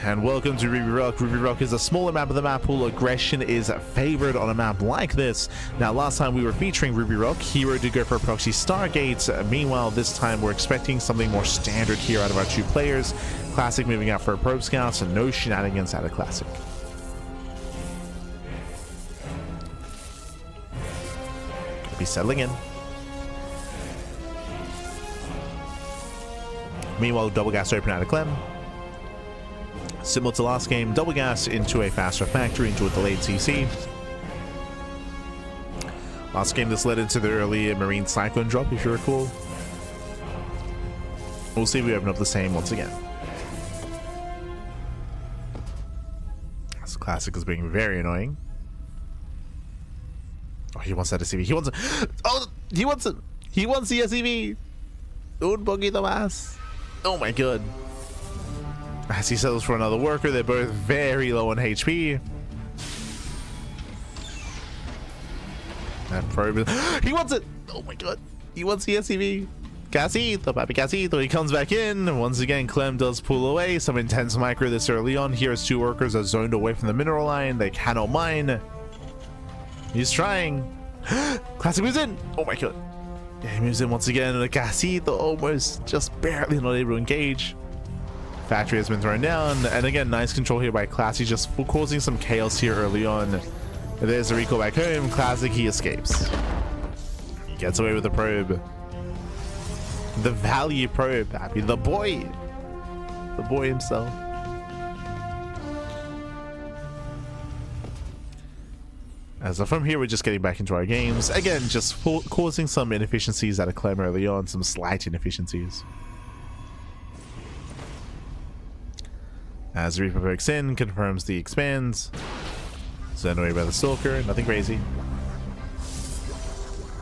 And welcome to Ruby Rock. Ruby Rock is a smaller map of the map pool. Aggression is favored on a map like this. Now, last time we were featuring Ruby Rock, herO did go for a proxy Stargate. Meanwhile, this time we're expecting something more standard here out of our 2 players. Classic moving out for a probe scout, so no shenanigans out of Classic. Gonna be settling in. Meanwhile, double gas open out of Clem. Similar to last game, double gas into a faster factory, into a delayed CC. Last game, this led into the early Marine Cyclone drop, if you recall. We'll see if we open up the same once again. This classic is being very annoying. Oh, he wants that SCV. He wants it. Oh, he wants it. He wants the SCV. Un poquito más. Oh my god. As he settles for another worker, they're both very low on HP. That probe is... He wants it! Oh my god. He wants the SCV. Casito, papi Casito. He comes back in. Once again, Clem does pull away. Some intense micro this early on. Here as two workers are zoned away from the mineral line. They cannot mine. He's trying. Classic moves in. Oh my god. Yeah, he moves in once again. And a Casito almost just barely not able to engage. Factory has been thrown down, and again, nice control here by Classy, just causing some chaos here early on. There's a recall back home. Classic, he escapes. He gets away with the probe. The value probe, happy. The boy himself. As from here, we're just getting back into our games. Again, just causing some inefficiencies out of Clem early on, some slight inefficiencies. As Reaper breaks in, confirms the expands. Sent away by the Stalker, nothing crazy.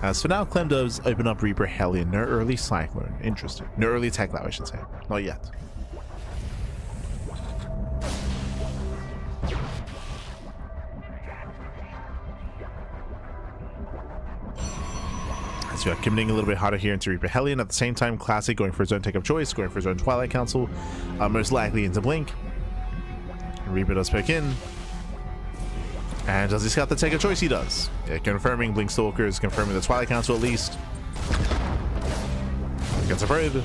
As for now, Clem does open up Reaper Hellion. No early Cyclone. Interesting. No early Tech-Low, I should say. Not yet. As we are committing a little bit harder here into Reaper Hellion. At the same time, Classic going for his own take of choice, going for his own Twilight Council. Most likely into Blink. Reaper does pick in. And does he scout the take of choice? He does. Yeah, confirming Blink Stalkers, confirming the Twilight Council at least. Gets a probe.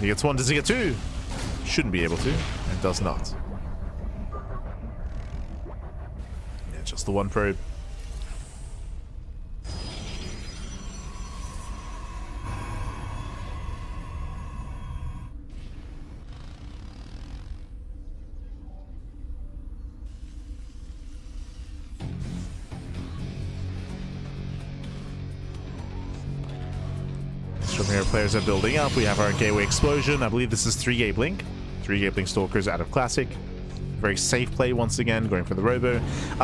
He gets one. Does he get two? Shouldn't be able to. And does not. Yeah, just the one probe. From here, players are building up. We have our Gateway Explosion. I believe this is 3-gate Blink. 3-gate Blink Stalkers out of Classic. Very safe play once again, going for the Robo.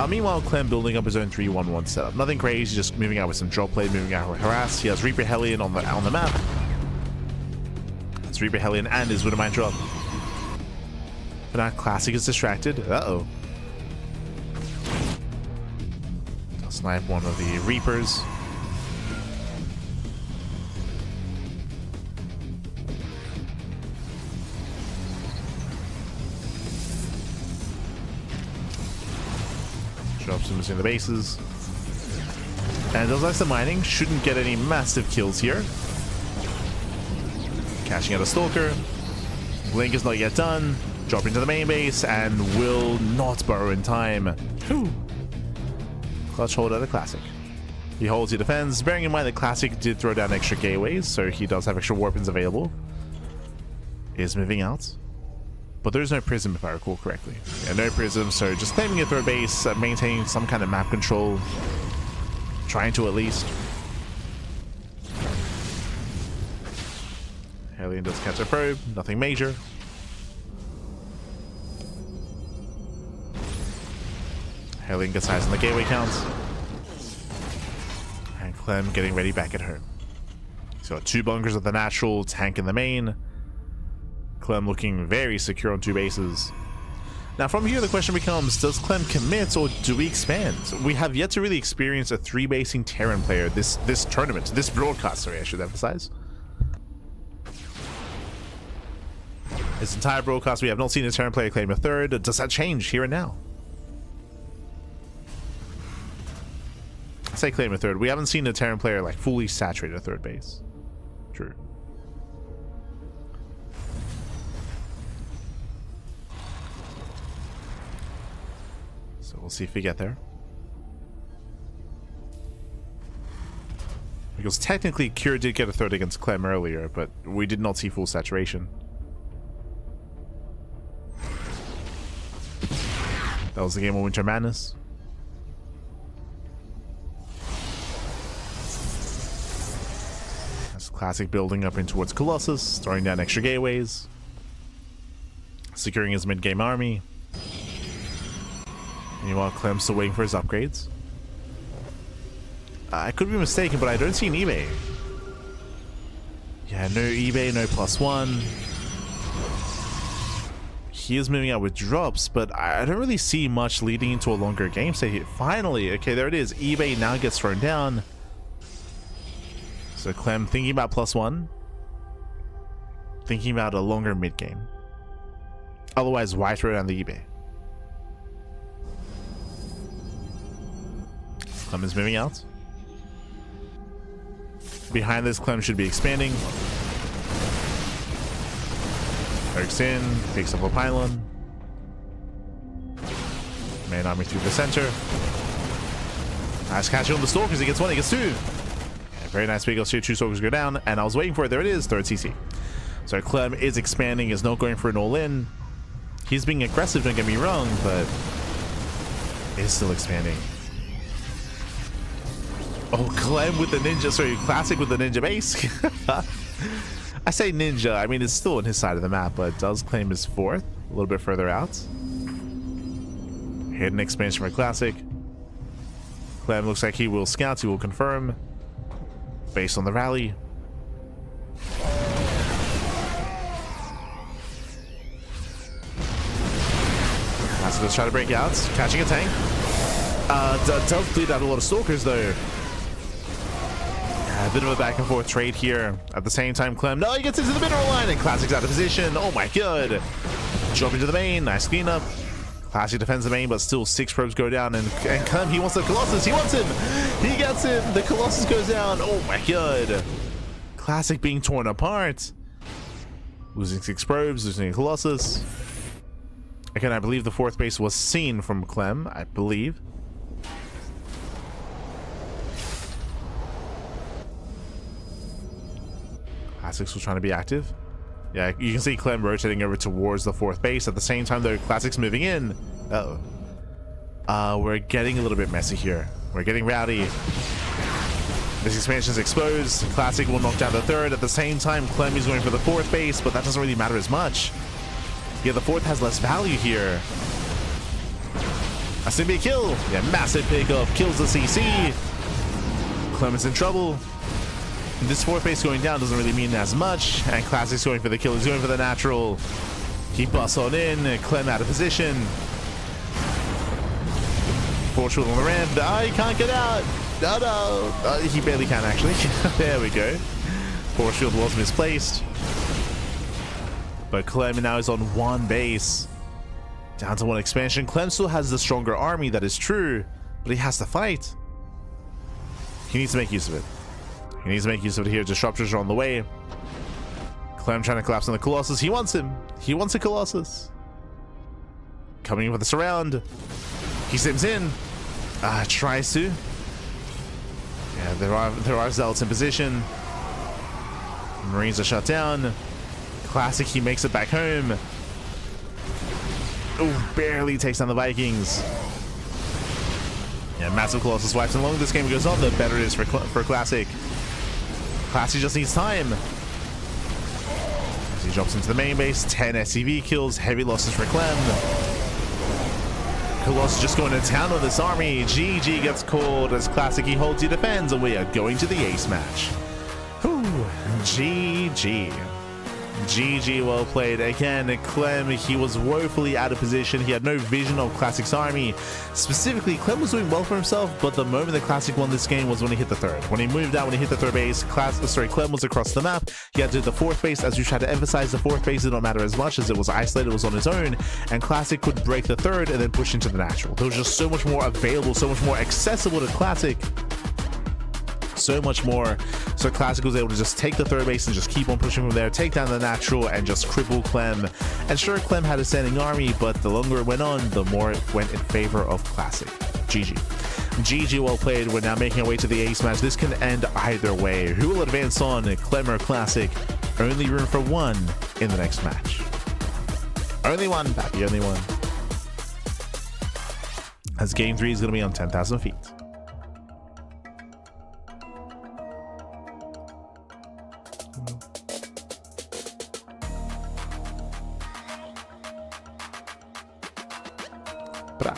Meanwhile, Clem building up his own 3-1-1 setup. Nothing crazy, just moving out with some drop play, moving out with Harass. He has Reaper Hellion on the map. It's Reaper Hellion and his Widowmine drop. But now Classic is distracted. Uh-oh. I'll snipe one of the Reapers. Drops him between the bases. And those like the mining shouldn't get any massive kills here. Cashing out a Stalker. Blink is not yet done. Dropping to the main base and will not burrow in time. Whew. Clutch hold out of Classic. He holds, he defends. Bearing in mind that Classic did throw down extra gateways, so he does have extra warpins available. Is moving out. But there's no Prism, if I recall correctly. Yeah, no Prism, so just claiming a third base, maintaining some kind of map control. Trying to at least. Hellion does catch a probe, nothing major. Hellion gets eyes on the gateway count. And Clem getting ready back at home. So 2 bunkers at the natural, tank in the main. Clem looking very secure on 2 bases. Now from here the question becomes, does Clem commit or do we expand? We have yet to really experience a 3-basing Terran player this tournament, this broadcast, sorry, I should emphasize. This entire broadcast we have not seen a Terran player claim a third. Does that change here and now? I say claim a third. We haven't seen a Terran player like fully saturate a third base. True. So we'll see if we get there. Because technically, Cure did get a third against Clem earlier, but we did not see full saturation. That was the game of Winter Madness. That's Classic building up in towards Colossus, throwing down extra gateways, securing his mid-game army. Meanwhile, Clem's still waiting for his upgrades. I could be mistaken, but I don't see an eBay. Yeah, no eBay, no +1. He is moving out with drops, but I don't really see much leading into a longer game state here. Finally, okay, there it is. eBay now gets thrown down. So Clem thinking about +1. Thinking about a longer mid-game. Otherwise, why throw down the eBay? Clem is moving out. Behind this, Clem should be expanding. Eric's in, picks up a pylon. Main army through the center. Nice catch on the Stalkers. He gets one, he gets two. Yeah, very nice big two Stalkers go down, and I was waiting for it. There it is, third CC. So Clem is expanding, is not going for an all-in. He's being aggressive, don't get me wrong, but is still expanding. Oh, Clem with the ninja, sorry, Classic with the ninja base. I say ninja, I mean, it's still on his side of the map, but does claim his fourth, a little bit further out. Hidden expansion for Classic. Clem looks like he will scout, he will confirm. Based on the rally. Classic does try to break out, catching a tank. Does bleed out a lot of Stalkers, though. A bit of a back and forth trade here. At the same time, Clem, no, he gets into the mineral line, and Classic's out of position. Oh my god. Drop into the main, nice cleanup. Classic defends the main, but still 6 probes go down, and Clem, he wants the Colossus, he wants him. He gets him, the Colossus goes down. Oh my god. Classic being torn apart. Losing 6 probes, losing a Colossus. Again, I believe the 4th base was seen from Clem, I believe. Classic's was trying to be active. Yeah, you can see Clem rotating over towards the 4th base. At the same time, though, Classic's moving in. Uh-oh. We're getting a little bit messy here. We're getting rowdy. This expansion's exposed. Classic will knock down the 3rd. At the same time, Clem is going for the 4th base, but that doesn't really matter as much. Yeah, the 4th has less value here. That's gonna be a kill. Yeah, massive pickup. Kills the CC. Clem is in trouble. This 4th base going down doesn't really mean as much, and Classic's going for the kill, he's going for the natural. He busts on in, Clem out of position. Force shield on the ramp, he can't get out. No. He barely can actually. There we go. Force shield was misplaced. But Clem now is on 1 base. Down to 1 expansion. Clem still has the stronger army, that is true, but he has to fight. He needs to make use of it. He needs to make use of it here. Disruptors are on the way. Clem trying to collapse on the Colossus. He wants him. He wants a Colossus. Coming in with a surround. He sims in. Tries to. Yeah, there are Zealots in position. Marines are shut down. Classic, he makes it back home. Oh, barely takes down the Vikings. Yeah, massive Colossus wipes. And the longer this game goes on, the better it is for Classic. Classic just needs time. As he drops into the main base, 10 SCV kills, heavy losses for Clem. Colossus just going to town on this army. GG gets called as Classic, he holds, he defends, and we are going to the ace match. Whew, GG. GG, well played. Again, Clem, he was woefully out of position. He had no vision of Classic's army. Specifically, Clem was doing well for himself, but the moment that Classic won this game was when he hit the 3rd. When he moved out, when he hit the 3rd base, Clem was across the map. He had to do the 4th base. As we tried to emphasize, the 4th base did not matter as much as it was isolated, it was on its own, and Classic could break the 3rd and then push into the natural. There was just so much more available, so much more accessible to Classic. So much more. So Classic was able to just take the 3rd base and just keep on pushing from there, take down the natural, and just cripple Clem. And sure, Clem had a standing army, but the longer it went on, the more it went in favor of Classic. GG. GG, well played. We're now making our way to the ace match. This can end either way. Who will advance on? Clem or Classic? Only room for one in the next match. Only one, Pappy, only one. As game 3 is going to be on 10,000 feet. Bra.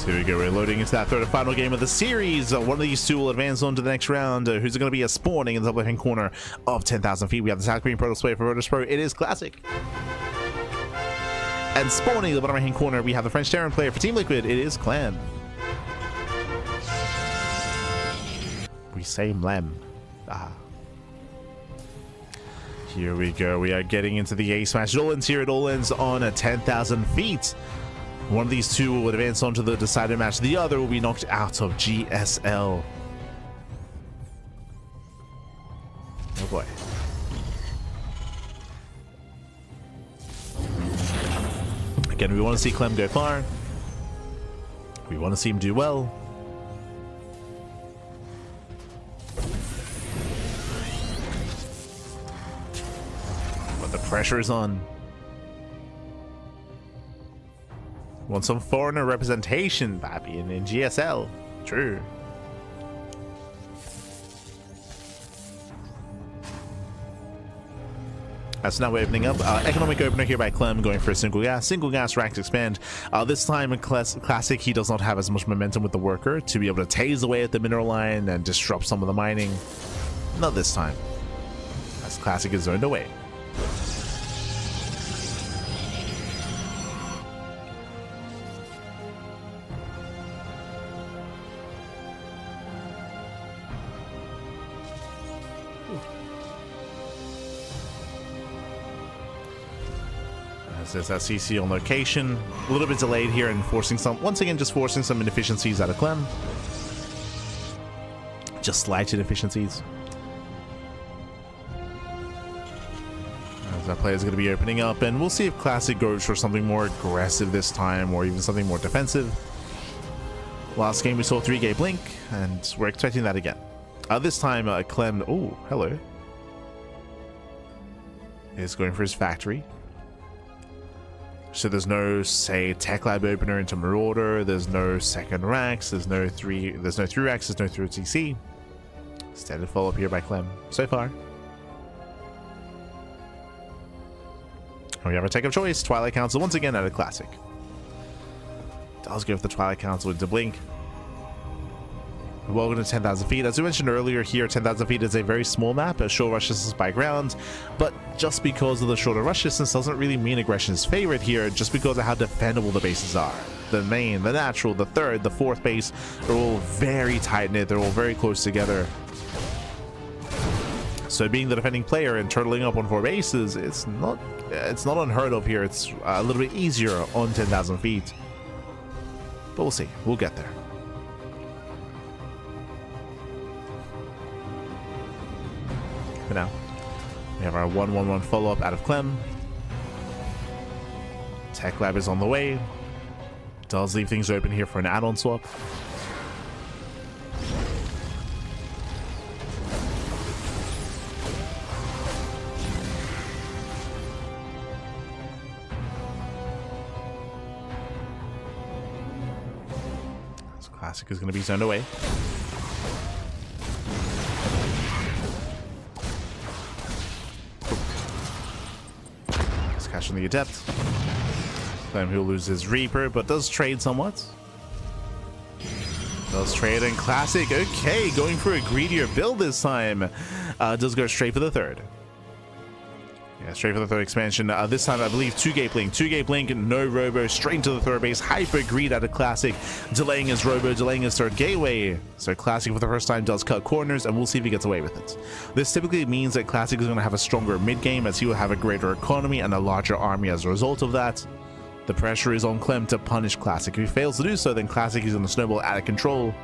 Here we go, we're loading into that third and final game of the series. One of these two will advance on to the next round. Who's it going to be a spawning in the top left-hand corner of 10,000 feet? We have the South Korean Protoss player for ro8 Pro. It is Classic. And spawning in the bottom right-hand corner, we have the French Terran player for Team Liquid. It is Clem. We say Mlem. Ah. Here we go. We are getting into the ace match. It all ends here. It all ends on 10,000 feet. One of these two will advance on to the decided match. The other will be knocked out of GSL. Oh boy. Again, we want to see Clem go far. We want to see him do well. But the pressure is on. Want some foreigner representation, Pappy, in GSL. True. So now we're opening up. Economic opener here by Clem, going for a single gas. Single gas racks expand. This time in Classic, he does not have as much momentum with the worker to be able to tase away at the mineral line and disrupt some of the mining. Not this time, as Classic is zoned away. There's that CC on location. A little bit delayed here and forcing some, once again, just forcing some inefficiencies out of Clem. Just slight inefficiencies. As that player is going to be opening up, and we'll see if Classic goes for something more aggressive this time, or even something more defensive. Last game we saw 3-gate blink, and we're expecting that again. This time, Clem, oh, hello, is going for his factory. So there's no, say, tech lab opener into Marauder. There's no second racks. There's no three racks. There's no 3 TC. Standard follow up here by Clem so far. And we have our tech of choice, Twilight Council once again at a Classic. Does go for the Twilight Council into blink. Welcome to 10,000 feet. As we mentioned earlier here, 10,000 feet is a very small map, a short rush distance by ground, but just because of the shorter rush distance doesn't really mean aggression is favored here, just because of how defendable the bases are. The main, the natural, the third, the fourth base are all very tight-knit, they're all very close together. So being the defending player and turtling up on 4 bases, it's not unheard of here. It's a little bit easier on 10,000 feet. But we'll see, we'll get there. For now, we have our 1-1-1 follow-up out of Clem. Tech Lab is on the way. Does leave things open here for an add-on swap. So Classic is going to be zoned away. Catching the Adept. Then he'll lose his Reaper, but does trade somewhat. Does trade in Classic. Okay, going for a greedier build this time. Does go straight for the third. Yeah, straight for the third expansion. This time, I believe, 2-gate blink. 2-gate blink, no robo, straight into the third base. Hyper greed out of Classic, delaying his robo, delaying his third gateway. So Classic for the first time does cut corners, and we'll see if he gets away with it. This typically means that Classic is going to have a stronger mid game, as he will have a greater economy and a larger army as a result of that. The pressure is on Clem to punish Classic. If he fails to do so, then Classic is going to snowball out of control.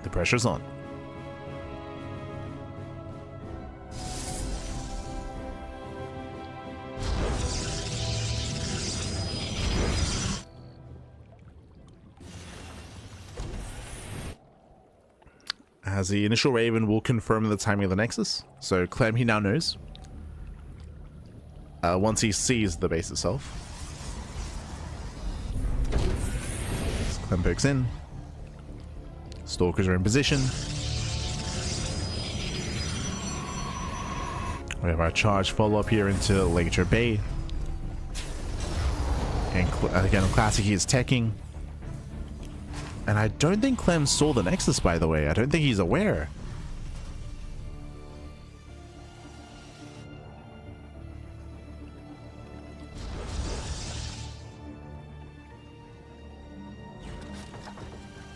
The pressure's on. as the initial Raven will confirm the timing of the Nexus. So Clem, he now knows. Once he sees the base itself. Clem pokes in. Stalkers are in position. We have our charge follow-up here into Ligature Bay. And again, Classic, he is teching. And I don't think Clem saw the Nexus, by the way. I don't think he's aware.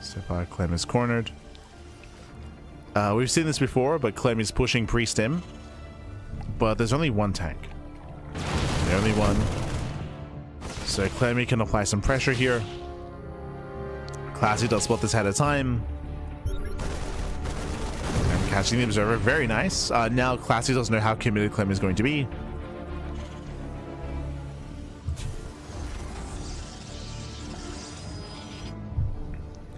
So far, Clem is cornered. We've seen this before, but Clem is pushing pre-stim. But there's only one tank. The only one. So Clem can apply some pressure here. Classy does spot this ahead of time. And catching the Observer. Very nice. Now Classy doesn't know how committed Clem is going to be.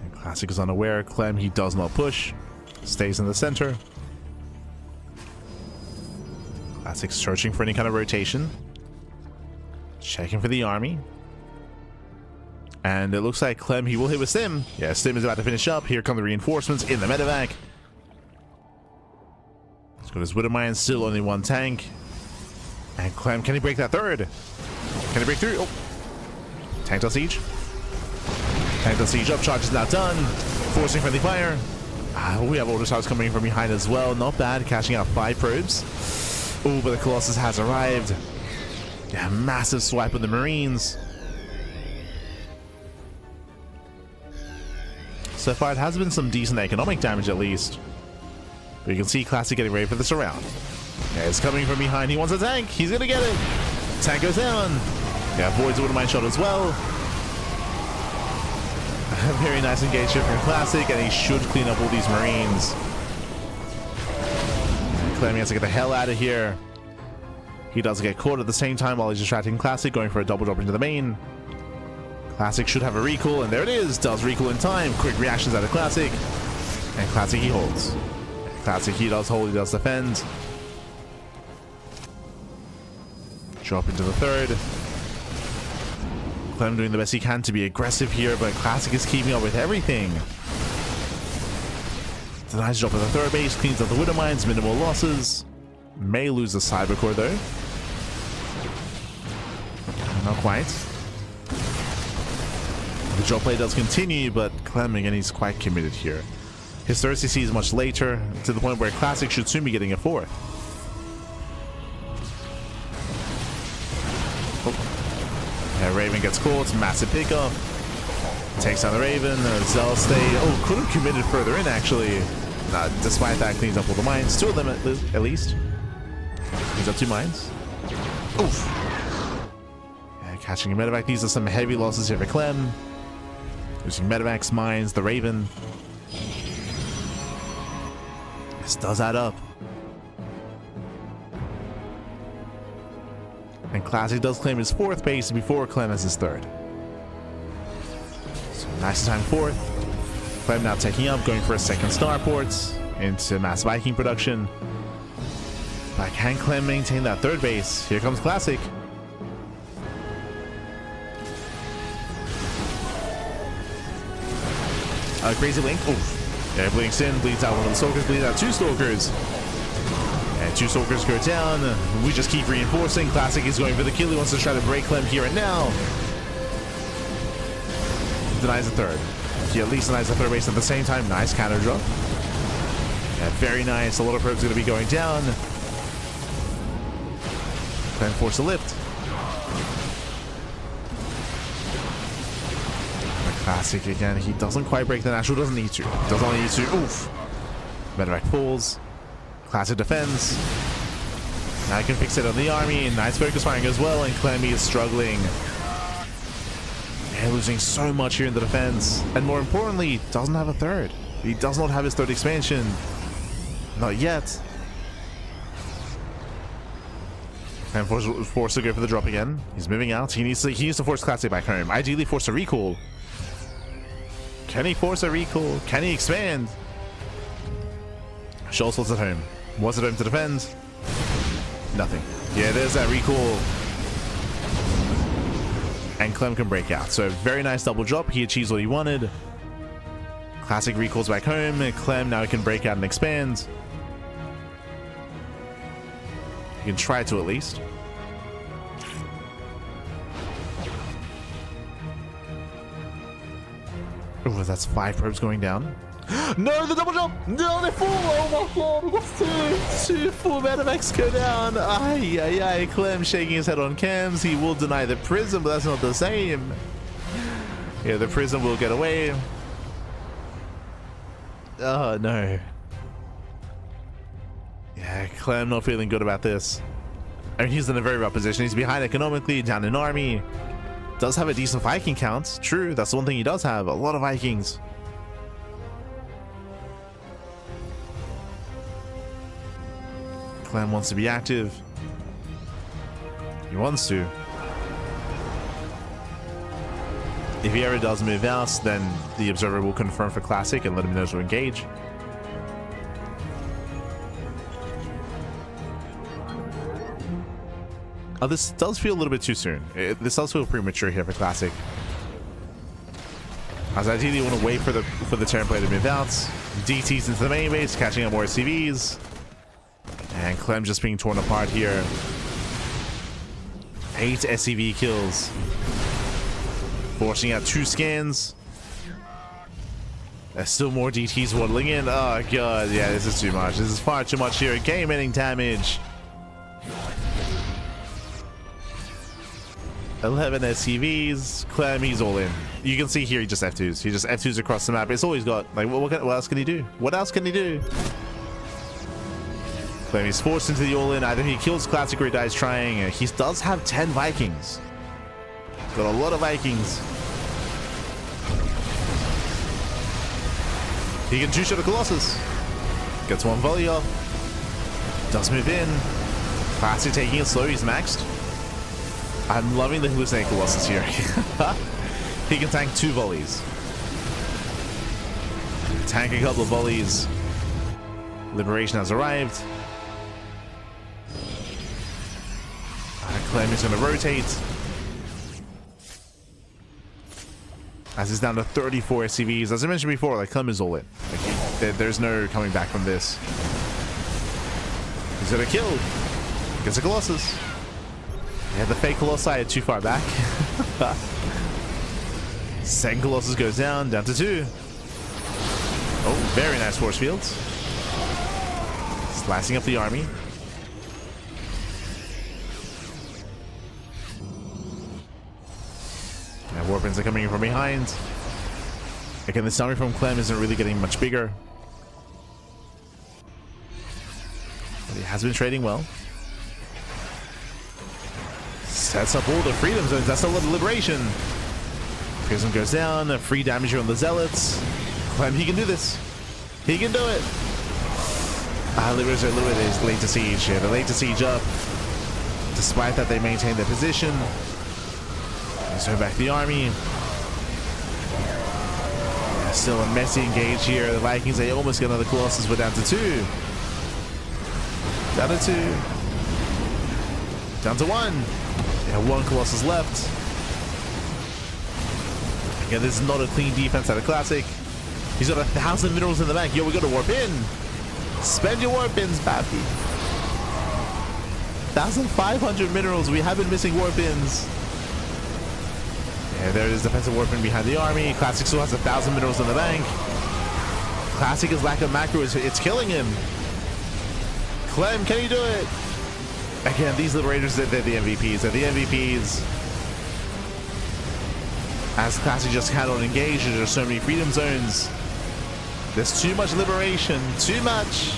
And Classic is unaware. Clem, he does not push. Stays in the center. Classic searching for any kind of rotation. Checking for the army. And it looks like Clem, he will hit with Stim. Yeah, Stim is about to finish up. Here come the reinforcements in the medevac. He's got his Widowmine, still only one tank. And Clem, can he break that third? Can he break through? Oh. Tank does siege. Tank does siege up, charge is now done. Forcing friendly fire. We have order stars coming from behind as well. Not bad, catching out 5 probes. Oh, but the Colossus has arrived. Yeah, massive swipe of the Marines. So far, it has been some decent economic damage at least. But you can see Classic getting ready for this round. Yeah, it's coming from behind. He wants a tank. He's going to get it. Tank goes down. Yeah, avoids a Widowmine shot as well. Very nice engagement from Classic, and he should clean up all these Marines. Clem has to get the hell out of here. He does get caught at the same time while he's distracting Classic, going for a double drop into the main. Classic should have a recall, and there it is. Does recall in time. Quick reactions out of Classic. And Classic, he holds. Classic, he does hold, he does defend. Drop into the third. Clem doing the best he can to be aggressive here, but Classic is keeping up with everything. Denies drop of the third base, cleans up the Widowmines, minimal losses. May lose the Cybercore though. Not quite. The drop play does continue, but Clem again, he's quite committed here. His third CC is much later, to the point where Classic should soon be getting a fourth. Oh. Yeah, Raven gets caught, massive pickup. Takes down the Raven, Zell stay. Oh, could have committed further in actually. Despite that, cleans up all the mines. 2 of them at least. Cleans up 2 mines. Oof. Yeah, catching a medevac. These are some heavy losses here for Clem. Losing medevacs, mines, the Raven. This does add up. And Classic does claim his 4th base before Clem has his 3rd. So nice time 4th. Clem now taking up, going for a 2nd starport into mass Viking production. But can Clem maintain that 3rd base? Here comes Classic. Crazy Link. Oof. Yeah, blinks in, bleeds out one of the Stalkers, bleeds out 2 Stalkers. And 2 Stalkers go down. We just keep reinforcing. Classic is going for the kill. He wants to try to break Clem here and now. Denies the 3rd. He at least denies the 3rd base at the same time. Nice counter drop. Yeah, very nice. A lot of probes going to be going down. Clem force a lift. Classic again. He doesn't quite break the natural. Doesn't need to. Doesn't need to. Oof. Medevac falls. Classic defends. Now he can fix it on the army. Nice focus firing as well. And Clemmy is struggling. Yeah, losing so much here in the defense. And more importantly, doesn't have a 3rd. He does not have his 3rd expansion. Not yet. And forced to go for the drop again. He's moving out. He needs to force Classic back home. Ideally force a recall. Can he force a recall? Can he expand? Scholz at home. Was it home to defend? Nothing. Yeah, there's that recall. And Clem can break out. So very nice double drop. He achieves what he wanted. Classic recalls back home. Clem now can break out and expand. You can try to at least. Oh, that's 5 probes going down. No, the double jump! No, they're full! Oh my god, that's two full Medivacs go down. Ay, ay, ay. Clem shaking his head on cams. He will deny the prism, but that's not the same. Yeah, the prism will get away. Oh no. Yeah, Clem not feeling good about this. I mean, he's in a very rough position. He's behind economically, down in army. Does have a decent Viking count. True, that's the one thing he does have. A lot of Vikings. Clem wants to be active. He wants to. If he ever does move out, then the observer will confirm for Classic and let him know to engage. Oh, this does feel a little bit too soon. This does feel premature here for Classic. As ideally you want to wait for the Terran player to move out. DTs into the main base, catching up more SCVs. And Clem just being torn apart here. 8 SCV kills. Forcing out 2 scans. There's still more DTs waddling in. Oh god, yeah, this is too much. This is far too much here. Game-ending damage. 11 SCVs. Clem, he's all in. You can see here he just F2s. He just F2s across the map. It's all he's got. Like, what else can he do? What else can he do? Clem is forced into the all-in. Either he kills Classic or he dies trying. He does have 10 Vikings. Got a lot of Vikings. He can two-shot a Colossus. Gets one volley off. Does move in. Classic taking it slow. He's maxed. I'm loving the hallucinating Colossus here. He can tank 2 volleys. Tank a couple of volleys. Liberation has arrived. Clem is going to rotate. As he's down to 34 SCVs. As I mentioned before, like, Clem is all in. Like, there's no coming back from this. He's going to kill. Gets a Colossus. Yeah, the fake Colossi are too far back. Second Colossus goes down to 2. Oh, very nice force fields. Slicing up the army. And Warpins are coming in from behind. Again, this army from Clem isn't really getting much bigger. But he has been trading well. Sets up all the freedom zones. That's a lot of liberation. Prism goes down. Free damage here on the Zealots. Clem, he can do this. He can do it. Liberators are late to siege. Yeah, they're late to siege up. Despite that, they maintain their position. Let's turn back the army. Yeah, still a messy engage here. The Vikings, they almost get another Colossus. We're down to 2. Down to 2. Down to 1. Yeah, 1 Colossus left. Again, this is not a clean defense at a Classic. He's got 1,000 minerals in the bank. Yo, we got to warp in. Spend your warp ins, Pappy. 1,500 minerals. We have been missing warp ins. Yeah, there it is. Defensive warp in behind the army. Classic still has 1,000 minerals in the bank. Classic's lack of macro it's killing him. Clem, can you do it? Again, these Liberators, they're the MVPs. They're the MVPs. As Classic just cannot engage, there's so many freedom zones. There's too much liberation. Too much.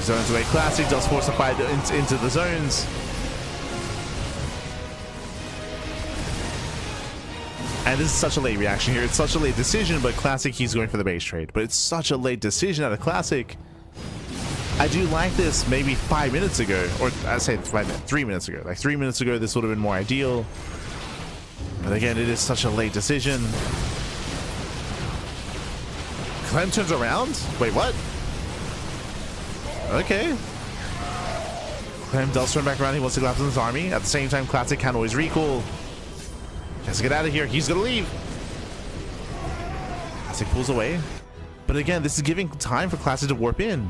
Zones away. Classic does force a fight into the zones. And this is such a late reaction here. It's such a late decision, but Classic, he's going for the base trade. But it's such a late decision out of Classic. I do like this maybe 5 minutes ago, or I'd say 3 minutes ago. Like 3 minutes ago, this would have been more ideal. But again, it is such a late decision. Clem turns around? Wait, what? Okay. Clem does turn back around. He wants to collapse in his army. At the same time, Classic can't always recall. He has to get out of here. He's going to leave. Classic pulls away. But again, this is giving time for Classic to warp in.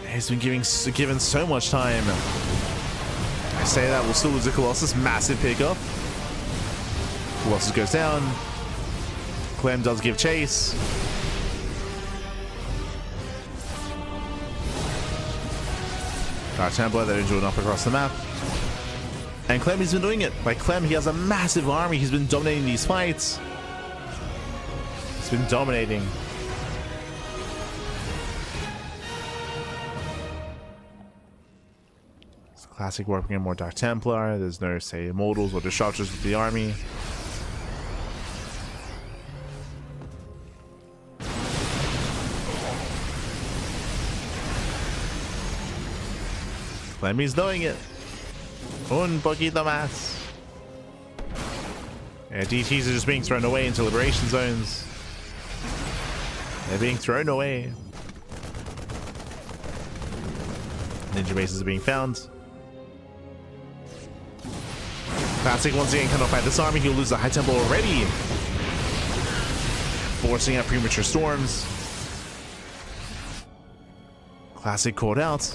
He's been given so much time. I say that, we'll still lose the Colossus. Massive pickup. Colossus goes down. Clem does give chase. Dark Templar, they're doing up across the map. And Clem has been doing it. Like Clem, he has a massive army. He's been dominating these fights. He's been dominating. Classic warping in more Dark Templar. There's no, say, Immortals or Disruptors with the army. Clemmy's doing it. Un poquito más. Yeah, DTs are just being thrown away into liberation zones. They're being thrown away. Ninja bases are being found. Classic once again cannot fight this army. He'll lose the High Temple already. Forcing out premature storms. Classic caught out.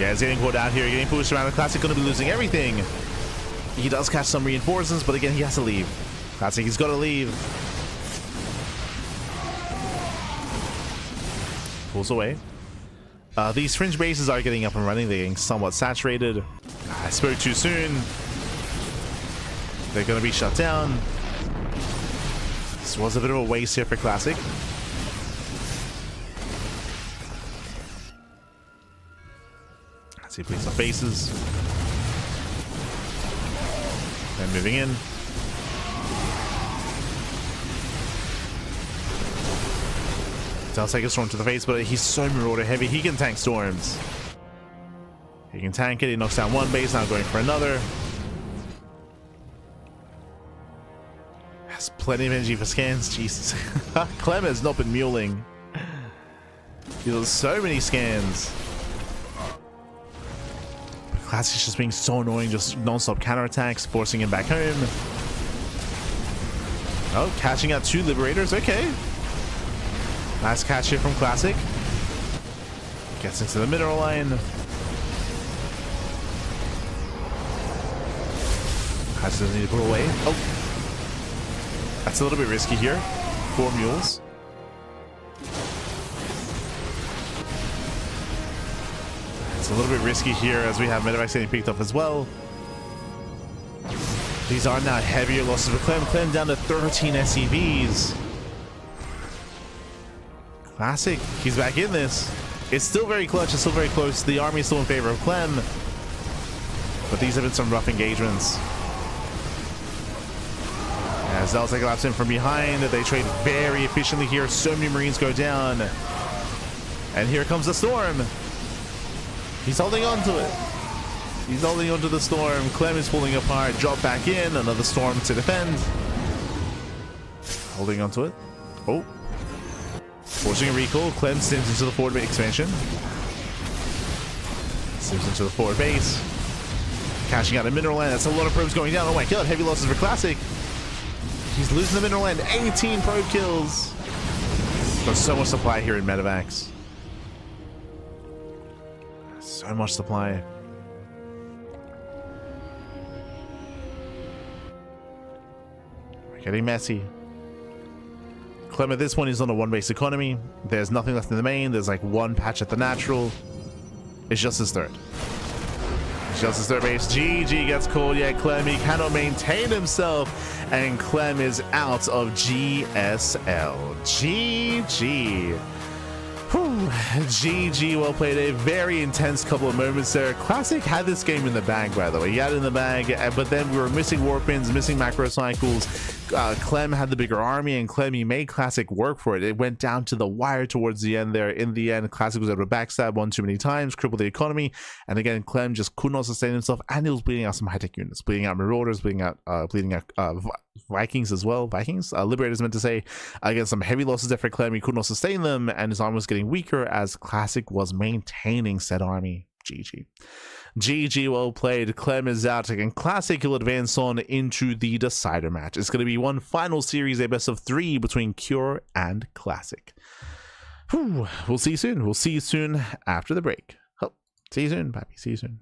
Yeah, he's getting caught out here, getting pushed around. The Classic going to be losing everything. He does catch some reinforcements, but again, he has to leave. Classic, he's got to leave. Pulls away. These fringe bases are getting up and running. They're getting somewhat saturated. I spoke too soon. They're going to be shut down. This was a bit of a waste here for Classic. Let's see, place some bases. And moving in. Does take a storm to the face, but he's so Marauder heavy. He can tank storms. He can tank it. He knocks down one base, now going for another. Has plenty of energy for scans. Jesus. Clem has not been muling. He does so many scans. Classic's just being so annoying, just non-stop counterattacks, forcing him back home. Oh, catching out two Liberators, okay. Nice catch here from Classic. Gets into the mineral line. Classic doesn't need to pull away. Oh. That's a little bit risky here. 4 mules. A little bit risky here as we have medevacs getting picked up as well. These are now heavier losses for Clem. Clem down to 13 SCVs. Classic, he's back in this. It's still very clutch, it's still very close. The army is still in favor of Clem. But these have been some rough engagements. As Delta collapse in from behind, they trade very efficiently here. So many Marines go down. And here comes the storm. He's holding on to it. He's holding on to the storm. Clem is pulling apart. Drop back in. Another storm to defend. Holding on to it. Oh. Forcing a recall. Clem sims into the forward base expansion. Sims into the forward base. Cashing out a mineral land. That's a lot of probes going down. Oh my god. Heavy losses for Classic. He's losing the mineral land. 18 probe kills. There's so much supply here in medevacs. So much supply. We're getting messy. Clem at this point is on a 1-base economy. There's nothing left in the main. There's like 1 patch at the natural. It's just his third. It's just his third base. GG gets called. Yeah, Clem, he cannot maintain himself. And Clem is out of GSL. GG. Whew. GG, well played. A very intense couple of moments there. Classic had this game in the bag, by the way. He had it in the bag, but then we were missing warpins, missing macro cycles. Clem had the bigger army, and Clem, he made Classic work for it. It went down to the wire towards the end there. In the end, Classic was able to backstab one too many times, cripple the economy, and again, Clem just could not sustain himself, and he was bleeding out some high-tech units, bleeding out Marauders, bleeding out Vikings as well. Liberators meant to say. Again, some heavy losses there for Clem. He could not sustain them, and his army was getting weaker as Classic was maintaining said army. GG, well played. Clem is out. Again, Classic will advance on into the decider match. It's going to be one final series, a best of 3 between Cure and Classic. Whew. We'll see you soon. We'll see you soon after the break. Oh, see you soon, Pappy. See you soon.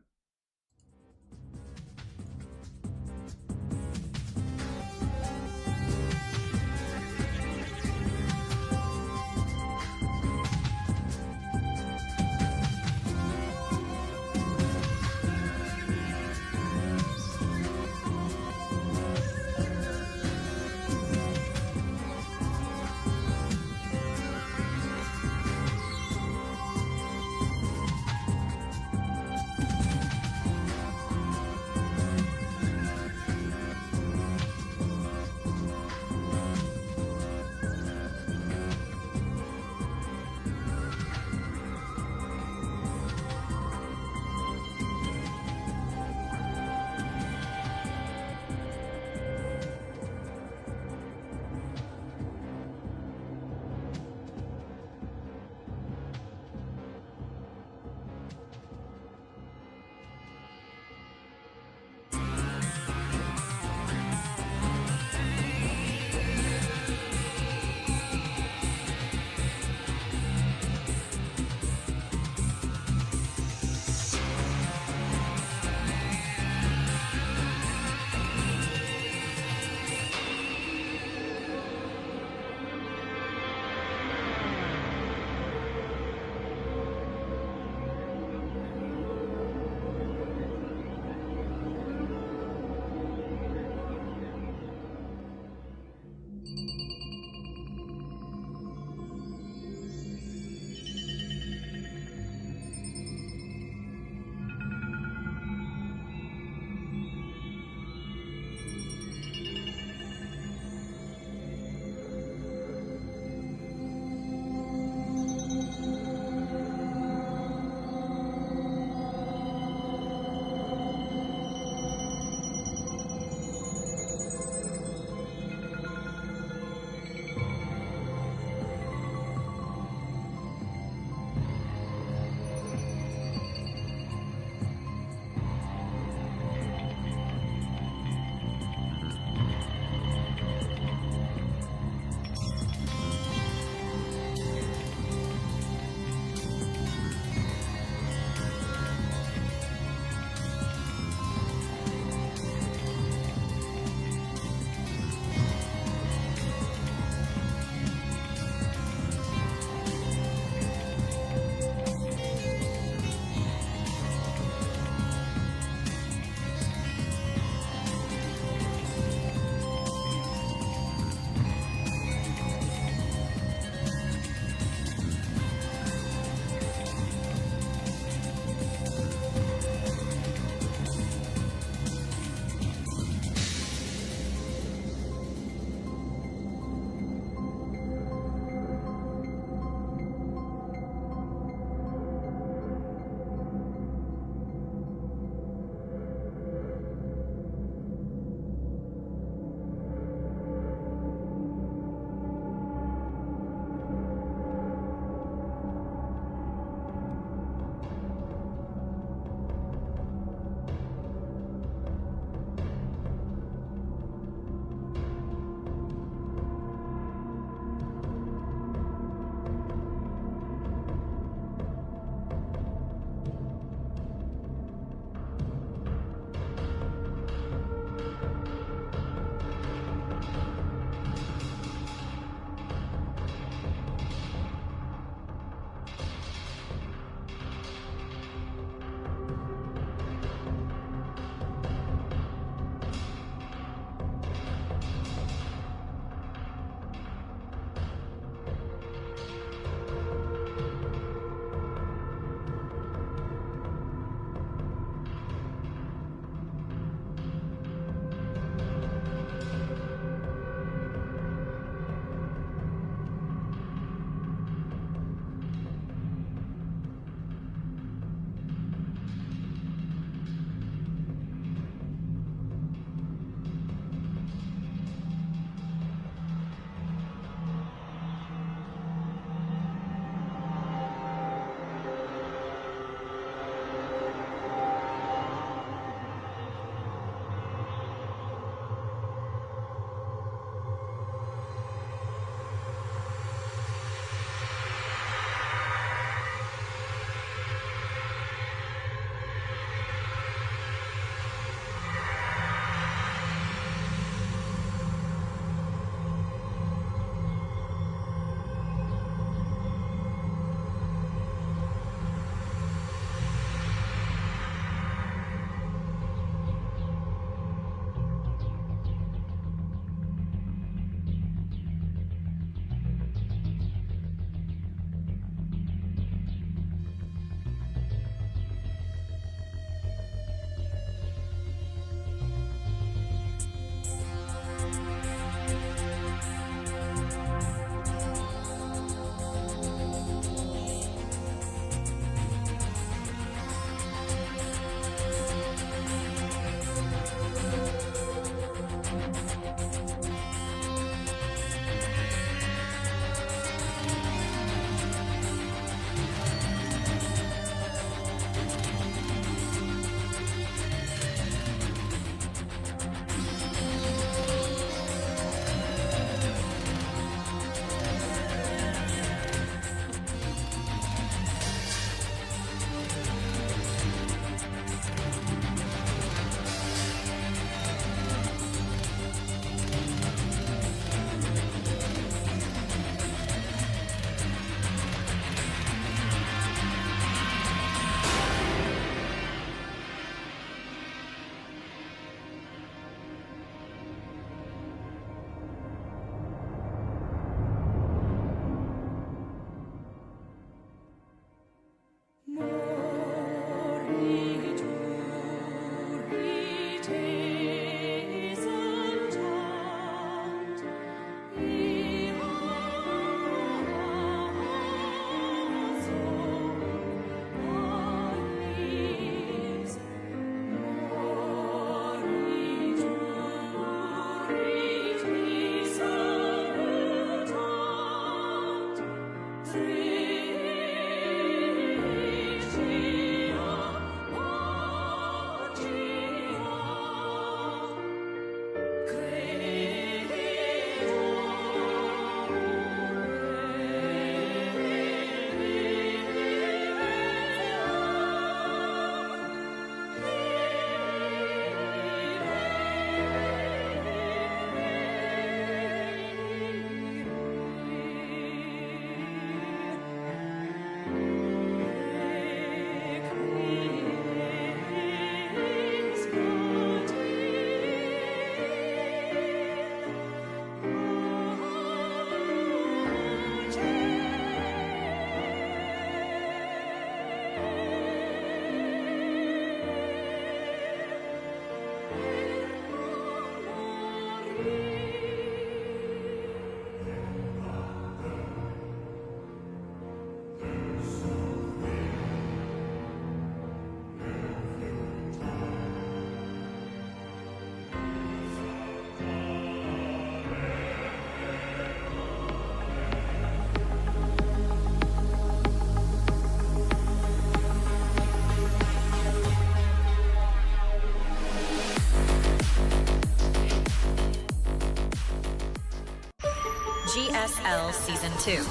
GSL Season 2.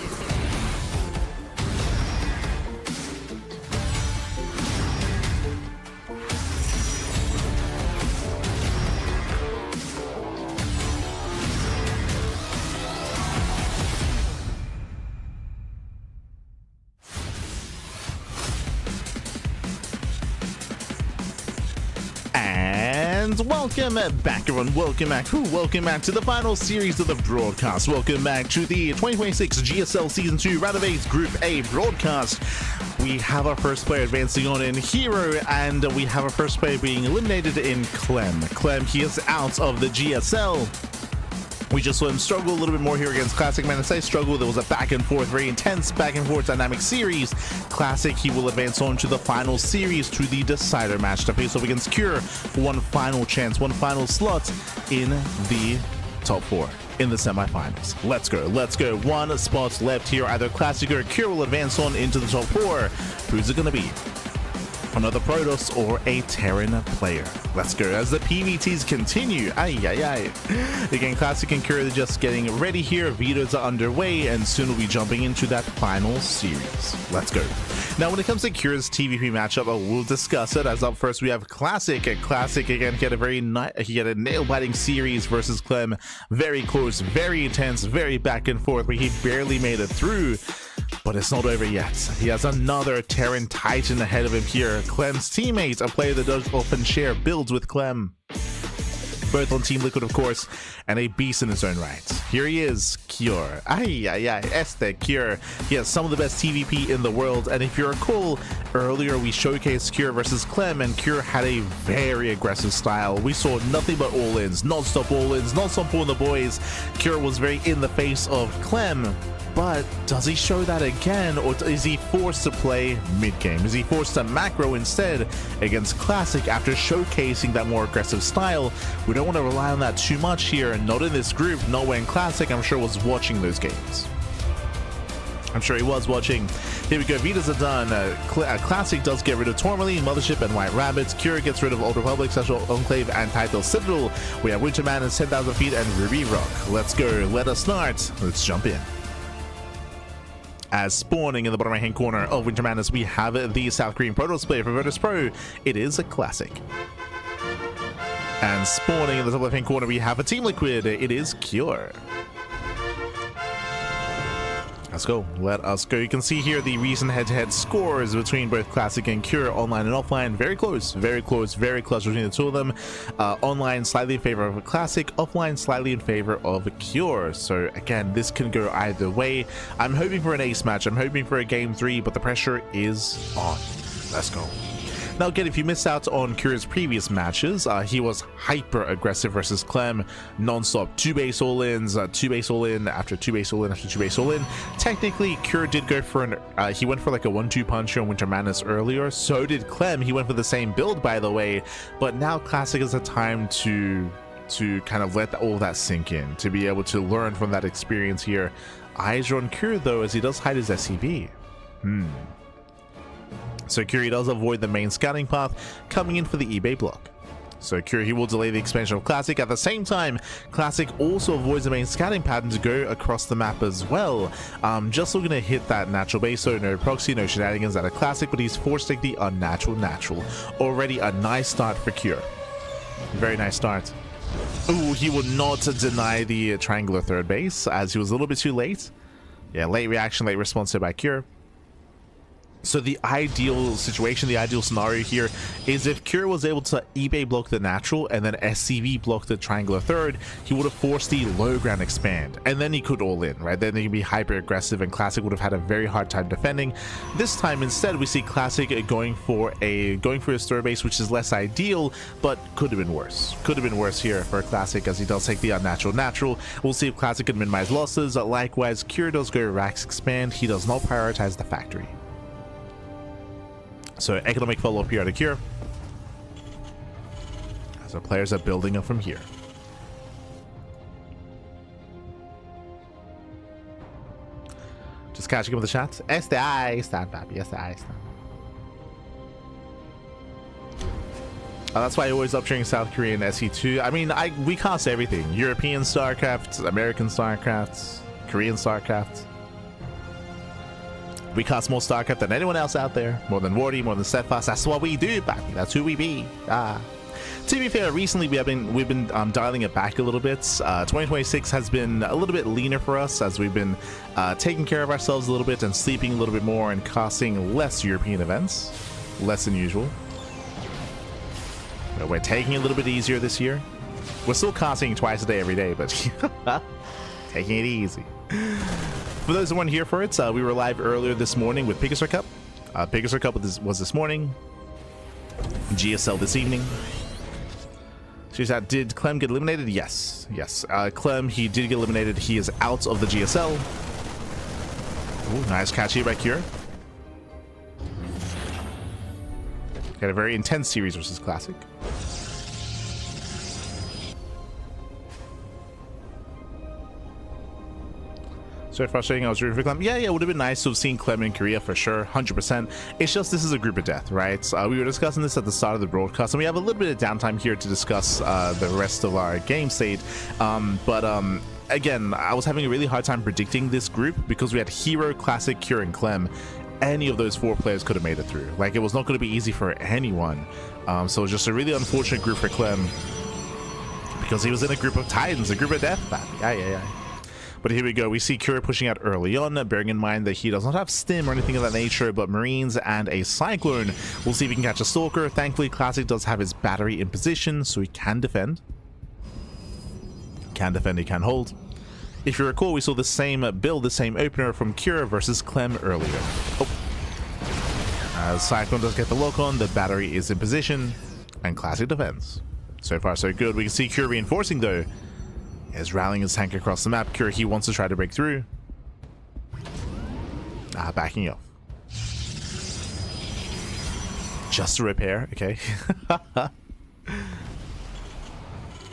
And welcome back, everyone. Welcome back to the final series of the broadcast. Welcome back to the 2026 GSL Season 2 Ro8 Group A broadcast. We have our first player advancing on in herO, and we have our first player being eliminated in Clem. Clem, he is out of the GSL. We just saw him struggle a little bit more here against Classic. Man, I say struggle, there was a back and forth, very intense back and forth dynamic series. Classic, he will advance on to the final series, to the decider match to face off against Cure for one final chance, one final slot in the top 4 in the semifinals. Let's go. One spot left here. Either Classic or Cure will advance on into the top 4. Who's it gonna be? Another Protoss or a Terran player. Let's go as the PVTs continue. Again, Classic and Cure are just getting ready here. Vetoes are underway, and soon we'll be jumping into that final series. Let's go. Now, when it comes to Cure's TVP matchup, we'll discuss it. As up first, we have Classic. Classic again he had a nail-biting series versus Clem. Very close, very intense, very back and forth, where he barely made it through. But it's not over yet. He has another Terran Titan ahead of him here. Clem's teammate, a player that does often share builds with Clem. Both on Team Liquid, of course, and a beast in his own right. Here he is, Cure. Cure. He has some of the best TVP in the world, and if you recall, earlier we showcased Cure versus Clem, and Cure had a very aggressive style. We saw nothing but all-ins, non-stop all-ins, non-stop pulling the boys. Cure was very in the face of Clem. But does he show that again, or is he forced to play mid-game? Is he forced to macro instead against Classic after showcasing that more aggressive style? We don't want to rely on that too much here, and not in this group. No way in Classic, I'm sure, was watching those games. I'm sure he was watching. Here we go, Vitas are done. Classic does get rid of Tourmaline, Mothership, and White Rabbits. Cure gets rid of Old Republic, Central Enclave, and Title Citadel. We have Winterman and 10,000 feet and Ruby Rock. Let's go, let us start. Let's jump in. As spawning in the bottom right hand corner of Winter Madness, we have the South Korean Protoss player for Virtus Pro. It is a Classic. And spawning in the top left hand corner, we have a Team Liquid. It is Cure. Let's go. Let us go. You can see here the recent head-to-head scores between both Classic and Cure, online and offline. Very close between the two of them. Online slightly in favor of Classic, offline slightly in favor of Cure. So again, this can go either way. I'm hoping for an ace match. I'm hoping for a game 3, but the pressure is on. Let's go. Now again, if you missed out on Cure's previous matches, he was hyper aggressive versus Clem, non-stop 2 base all-ins, 2 base all-in after 2 base all-in after 2 base all-in. Technically, Cure did go for he went for like a 1-2 puncher on Winter Madness earlier. So did Clem. He went for the same build, by the way. But now Classic is a time to kind of let all that sink in, to be able to learn from that experience here. Eyes are on Cure though, as he does hide his SCV. So Cure does avoid the main scouting path, coming in for the eBay block. So Cure, he will delay the expansion of Classic. At the same time, Classic also avoids the main scouting pattern to go across the map as well. Just looking to hit that natural base, so no proxy, no shenanigans at a Classic, but he's forced to take the unnatural natural. Already a nice start for Cure. Very nice start. Ooh, he would not deny the triangular third base, as he was a little bit too late. Yeah, late reaction, late response by Cure. So the ideal situation, the ideal scenario here is if Cure was able to eBay block the natural and then SCV block the triangular third, he would have forced the low ground expand, and then he could all in, right? Then he could be hyper aggressive, and Classic would have had a very hard time defending. This time instead, we see Classic going for his third base, which is less ideal, but could have been worse. Could have been worse here for Classic, as he does take the unnatural natural. We'll see if Classic can minimize losses. Likewise, Cure does go Rax expand. He does not prioritize the factory. So economic follow-up here to Cure, as our players are building up from here. Just catching up with the chat. SDI stand up. Yes, I stand. That's why I always love cheering South Korean SE2. I mean, we cast everything: European StarCraft, American StarCraft, Korean StarCraft. We cast more StarCraft than anyone else out there. More than Wardy, more than Steadfast. That's what we do, baby. That's who we be. To be fair, recently we've been dialing it back a little bit. 2026 has been a little bit leaner for us as we've been taking care of ourselves a little bit and sleeping a little bit more and casting less European events, less than usual. But we're taking it a little bit easier this year. We're still casting twice a day every day, but taking it easy. For those who weren't here for it, we were live earlier this morning with Pegasus Cup. Pegasus Cup was this morning. GSL this evening. She's at, did Clem get eliminated? Yes. Clem, he did get eliminated. He is out of the GSL. Ooh, nice catch here by Cure. Got a very intense series versus Classic. So frustrating. I was rooting for Clem. Yeah, it would have been nice to have seen Clem in Korea for sure, 100%. It's just this is a group of death, right? We were discussing this at the start of the broadcast, and we have a little bit of downtime here to discuss the rest of our game state. Again, I was having a really hard time predicting this group because we had herO, Classic, Cure, and Clem. Any of those 4 players could have made it through. Like, it was not going to be easy for anyone. So it was just a really unfortunate group for Clem because he was in a group of Titans, a group of death. Yeah. But here we go. We see Cure pushing out early on, bearing in mind that he does not have Stim or anything of that nature, but Marines and a Cyclone. We'll see if he can catch a Stalker. Thankfully, Classic does have his battery in position, so he can defend. He can hold. If you recall, we saw the same build, the same opener from Cure versus Clem earlier. Oh. As Cyclone does get the lock on, the battery is in position, and Classic defends. So far, so good. We can see Cure reinforcing, though. Is rallying his tank across the map. Cure, he wants to try to break through. Backing up. Just a repair, okay.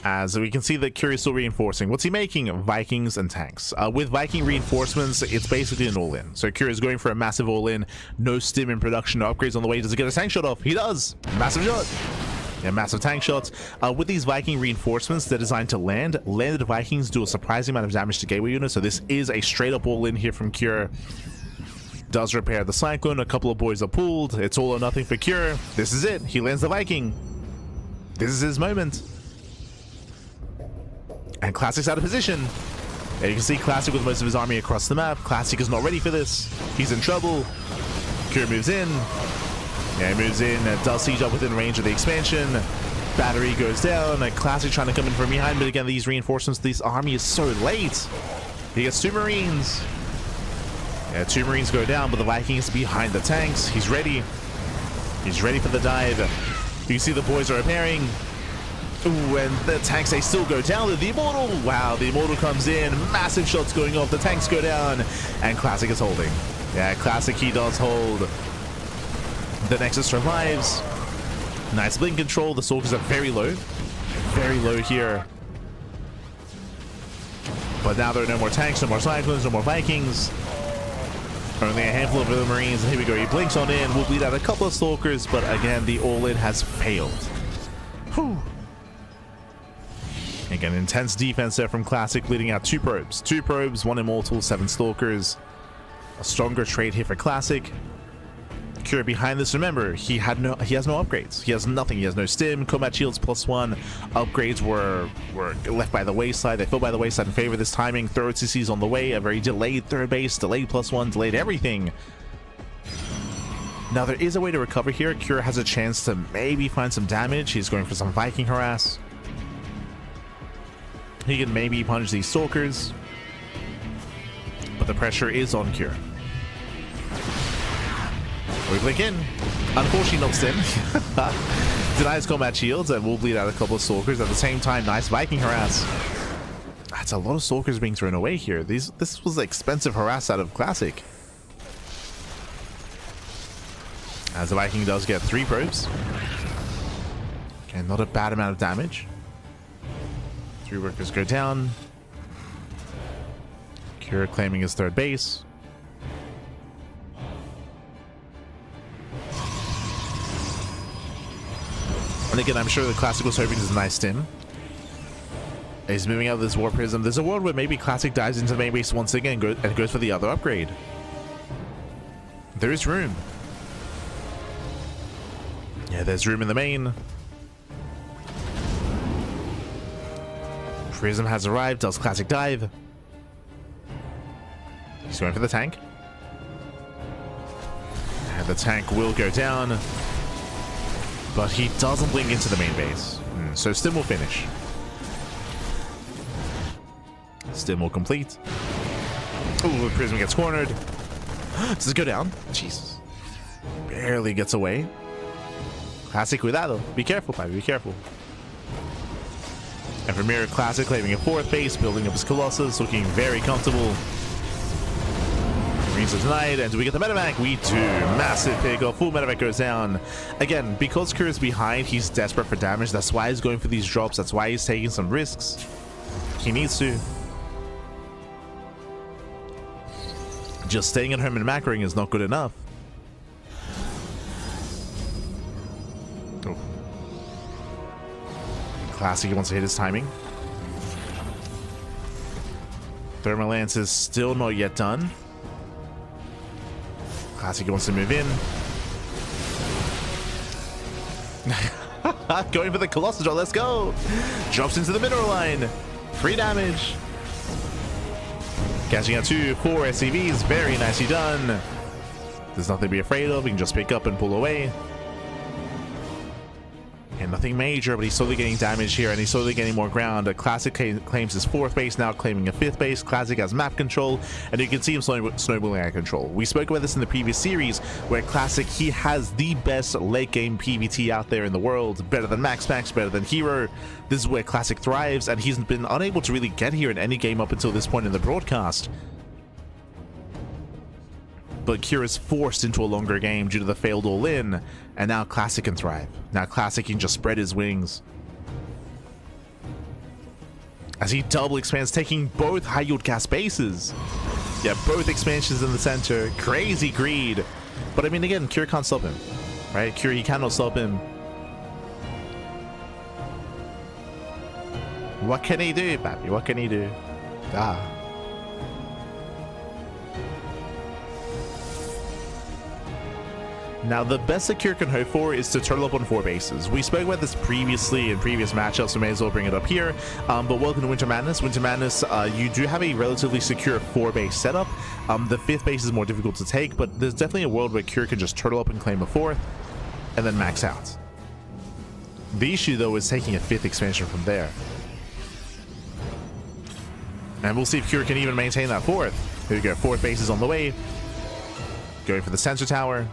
As we can see that Cure is still reinforcing. What's he making? Vikings and tanks. With Viking reinforcements, it's basically an all-in. So Cure is going for a massive all-in. No Stim in production, no upgrades on the way. Does he get a tank shot off? He does! Massive shot! Yeah, massive tank shots. With these Viking reinforcements, they're designed to land. Landed Vikings do a surprising amount of damage to gateway units, so this is a straight-up all-in here from Cure. Does repair the Cyclone. A couple of boys are pulled. It's all or nothing for Cure. This is it. He lands the Viking. This is his moment. And Classic's out of position. And you can see Classic with most of his army across the map. Classic is not ready for this. He's in trouble. Cure moves in. Yeah, he moves in, does siege up within range of the expansion. Battery goes down. Classic trying to come in from behind, but again, these reinforcements, this army is so late. He gets 2 Marines. Yeah, 2 Marines go down, but the Viking is behind the tanks. He's ready. He's ready for the dive. You see the boys are repairing. Ooh, and the tanks, they still go down. The Immortal, wow, the Immortal comes in. Massive shots going off. The tanks go down, and Classic is holding. Yeah, Classic, he does hold. The Nexus survives. Nice blink control. The Stalkers are very low here. But now there are no more tanks, no more Cyclones, no more Vikings. Only a handful of the Marines. And here we go. He blinks on in. We'll bleed out a couple of Stalkers, but again, the all-in has failed. Whew. Again, intense defense there from Classic, bleeding out 2 probes. 2 probes, 1 Immortal, 7 Stalkers. A stronger trade here for Classic. Cure behind this, remember, he has no upgrades. He has nothing. He has no Stim, combat shields +1. Upgrades were left by the wayside. They fell by the wayside in favor of this timing. Third CC's on the way. A very delayed third base, delayed +1, delayed everything. Now there is a way to recover here. Cure has a chance to maybe find some damage. He's going for some Viking harass. He can maybe punch these Stalkers, but the pressure is on Cure. We blink in. Unfortunately, not Stim. Denies combat shields, and we'll bleed out a couple of Stalkers. At the same time, nice Viking harass. That's a lot of Stalkers being thrown away here. This was expensive harass out of Classic. As the Viking does get 3 probes. Okay, not a bad amount of damage. 3 workers go down. Cure claiming his third base. And again, I'm sure the Classic was hoping there's a nice Stim. He's moving out of this War Prism. There's a world where maybe Classic dives into the main base once again and goes for the other upgrade. There is room. Yeah, there's room in the main. Prism has arrived. Does Classic dive? He's going for the tank. And the tank will go down. But he doesn't blink into the main base. So Stim will finish. Stim will complete. Ooh, Prism gets cornered. Does it go down? Jesus. Barely gets away. Classic, cuidado. Be careful, Papi, be careful. And Premier Classic claiming a 4th base, building up his Colossus, looking very comfortable. Marines are denied, and do we get the medevac? We do. Massive pickup. Full medevac goes down. Again, because Kür is behind, he's desperate for damage. That's why he's going for these drops. That's why he's taking some risks. He needs to. Just staying at home and macroing is not good enough. Oh. Classic wants to hit his timing. Thermal Lance is still not yet done. Classic wants to move in. Going for the Colossus draw, let's go! Drops into the mineral line. Free damage. Catching out 2, 4 SCVs, very nicely done. There's nothing to be afraid of, we can just pick up and pull away. And nothing major, but he's slowly getting damage here, and he's slowly getting more ground. Classic claims his 4th base, now claiming a 5th base. Classic has map control, and you can see him snowballing out of control. We spoke about this in the previous series, where Classic, he has the best late game PvT out there in the world. Better than Max, better than herO. This is where Classic thrives, and he's been unable to really get here in any game up until this point in the broadcast. But Kür is forced into a longer game due to the failed all-in, and now Classic can thrive. Now Classic can just spread his wings. As he double expands, taking both high-yield gas bases. Yeah, both expansions in the center. Crazy greed. But I mean, again, Kür can't stop him. Right? Kür, he cannot stop him. What can he do, Papi? What can he do? Ah. Now, the best that Kür can hope for is to turtle up on 4 bases. We spoke about this previously in previous matchups, so may as well bring it up here. But welcome to Winter Madness. Winter Madness, you do have a relatively secure 4-base setup. The 5th base is more difficult to take, but there's definitely a world where Kür can just turtle up and claim a 4th, and then max out. The issue, though, is taking a 5th expansion from there. And we'll see if Kür can even maintain that 4th. Here we go, 4th base is on the way. Going for the sensor tower.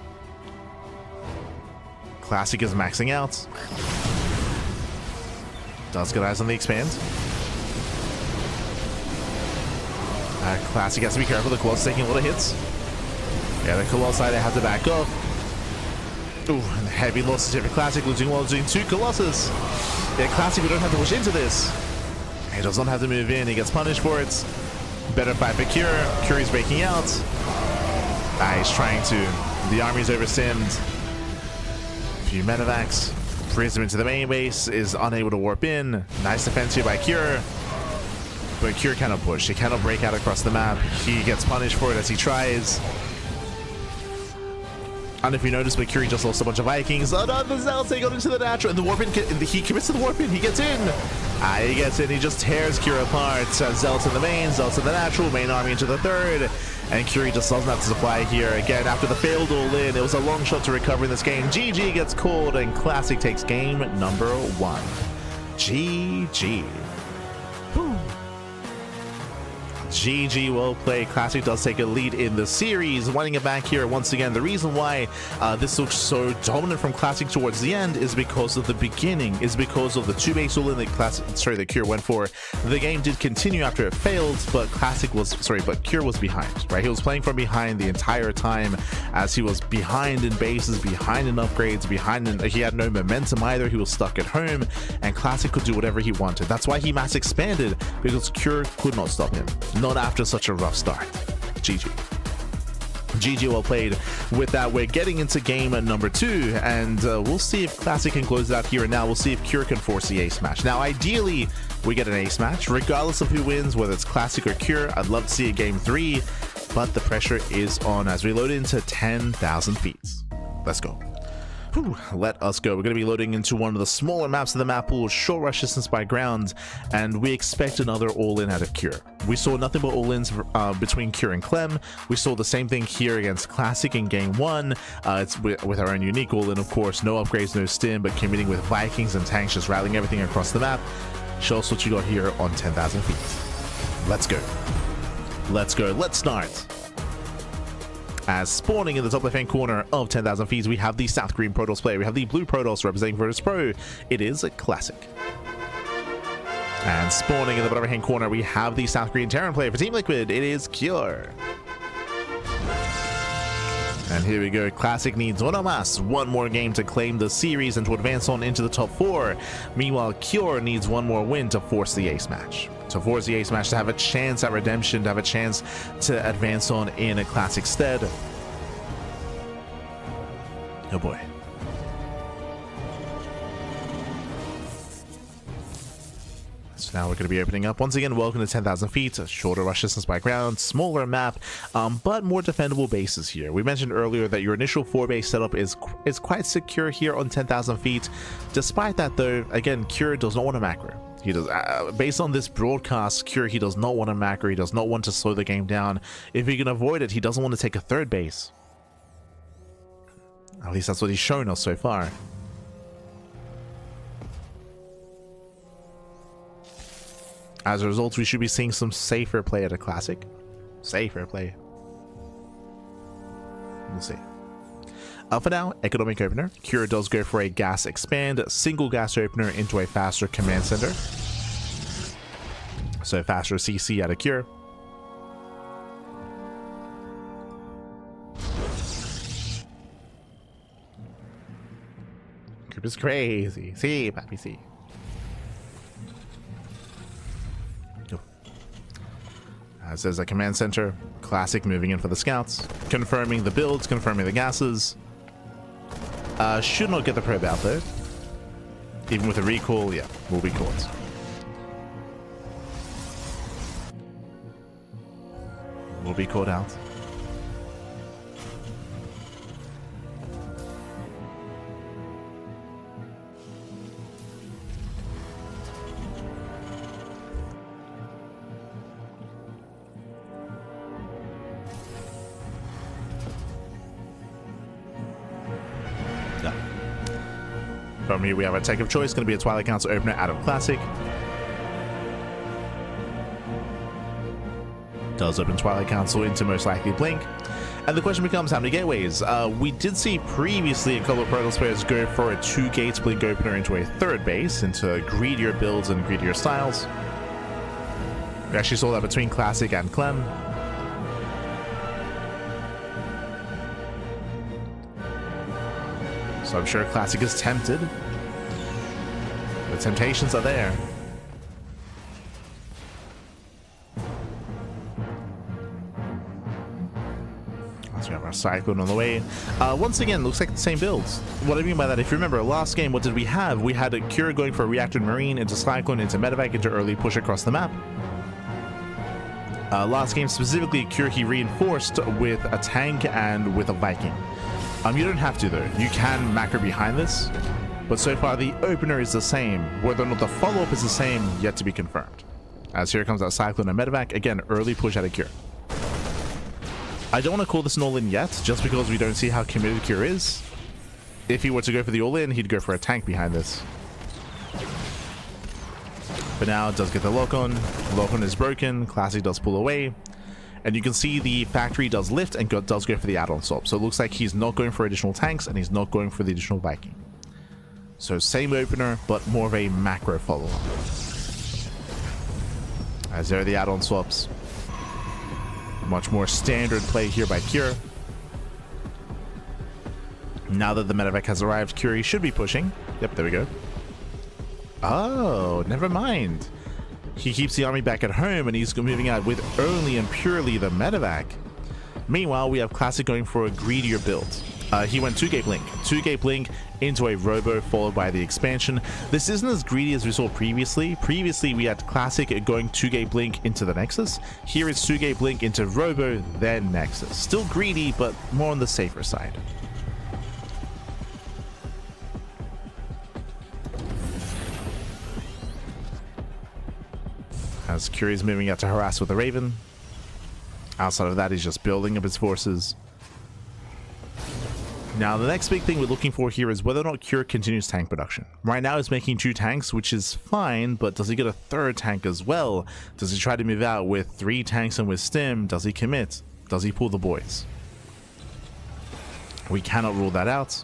Classic is maxing out. Does get eyes on the expand. Classic has to be careful. The Colossus taking a lot of hits. Yeah, the Colossi, they have to back up. Ooh, and heavy losses here for Classic, losing 2 Colossus. Yeah, Classic, we don't have to push into this. He does not have to move in. He gets punished for it. Better fight for Kür. Kür is breaking out. He's trying to. The army's overstimmed. Few medevacs. Prism into the main base, is unable to warp in. Nice defense here by Kür. But Kür cannot push. He cannot break out across the map. He gets punished for it as he tries. And if you notice, but Kür just lost a bunch of Vikings. Oh no, the Zealots, they got into the natural. And the warp in, he commits to the warp in. He gets in. He gets in. He just tears Kür apart. Zealots in the main, Zealots in the natural, main army into the 3rd. And Kür just doesn't have to supply here. Again, after the failed all-in, it was a long shot to recover in this game. GG gets called, and Classic takes game number 1. GG. Whew. GG, well played. Classic does take a lead in the series. Winding it back here once again. The reason why this looks so dominant from Classic towards the end is because of the beginning, is because of the 2-base all-in that Kür went for. The game did continue after it failed, but Kür was behind, right? He was playing from behind the entire time, as he was behind in bases, behind in upgrades, he had no momentum either. He was stuck at home, and Classic could do whatever he wanted. That's why he mass expanded, because Kür could not stop him. Not after such a rough start. GG. GG, well played. With that, we're getting into game number 2, and we'll see if Classic can close it out here and now. We'll see if Cure can force the ace match. Now, ideally, we get an ace match, regardless of who wins, whether it's Classic or Cure. I'd love to see a game 3, but the pressure is on as we load into 10,000 feet. Let's go. Whew, let us go. We're going to be loading into one of the smaller maps of the map pool, short rush distance by ground, and we expect another all-in out of Cure. We saw nothing but all-ins between Cure and Clem. We saw the same thing here against Classic in game 1. It's with our own unique all-in, of course. No upgrades, no stim, but committing with Vikings and tanks, just rallying everything across the map. Show us what you got here on 10,000 feet. Let's go. Let's go. Let's start. As spawning in the top left-hand corner of 10,000 feet, we have the South Green Protoss player. We have the Blue Protoss representing Virtus Pro. It is a Classic. And spawning in the bottom right-hand corner, we have the South Green Terran player for Team Liquid. It is Cure. And here we go. Classic needs one more game to claim the series and to advance on into the top 4. Meanwhile, Cure needs one more win to force the ace match. To force the ace match, to have a chance at redemption, to have a chance to advance on in a Classic stead. Oh boy. So now we're going to be opening up. Once again, welcome to 10,000 feet. A shorter rush distance by ground, smaller map, but more defendable bases here. We mentioned earlier that your initial 4-base setup is quite secure here on 10,000 feet. Despite that, though, again, Cure does not want a macro. He does, based on this broadcast, Cure, he does not want a macro. He does not want to slow the game down. If he can avoid it, he doesn't want to take a 3rd base. At least that's what he's shown us so far. As a result, we should be seeing some safer play at a Classic. Safer play. We'll see. For now, economic opener. Cure does go for a gas expand, single gas opener into a faster command center. So faster CC out of Cure. Group is crazy. See, papi, see. As there's a command center, Classic moving in for the scouts, confirming the builds, confirming the gases. Should not get the probe out though. Even with a recall, yeah, will be caught. Will be caught out. From here we have a tech of choice, going to be a Twilight Council opener out of Classic. Does open Twilight Council into most likely Blink. And the question becomes how many gateways? We did see previously a couple of Protoss players go for a 2-gate Blink opener into a 3rd base, into greedier builds and greedier styles. We actually saw that between Classic and Clem. So I'm sure Classic is tempted. The temptations are there. So we have our Cyclone on the way. Once again, looks like the same builds. What I mean by that, if you remember, last game, what did we have? We had a Cure going for a Reactor Marine into Cyclone, into Medevac, into early push across the map. Last game specifically, Cure he reinforced with a tank and with a Viking. You don't have to though. You can macro behind this, but so far the opener is the same. Whether or not the follow-up is the same, yet to be confirmed. As here comes out Cyclone and Medevac, again, early push out of Cure. I don't want to call this an all-in yet, just because we don't see how committed Cure is. If he were to go for the all-in, he'd go for a tank behind this. But now it does get the lock-on. Lock-on is broken. Classic does pull away. And you can see the factory does lift and does go for the add-on swap. So it looks like he's not going for additional tanks and he's not going for the additional Viking. So same opener, but more of a macro follow-up. As there are the add-on swaps. Much more standard play here by Cure. Now that the Medevac has arrived, Cure should be pushing. Yep, there we go. Oh, never mind. He keeps the army back at home and he's moving out with only and purely the Medevac. Meanwhile, we have Classic going for a greedier build. He went 2-gate Blink. 2-gate Blink into a Robo followed by the expansion. This isn't as greedy as we saw previously. Previously, we had Classic going 2-gate Blink into the Nexus. Here it's 2-gate Blink into Robo, then Nexus. Still greedy, but more on the safer side. As Curie's moving out to harass with the Raven. Outside of that, he's just building up his forces. Now, the next big thing we're looking for here is whether or not Cure continues tank production. Right now, he's making 2 tanks, which is fine, but does he get a 3rd tank as well? Does he try to move out with 3 tanks and with Stim? Does he commit? Does he pull the boys? We cannot rule that out.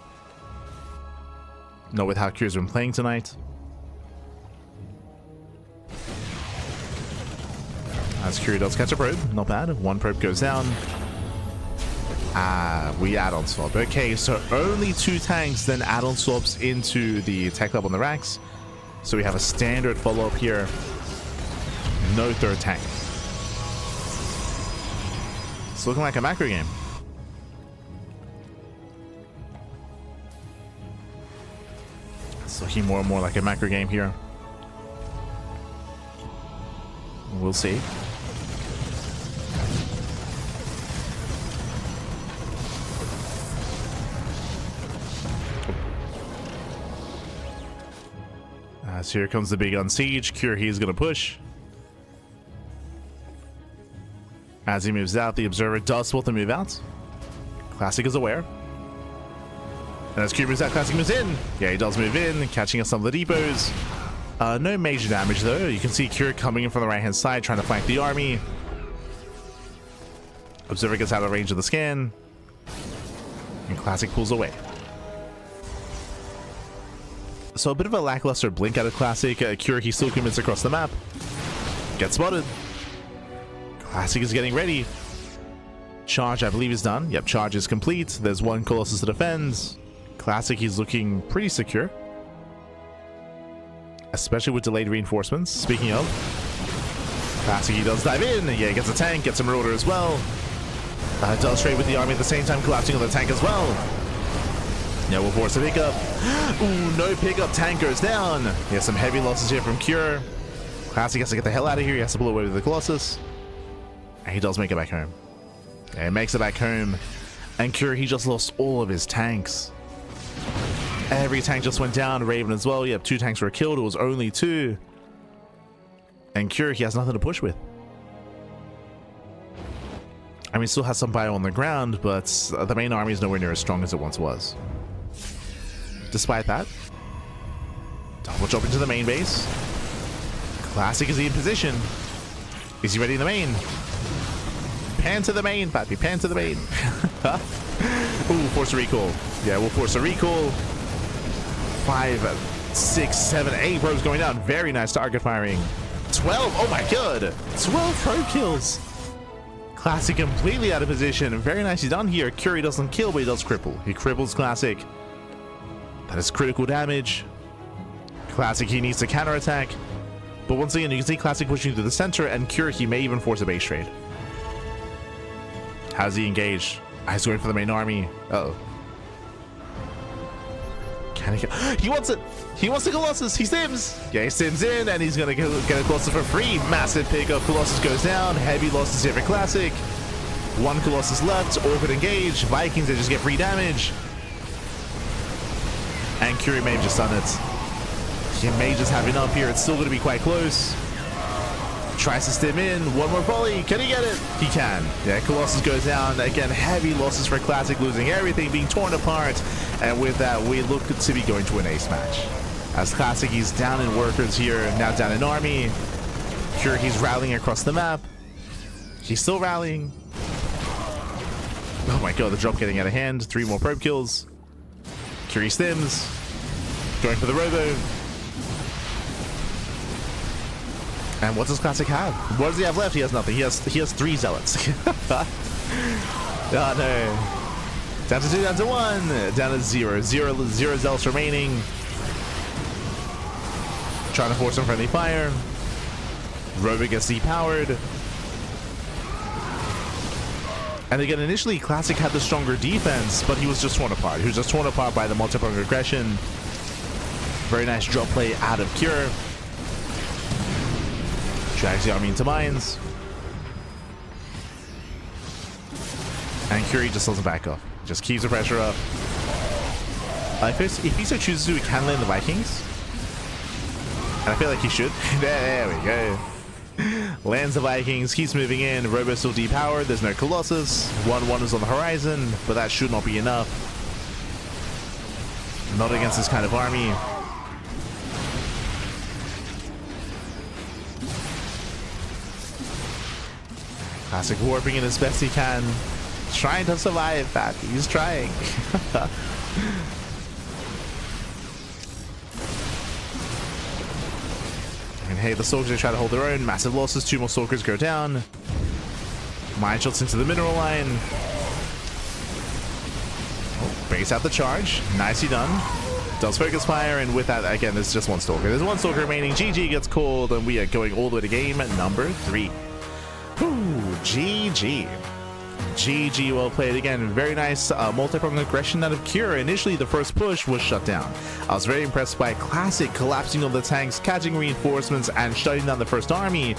Not with how Cure's been playing tonight. As Curie does catch a probe, not bad. 1 probe goes down. We add-on swap. Okay, so only 2 tanks, then add-on swaps into the tech lab on the racks. So we have a standard follow-up here. No 3rd tank. It's looking like a macro game. It's looking more and more like a macro game here. We'll see. So here comes the big on siege. Cure, he's going to push. As he moves out, the Observer does want to move out. Classic is aware. And as Cure moves out, Classic moves in. Yeah, he does move in, catching us some of the depots. No major damage though. You can see Cure coming in from the right-hand side, trying to flank the army. Observer gets out of range of the scan. And Classic pulls away. So a bit of a lackluster blink out of Classic. Cure, he still commits across the map. Gets spotted. Classic is getting ready. Charge, I believe, is done. Yep, charge is complete. There's 1 Colossus to defend. Classic, he's looking pretty secure. Especially with delayed reinforcements. Speaking of, Classic, he does dive in. Yeah, he gets a tank, gets some Marauder as well. Does trade with the army at the same time, collapsing on the tank as well. Yeah, we'll force a pickup. Ooh, no pickup. Tank goes down. He has some heavy losses here from Cure. Classic has to get the hell out of here. He has to pull away with the Colossus. And he does make it back home. Yeah, he makes it back home. And Cure, he just lost all of his tanks. Every tank just went down. Raven as well. Yep, 2 tanks were killed. It was only 2. And Cure, he has nothing to push with. I mean, still has some bio on the ground, but the main army is nowhere near as strong as it once was. Despite that, double jump into the main base. Classic, is he in position? Is he ready in the main? Pan to the main, Pappy, pan to the main. Ooh, force a recall. Yeah, we'll force a recall. 5, 6, 7, 8 probes going down. Very nice target firing. 12, oh my god. 12 probe kills. Classic completely out of position. Very nicely done here. Curie doesn't kill, but he does cripple. He cripples Classic. That is critical damage. Classic, he needs to counterattack. But once again, you can see Classic pushing to the center, and Cure, he may even force a base trade. How's he engaged? He's going for the main army. Uh-oh. Can he get... He wants it! He wants the Colossus! He stims! Yeah, he stims in, and he's gonna get a Colossus for free. Massive pickup. Colossus goes down. Heavy losses here for Classic. 1 Colossus left. Orchid engage. Vikings, they just get free damage. And Curie may have just done it. He may just have enough here. It's still going to be quite close. Tries to stim in. 1 more volley. Can he get it? He can. Yeah, Colossus goes down. Again, heavy losses for Classic, losing everything, being torn apart. And with that, we look to be going to an ace match. As Classic, he's down in workers here, now down in army. Cure, he's rallying across the map. He's still rallying. Oh my god, the drop getting out of hand. 3 more probe kills. Curie stims. Going for the Robo. And what does Classic have? What does he have left? He has nothing. He has 3 Zealots. Oh no. Down to 2, down to 1. Down to 0. 0 Zealots remaining. Trying to force some friendly fire. Robo gets depowered. And again, initially, Classic had the stronger defense, but he was just torn apart. He was just torn apart by the multi-pronged aggression. Very nice drop play out of Cure. Drags the army into mines. And Curie just doesn't back off. Just keeps the pressure up. If he so chooses to, he can land the Vikings. And I feel like he should. There we go. Lands the Vikings, keeps moving in. Robo still depowered. There's no Colossus. 1-1 is on the horizon, but that should not be enough. Not against this kind of army. Classic warping in as best he can. Trying to survive that. He's trying. And hey, the Stalkers try to hold their own. Massive losses. 2 more Stalkers go down. Mine shots into the mineral line. Oh, base out the charge. Nicely done. Does focus fire, and with that, again, there's just 1 Stalker. There's 1 Stalker remaining. GG gets called, and we are going all the way to game number 3. Whew, GG. GG, well played. Again, very nice multi-pronged aggression out of Cure. Initially, the first push was shut down. I was very impressed by Classic collapsing all the tanks, catching reinforcements, and shutting down the first army.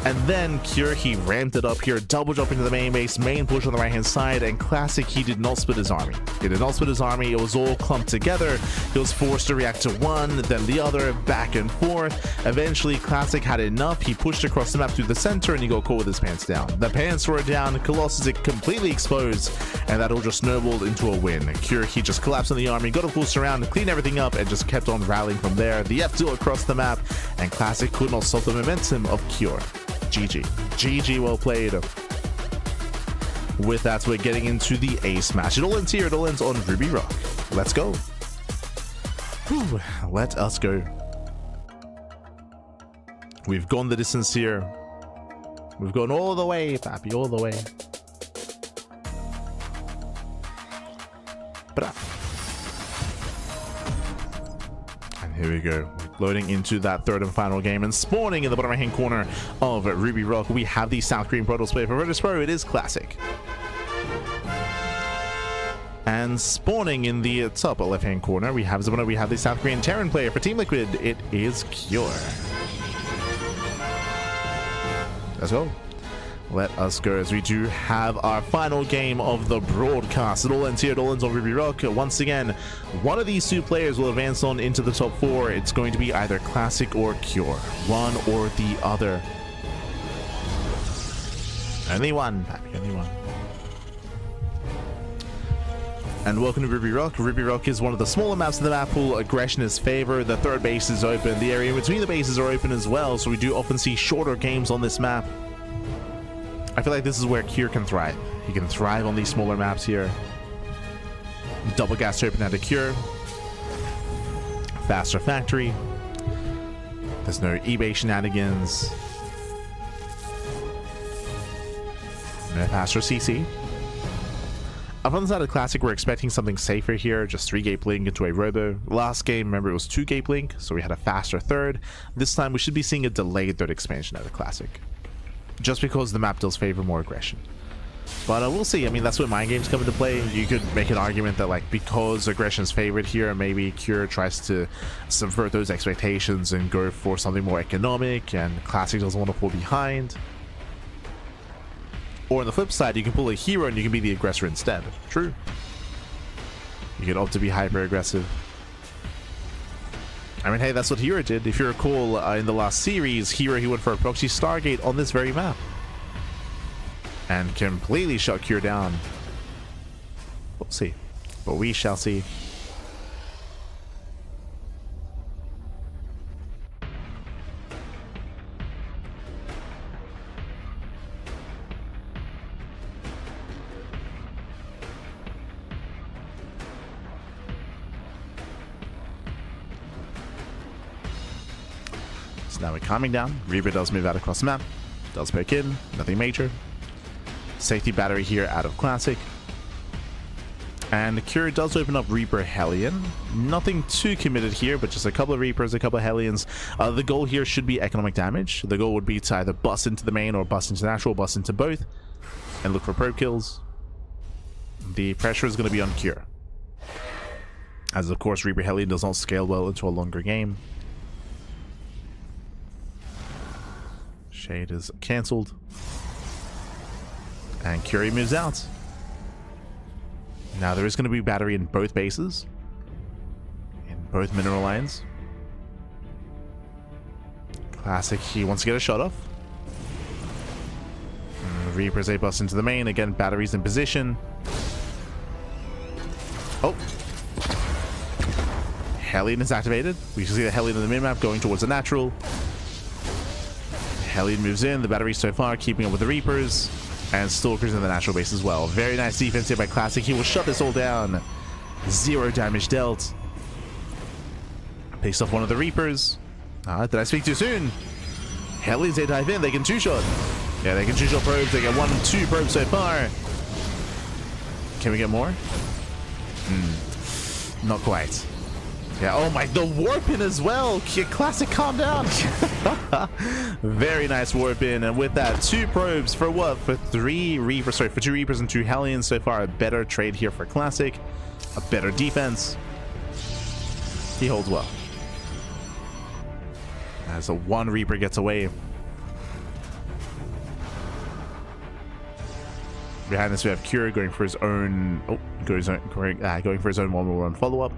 And then Cure, he ramped it up here, double jump into the main base, main push on the right-hand side, and Classic, he did not split his army. He did not split his army. It was all clumped together. He was forced to react to one, then the other, back and forth. Eventually, Classic had enough. He pushed across the map through the center, and he got caught with his pants down. The pants were down. Colossus completely exposed, and that all just snowballed into a win. Cure, he just collapsed on the army, got a full surround, cleaned everything up, and just kept on rallying from there. The F2 across the map, and Classic could not stop the momentum of Cure. GG. GG, well played. With that, we're getting into the ace match. It all ends here. It all ends on Ruby Rock. Let's go. Whew, let us go. We've gone the distance here. We've gone all the way, Pappy, all the way. And here we go. Loading into that third and final game, and spawning in the bottom right hand corner of Ruby Rock, we have the South Korean Protoss player. For Virtus Pro, it is Classic. And spawning in the top left hand corner, we have the South Korean Terran player. For Team Liquid, it is Cure. Let's go. Let us go, as we do have our final game of the broadcast. It all ends here. It all ends on Ruby Rock. Once again, one of these 2 players will advance on into the top 4. It's going to be either Classic or Cure. One or the other. Only one, Pappy, only one. And welcome to Ruby Rock. Ruby Rock is one of the smaller maps in the map pool. Aggression is favored. The third base is open. The area in between the bases are open as well, so we do often see shorter games on this map. I feel like this is where Cure can thrive. He can thrive on these smaller maps here. Double gas open out of Cure. Faster factory. There's no eBay shenanigans. No faster CC. Up on the side of Classic, we're expecting something safer here. Just 3 gate blink into a robo. Last game, remember, it was 2 gate blink, so we had a faster third. This time, we should be seeing a delayed third expansion out of Classic. Just because the map does favor more aggression. But we'll see. I mean, that's where mind games come into play. You could make an argument that, like, because aggression is favored here, maybe Cure tries to subvert those expectations and go for something more economic, and Classic doesn't want to fall behind. Or on the flip side, you can pull a hero and you can be the aggressor instead. True. You can opt to be hyper aggressive. I mean, hey, that's what Hero did. If you recall, in the last series, Hero, he went for a proxy Stargate on this very map. And completely shut Cure down. We'll see. But we shall see. Now we're calming down. Reaper does move out across the map. Does poke in. Nothing major. Safety battery here out of Classic. And Cure does open up Reaper Hellion. Nothing too committed here, but just a couple of Reapers, a couple of Hellions. The goal here should be economic damage. The goal would be to either bust into the main or bust into natural, bust into both. And look for probe kills. the pressure is going to be on Cure. As of course, Reaper Hellion does not scale well into a longer game. Shade is cancelled. And Curie moves out. Now there is going to be battery in both bases. In both mineral lines. Classic, he wants to get a shot off. Reaper's a bust into the main. Again, batteries in position. Oh. Hellion is activated. We can see the Hellion in the minimap going towards the natural. Hellion moves in. The battery so far keeping up with the Reapers. And Stalkers in the natural base as well. Very nice defense here by Classic. He will shut this all down. 0 damage dealt. Picks off one of the Reapers. Did I speak too soon? Hellions, they dive in. They can two-shot. Yeah, they can two-shot probes. They get 1 and 2 probes so far. Can we get more? Not quite. Yeah, oh my, the warp in as well. Classic, calm down. Very nice warp in. And with that, 2 probes for what? For 3 Reapers, sorry, for 2 Reapers and 2 Hellions so far. A better trade here for Classic. A better defense. He holds well. As a 1 Reaper gets away. Behind this, we have Cure going for his own. Going for his own 1-1 follow-up.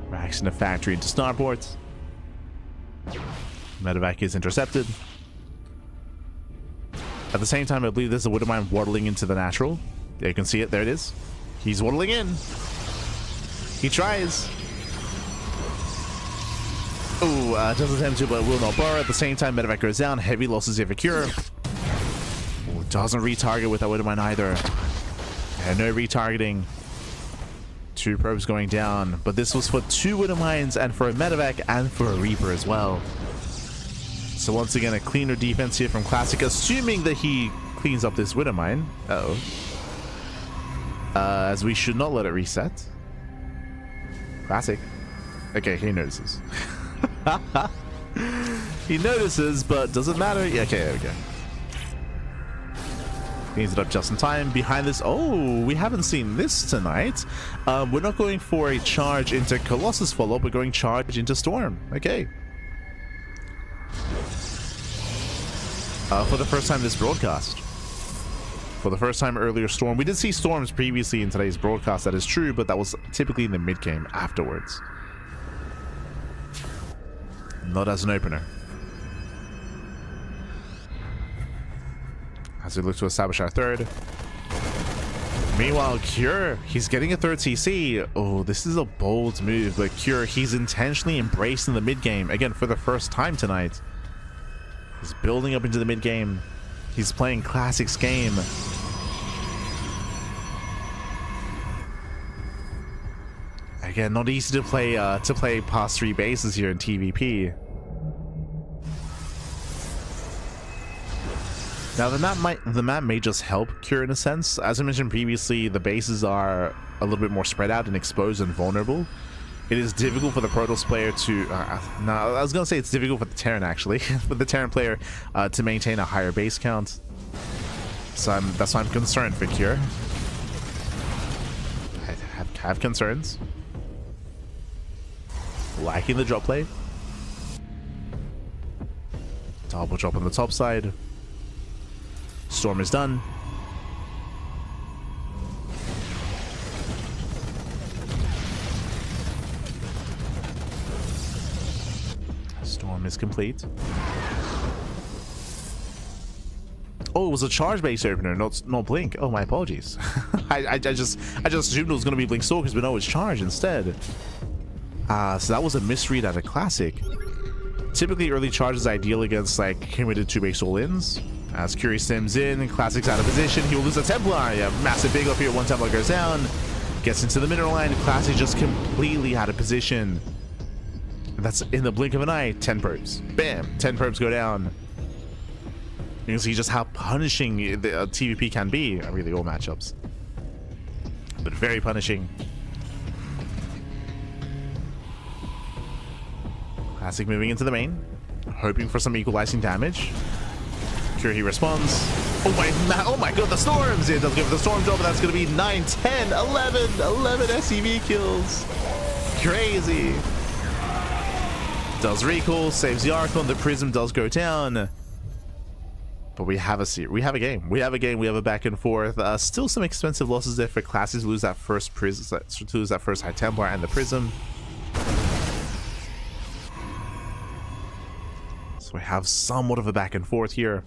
Racks in the factory into Starport. Medevac is intercepted. At the same time, I believe there's a Widowmine waddling into the natural. Yeah, you can see it. There it is. He's waddling in. He tries. Ooh, does attempt to, but will not bar. At the same time, Medevac goes down. Heavy losses here for Cure. Ooh, doesn't retarget with that Widowmine either. And no retargeting. 2 probes going down, but this was for 2 Widowmines and for a Medevac and for a Reaper as well. So once again, a cleaner defense here from Classic, assuming that he cleans up this Widowmine. As we should not let it reset. Classic. Okay, he notices. He notices, but doesn't matter. Yeah, okay, there we go. Cleans it up just in time. Behind this, oh, we haven't seen this tonight. We're not going for a charge into Colossus follow-up, we're going charge into Storm. Okay. For the first time this broadcast. For the first time earlier, Storm. We did see Storms previously in today's broadcast, that is true, but that was typically in the mid-game afterwards. Not as an opener. As we look to establish our 3rd. Meanwhile, Cure, he's getting a 3rd CC. Oh, this is a bold move, but Cure, he's intentionally embracing the mid-game. Again, for the first time tonight. He's building up into the mid-game. He's playing Classic's game. Again, not easy to play past 3 bases here in TVP. Now the map may just help Cure in a sense. As I mentioned previously, the bases are a little bit more spread out and exposed and vulnerable. It is difficult for the Protoss player to no, I was gonna say it's difficult for the Terran actually, for the Terran player to maintain a higher base count. So that's why I'm concerned for Cure. I have concerns. Lacking the drop play. Double drop on the top side. Storm is done. Storm is complete. Oh, it was a charge base opener, not blink. Oh, my apologies. I just assumed it was going to be blink stalkers, but no, it's charge instead. So that was a misread at a Classic. Typically, early charge is ideal against like committed 2-base all-ins. As Curie sims in, Classic's out of position. He will lose a Templar. Yeah, massive big up here. 1 Templar goes down. Gets into the mineral line. Classic just completely out of position. And that's in the blink of an eye. 10 probes. Bam. 10 probes go down. You can see just how punishing the TVP can be. Really, all matchups. But very punishing. Classic moving into the main. Hoping for some equalizing damage. Cure, he responds. Oh my god, the storms! It does go for the storm drop, but that's going to be 9, 10, 11 SCV kills. Crazy. Does recall, saves the Archon, the Prism does go down. But we have a game. We have a back and forth. Still some expensive losses there for classes. Lose that first Prism, to lose that first High Templar and the Prism. So we have somewhat of a back and forth here.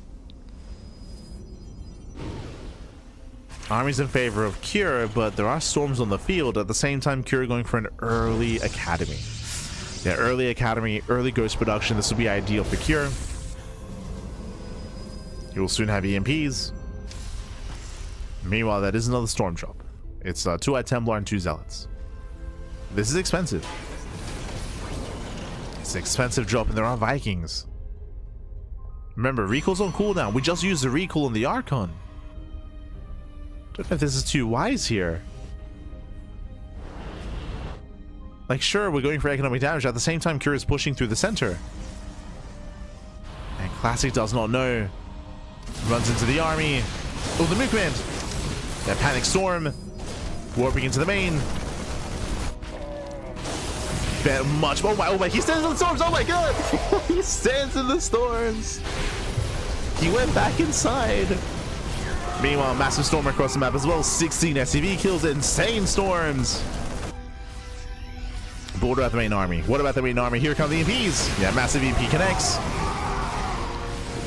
Army's in favor of Cure, but there are storms on the field. At the same time, Cure going for an early academy. Yeah, early academy, early ghost production. This will be ideal for Cure. He will soon have EMPs. Meanwhile, that is another storm drop. It's 2 High Templar and 2 Zealots. This is expensive. It's an expensive drop, and there are Vikings. Remember, recall's on cooldown. We just used the recall on the Archon. Don't know if this is too wise here. Like, sure, we're going for economic damage. At the same time, Cure is pushing through the center. And Classic does not know. Runs into the army. Oh, the movement. That Panic Storm. Warping into the main. Much. Oh my, he stands in the storms. Oh my god. He stands in the storms. He went back inside. Meanwhile, massive storm across the map as well. 16 SCV kills, insane storms. But what about the main army? What about the main army? Here come the EMPs. Yeah, massive EMP connects.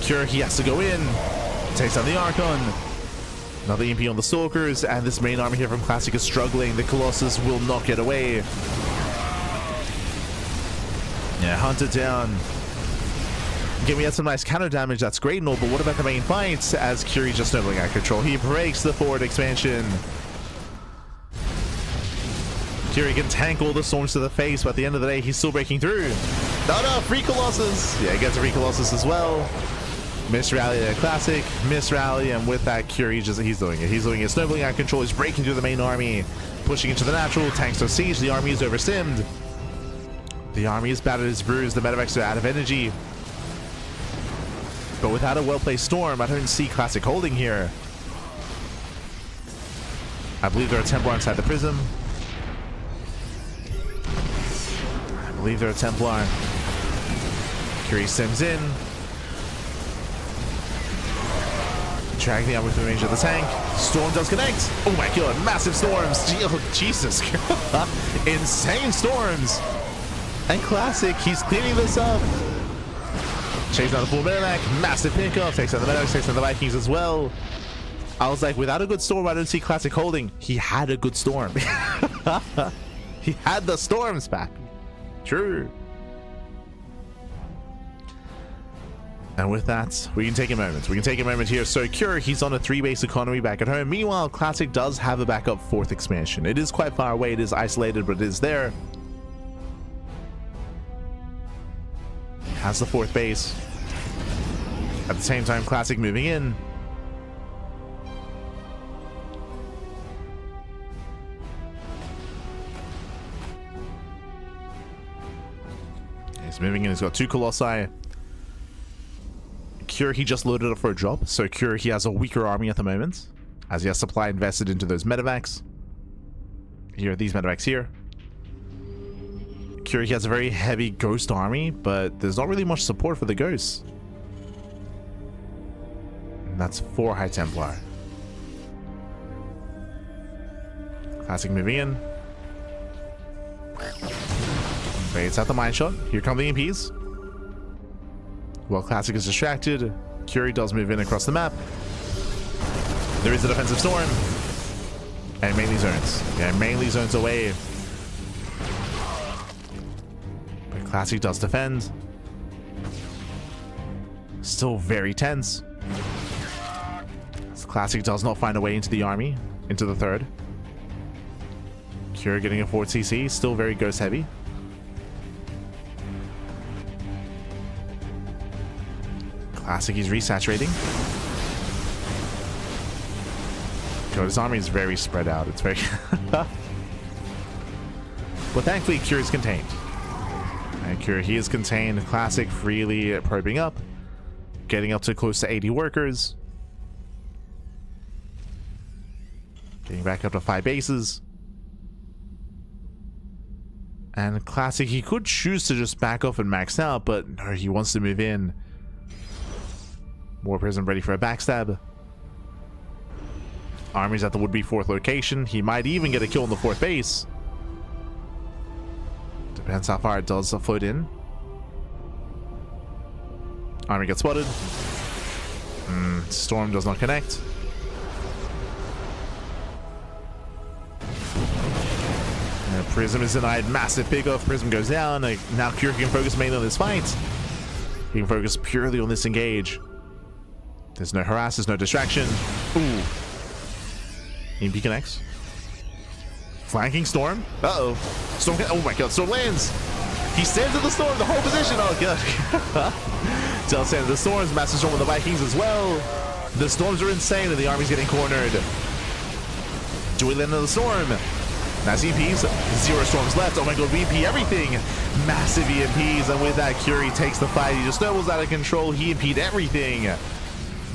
Cure, he has to go in. Takes down the Archon. Another EMP on the Stalkers, and this main army here from Classic is struggling. The Colossus will not get away. Yeah, hunted down. Again, we had some nice counter damage, that's great and all, but what about the main fights? As Curie's just snowballing out of control. He breaks the forward expansion. Curie can tank all the storms to the face, but at the end of the day, he's still breaking through. No, free Colossus! Yeah, he gets a free Colossus as well. Miss rally at Classic, miss rally, and with that, Curie he's doing it. He's doing it, snowballing out of control, he's breaking through the main army, pushing into the natural, tanks are siege, the army is overstimmed. The army is battered, it's bruised, the medevacs are out of energy. But without a well-placed storm, I don't see Classic holding here. I believe there are Templar inside the Prism. I believe there are Templar. Curie sims in. Dragging the armor within range of the tank. Storm does connect. Oh my god, massive storms. Oh, Jesus. Insane storms. And Classic, he's cleaning this up. Chase down the full medevac, massive pickup, takes down the medevacs, takes down the Vikings as well. I was like, without a good storm, I don't see Classic holding. He had a good storm. He had the storms back. True. And with that, we can take a moment. We can take a moment here. So Cure, he's on a 3-base economy back at home. Meanwhile, Classic does have a backup 4th expansion. It is quite far away. It is isolated, but it is there. Has the 4th base. At the same time, Classic moving in. He's moving in. He's got 2 Colossi. Cure, he just loaded up for a drop. So Cure, he has a weaker army at the moment, as he has supply invested into those medevacs. Here, these medevacs here. Cure, he has a very heavy ghost army, but there's not really much support for the ghosts. And that's 4 High Templar. Classic moving in. Baits out the mine shot. Here come the EMPs. While Classic is distracted, Curie does move in across the map. There is a defensive storm. And mainly zones. Yeah, mainly zones away. But Classic does defend. Still very tense. Classic does not find a way into the army, into the 3rd. Cure getting a 4 CC, still very ghost heavy. Classic, he's resaturating. God, his army is very spread out. It's very... But thankfully, Cure is contained. And Cure, he is contained. Classic freely probing up. Getting up to close to 80 workers. Getting back up to 5 bases. And Classic, he could choose to just back off and max out, but no, he wants to move in. War Prism ready for a backstab. Army's at the would-be 4th location. He might even get a kill on the 4th base. Depends how far it does float in. Army gets spotted. Storm does not connect. Prism is denied. Massive pickoff. Prism goes down. Now Cure can focus mainly on this fight. He can focus purely on this engage. There's no harass. There's no distraction. Ooh. EMP connects. Flanking Storm. Uh-oh. Storm. Oh my god. Storm lands. He stands in the Storm. The whole position. Oh god. Tell stands the Storms. Massive Storm with the Vikings as well. The Storms are insane and the Army's getting cornered. Do we land in the Storm? That's EMPs, 0 Storms left. Oh my god, EMP everything. Massive EMPs, and with that, Curie takes the fight. He just snowballs out of control. He EMP'd everything.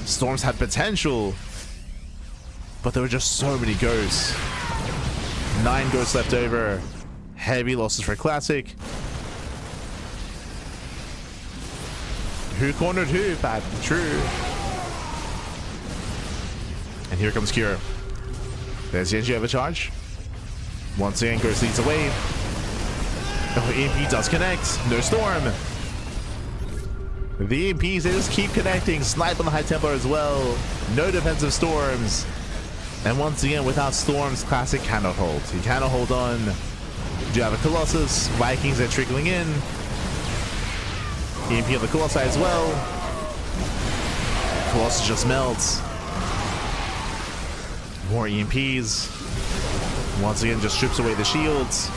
Storms had potential, but there were just so many ghosts. 9 ghosts left over. Heavy losses for Classic. Who cornered who? Bad, true. And here comes Cure. There's the NG overcharge. Once again, Ghost leads away. Oh, EMP does connect. No Storm. The EMPs, they just keep connecting. Snipe on the High Templar as well. No defensive Storms. And once again, without Storms, Classic cannot hold. He cannot hold on. Do you have a Colossus? Vikings are trickling in. EMP on the Colossi as well. Colossus just melts. More EMPs. Once again, just strips away the shields.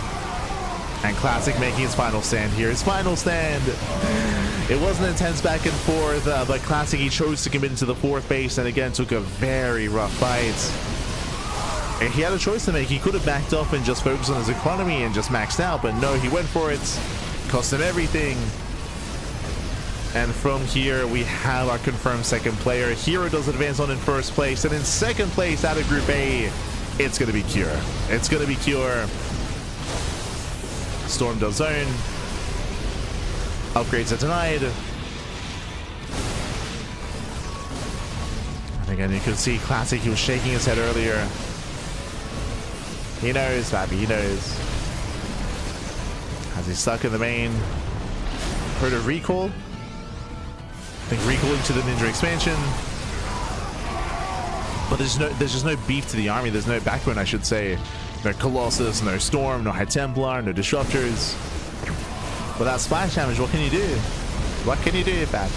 And Classic making his final stand here. His final stand. It was an intense back and forth, but Classic, he chose to commit into the 4th base and again took a very rough fight. And he had a choice to make. He could have backed off and just focused on his economy and just maxed out, but no, he went for it. Cost him everything. And from here, we have our confirmed 2nd player. herO does advance on in 1st place, and in 2nd place out of Group A, it's going to be Cure. It's going to be Cure. Storm does zone. Upgrades are denied. And again, you can see Classic, he was shaking his head earlier. He knows, Babby, he knows. As he's stuck in the main. Heard of recall. I think recall into the Ninja expansion. But there's just no beef to the army. There's no backbone, I should say. No Colossus, no Storm, no High Templar, no Disruptors. Without splash damage, what can you do? What can you do, Pat?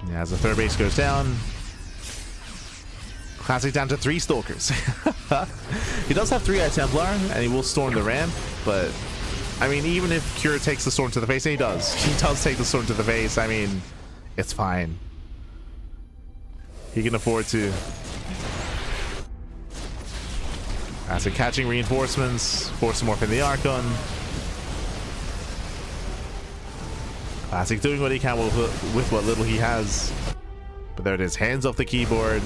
Yeah, as the 3rd base goes down. Classic down to 3 Stalkers. He does have 3 High Templar, and he will Storm the ramp, but I mean, even if Cure takes the Storm to the face, and he does take the Storm to the face, I mean, it's fine. He can afford to. As they're catching reinforcements, force him morph in the Archon. Classic doing what he can with what little he has. But there it is, hands off the keyboard.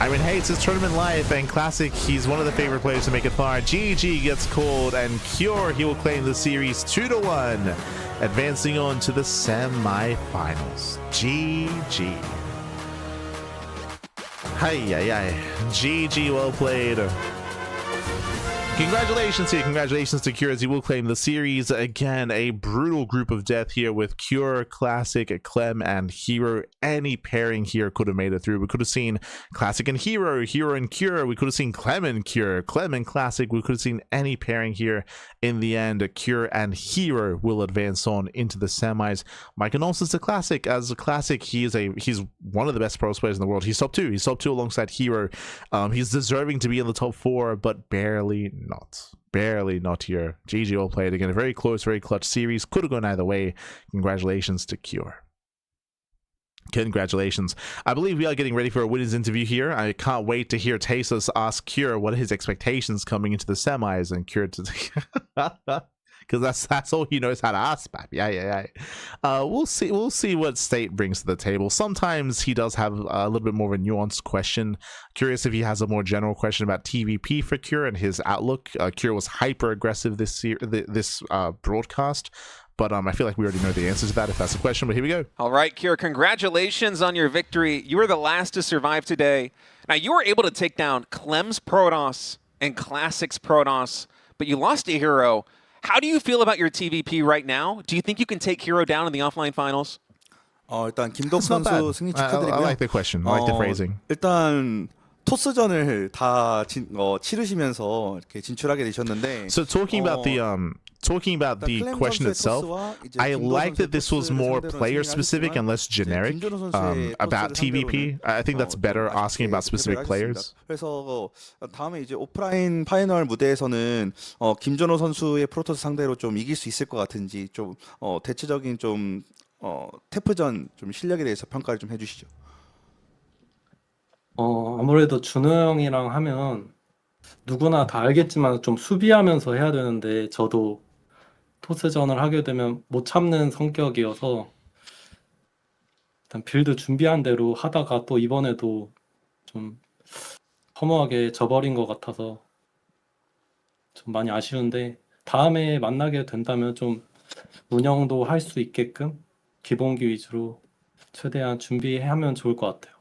I mean, hey, it's his tournament life, and Classic, he's one of the favorite players to make it far. GG gets called, and Cure, he will claim the series 2-1, advancing on to the semi-finals. GG. Hi. GG, well played. Congratulations here. Congratulations to Cure as he will claim the series. Again, a brutal group of death here with Cure, Classic, Clem, and herO. Any pairing here could have made it through. We could have seen Classic and herO, herO and Cure. We could have seen Clem and Cure, Clem and Classic. We could have seen any pairing here. In the end, Cure and herO will advance on into the semis. My condolences to Classic. As a Classic, he's one of the best pro players in the world. He's top 2. He's top 2 alongside herO. He's deserving to be in the top 4, but barely not here. GG all played again. A very close, very clutch series. Could have gone either way. Congratulations to Cure. Congratulations. I believe we are getting ready for a winners interview here. I can't wait to hear Tasos ask Cure what are his expectations coming into the semis, and Cure to because that's all he knows how to ask, baby. Yeah. We'll see what State brings to the table. Sometimes he does have a little bit more of a nuanced question. Curious if he has a more general question about TVP for Cure and his outlook. Cure was hyper aggressive this broadcast. But I feel like we already know the answer to that if that's the question, but here we go. All right, Kira, congratulations on your victory. You were the last to survive today. Now, you were able to take down Clem's Protoss and Classic's Protoss, but you lost to herO. How do you feel about your TVP right now? Do you think you can take herO down in the offline finals? 일단 김덕 It's not bad. 선수 승리 축하드리고요. I like the question. I like the phrasing. 일단 토스전을 다 치르시면서 이렇게 진출하게 되셨는데. So talking about the question itself, I like that this was more player specific and less generic about TVP. I think that's better asking about specific players. 그래서 다음에 이제 오프라인 파이널 무대에서는 김준호 선수의 프로토스 상대로 좀 이길 수 있을 것 같은지 좀 대체적인 좀 태프전 좀 실력에 대해서 평가를 좀 해주시죠. 아무래도 준호 형이랑 하면 누구나 다 알겠지만 좀 수비하면서 해야 되는데 저도 토스전을 하게 되면 못 참는 성격이어서 일단 빌드 준비한 대로 하다가 또 이번에도 좀 허무하게 져버린 것 같아서 좀 많이 아쉬운데 다음에 만나게 된다면 좀 운영도 할 수 있게끔 기본기 위주로 최대한 준비하면 좋을 것 같아요.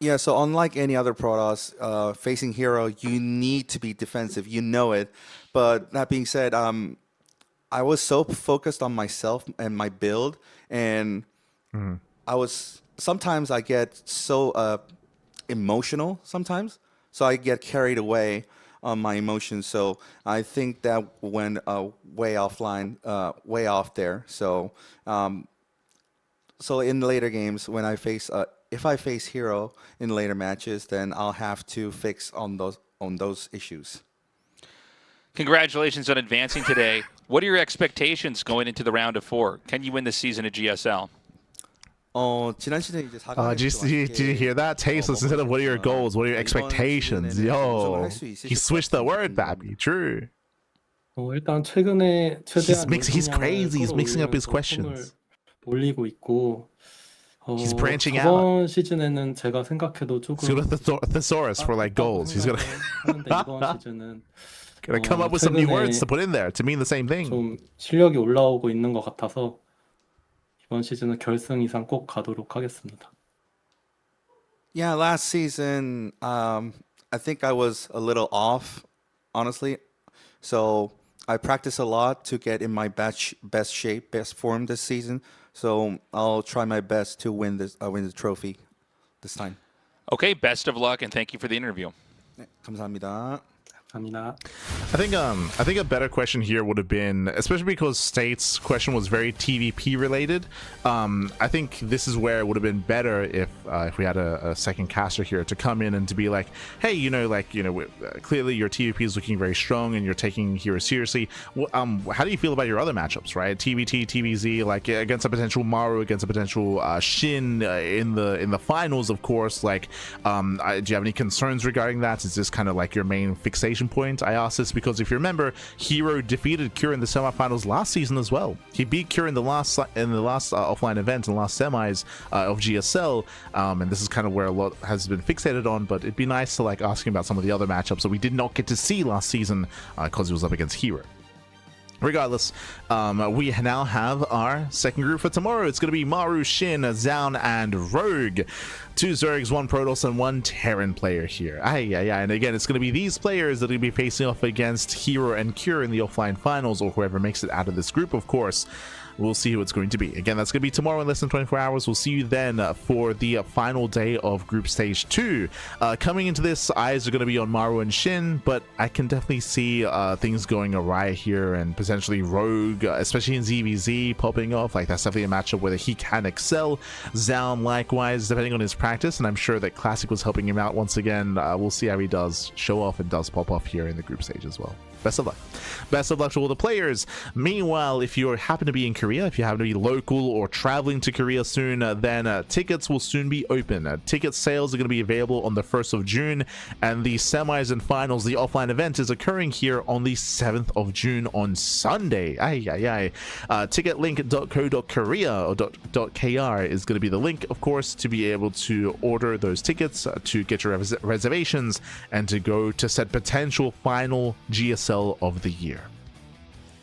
Yeah, so unlike any other Protoss facing herO, you need to be defensive. You know it. But that being said, I was so focused on myself and my build, and sometimes I get so emotional sometimes, so I get carried away on my emotions. So I think that went way offline, way off there. So in later games, when I face if I face herO in later matches, then I'll have to fix on those issues. Congratulations on advancing today. What are your expectations going into the round of 4? Can you win this season at GSL? 지난 시즌 이제 4강 Did you hear that? Tasteless instead of what are your goals? What are your expectations? Yo, he switched the word, baby. True. 일단 최근에 최대한 He's crazy. He's mixing up his questions. 올리고 있고 He's branching out. 저번 시즌에는 제가 생각해도 조금 He's got a thesaurus for like goals. He's gonna 이번 시즌은 come up with some new words to put in there to mean the same thing. 좀 실력이 올라오고 있는 것 같아서 이번 시즌은 결승 이상 꼭 가도록 하겠습니다. Yeah, last season, I think I was a little off, honestly. So I practiced a lot to get in my best shape, best form this season. So I'll try my best to win the trophy this time. Okay, best of luck and thank you for the interview. 네, 감사합니다. I think a better question here would have been, especially because State's question was very TVP related. I think this is where it would have been better if we had a second caster here to come in and to be like, hey, clearly your TVP is looking very strong and you're taking hero seriously. How do you feel about your other matchups, right? TVT, TVZ, like against a potential Maru, against a potential Shin in the finals, of course. Like, do you have any concerns regarding that? Is this kind of like your main fixation point? I ask this because if you remember, herO defeated Cure in the semifinals last season as well. He beat Cure in the last offline event, in the last semis of GSL, and this is kind of where a lot has been fixated on. But it'd be nice to like asking about some of the other matchups that we did not get to see last season because it was up against herO. Regardless, we now have our second group for tomorrow. It's going to be Maru, Shin, Zaun, and Rogue. 2 Zergs, 1 Protoss, and 1 Terran player here. And again, it's going to be these players that are going to be facing off against herO and Cure in the offline finals, or whoever makes it out of this group, of course. We'll see who it's going to be. Again, that's going to be tomorrow in less than 24 hours. We'll see you then for the final day of Group Stage 2. Coming into this, eyes are going to be on Maru and Shin, but I can definitely see things going awry here and potentially Rogue, especially in ZVZ, popping off. Like, that's definitely a matchup where he can excel. Zaun, likewise, depending on his practice, and I'm sure that Classic was helping him out once again. We'll see how he does show off and does pop off here in the group stage as well. best of luck. Best of luck to all the players. Meanwhile, if you happen to be in Korea, if you happen to be local or traveling to Korea soon, then tickets will soon be open. Ticket sales are going to be available on the 1st of June, and the semis and finals, the offline event, is occurring here on the 7th of June on Sunday. Ticketlink.co.korea or .kr is going to be the link, of course, to be able to order those tickets, to get your reservations, and to go to said potential final GSL of the year.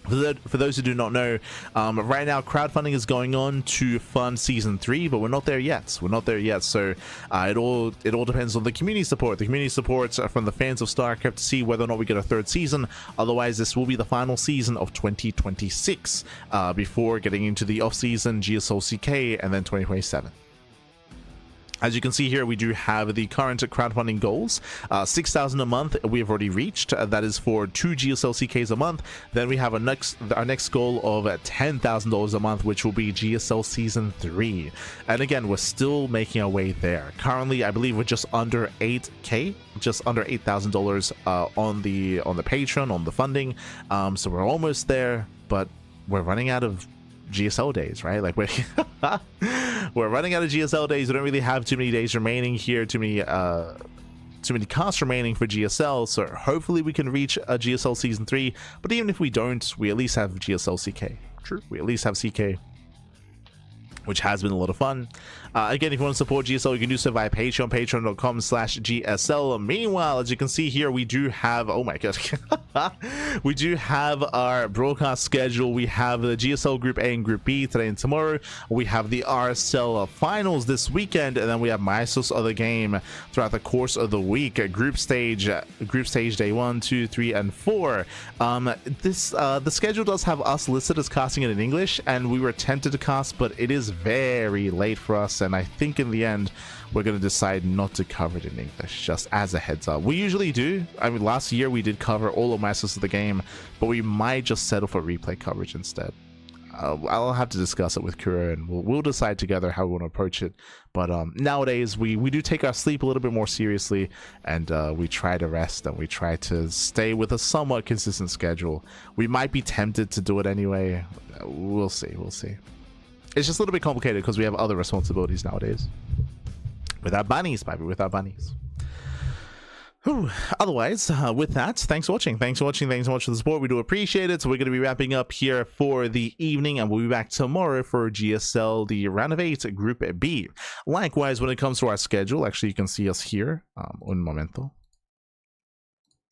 For those who do not know, right now crowdfunding is going on to fund season 3, but we're not there yet. So it all depends on the community support. The community support from the fans of StarCraft to see whether or not we get a 3rd season. Otherwise, this will be the final season of 2026 before getting into the off-season GSL CK and then 2027. As you can see here, we do have the current crowdfunding goals. 6,000 a month we have already reached. That is for 2 GSL CKs a month. Then we have our next goal of $10,000 a month, which will be GSL Season 3. And again, we're still making our way there. Currently, I believe we're just under 8K, just under $8,000 on the Patreon, on the funding. So we're almost there, but we're running out of GSL days, right? Like we're running out of GSL days. We don't really have too many days remaining here, too many costs remaining for GSL, so hopefully we can reach a GSL Season 3. But even if we don't, we at least have GSL CK. True, we at least have CK, which has been a lot of fun. Again, if you want to support GSL, you can do so via Patreon, patreon.com/GSL. Meanwhile, as you can see here, we do have, oh my god, we do have our broadcast schedule. We have the GSL Group A and Group B today and tomorrow. We have the RSL finals this weekend, and then we have Mysos other game throughout the course of the week. Group stage day 1, 2, 3, and 4. The schedule does have us listed as casting it in English, and we were tempted to cast, but it is very late for us, and I think in the end we're going to decide not to cover it in English, just as a heads up. We usually do. I mean, last year we did cover all of Masters of the Game, but we might just settle for replay coverage instead. I'll have to discuss it with Kuro, and we'll decide together how we want to approach it. But nowadays we do take our sleep a little bit more seriously, and we try to rest, and we try to stay with a somewhat consistent schedule. We might be tempted to do it anyway. We'll see. It's just a little bit complicated because we have other responsibilities nowadays. Without bunnies, baby, without bunnies. Whew. Otherwise, with that, thanks for watching. Thanks so much for the support. We do appreciate it. So we're going to be wrapping up here for the evening, and we'll be back tomorrow for GSL, the round of 8, Group B. Likewise, when it comes to our schedule, actually, you can see us here. Un momento.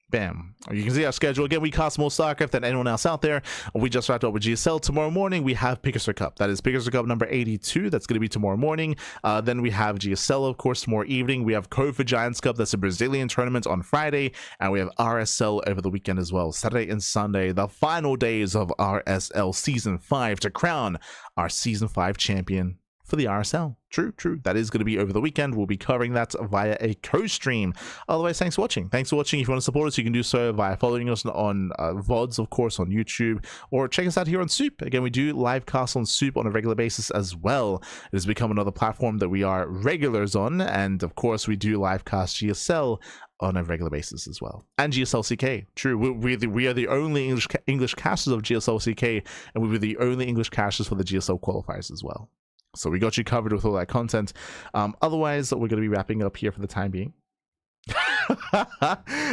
Bam. You can see our schedule. Again, we cost more StarCraft than anyone else out there. We just wrapped up with GSL. Tomorrow morning, we have Picasso Cup. That is Picasso Cup number 82. That's going to be tomorrow morning. Then we have GSL, of course, tomorrow evening. We have Code for Giants Cup. That's a Brazilian tournament on Friday. And we have RSL over the weekend as well. Saturday and Sunday, the final days of RSL Season 5 to crown our Season 5 champion for the RSL. True. That is going to be over the weekend. We'll be covering that via a co-stream. Otherwise, thanks for watching. If you want to support us, you can do so via following us on VODs, of course, on YouTube, or check us out here on Soup. Again, we do live cast on Soup on a regular basis as well. It has become another platform that we are regulars on, and of course, we do live cast GSL on a regular basis as well, and GSL CK. True, we are the only English casters of GSL CK, and we were the only English casters for the GSL qualifiers as well. So we got you covered with all that content. Otherwise, we're going to be wrapping up here for the time being.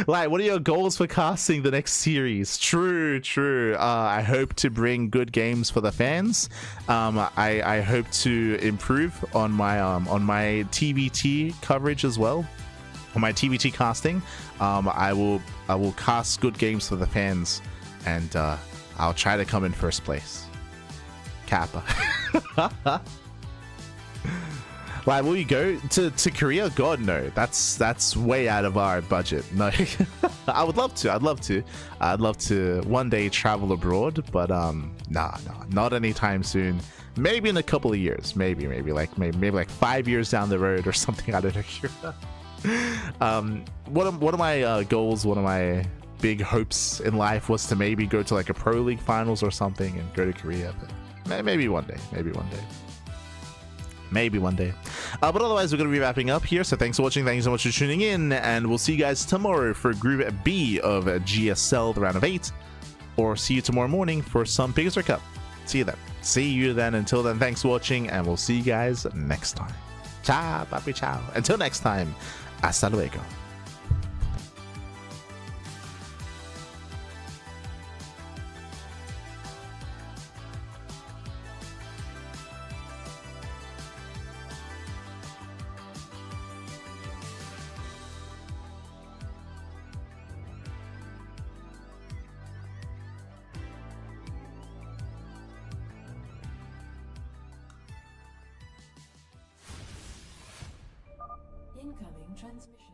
Like, what are your goals for casting the next series? True. I hope to bring good games for the fans. I hope to improve on my TVT coverage as well. On my TVT casting, I will cast good games for the fans, and I'll try to come in first place. Kappa. Like, will you go to Korea? God, no. That's way out of our budget. No. I would love to. I'd love to one day travel abroad, but nah, not anytime soon. Maybe in a couple of years. Maybe like 5 years down the road or something. I don't know. One of my goals, one of my big hopes in life was to maybe go to like a Pro League finals or something and go to Korea, but maybe one day. Maybe one day. But otherwise, we're going to be wrapping up here. So thanks for watching. Thank you so much for tuning in. And we'll see you guys tomorrow for Group B of GSL, the round of 8. Or see you tomorrow morning for some Pigazor Cup. See you then. See you then. Until then, thanks for watching. And we'll see you guys next time. Ciao, papi, ciao. Until next time, hasta luego. Incoming transmission.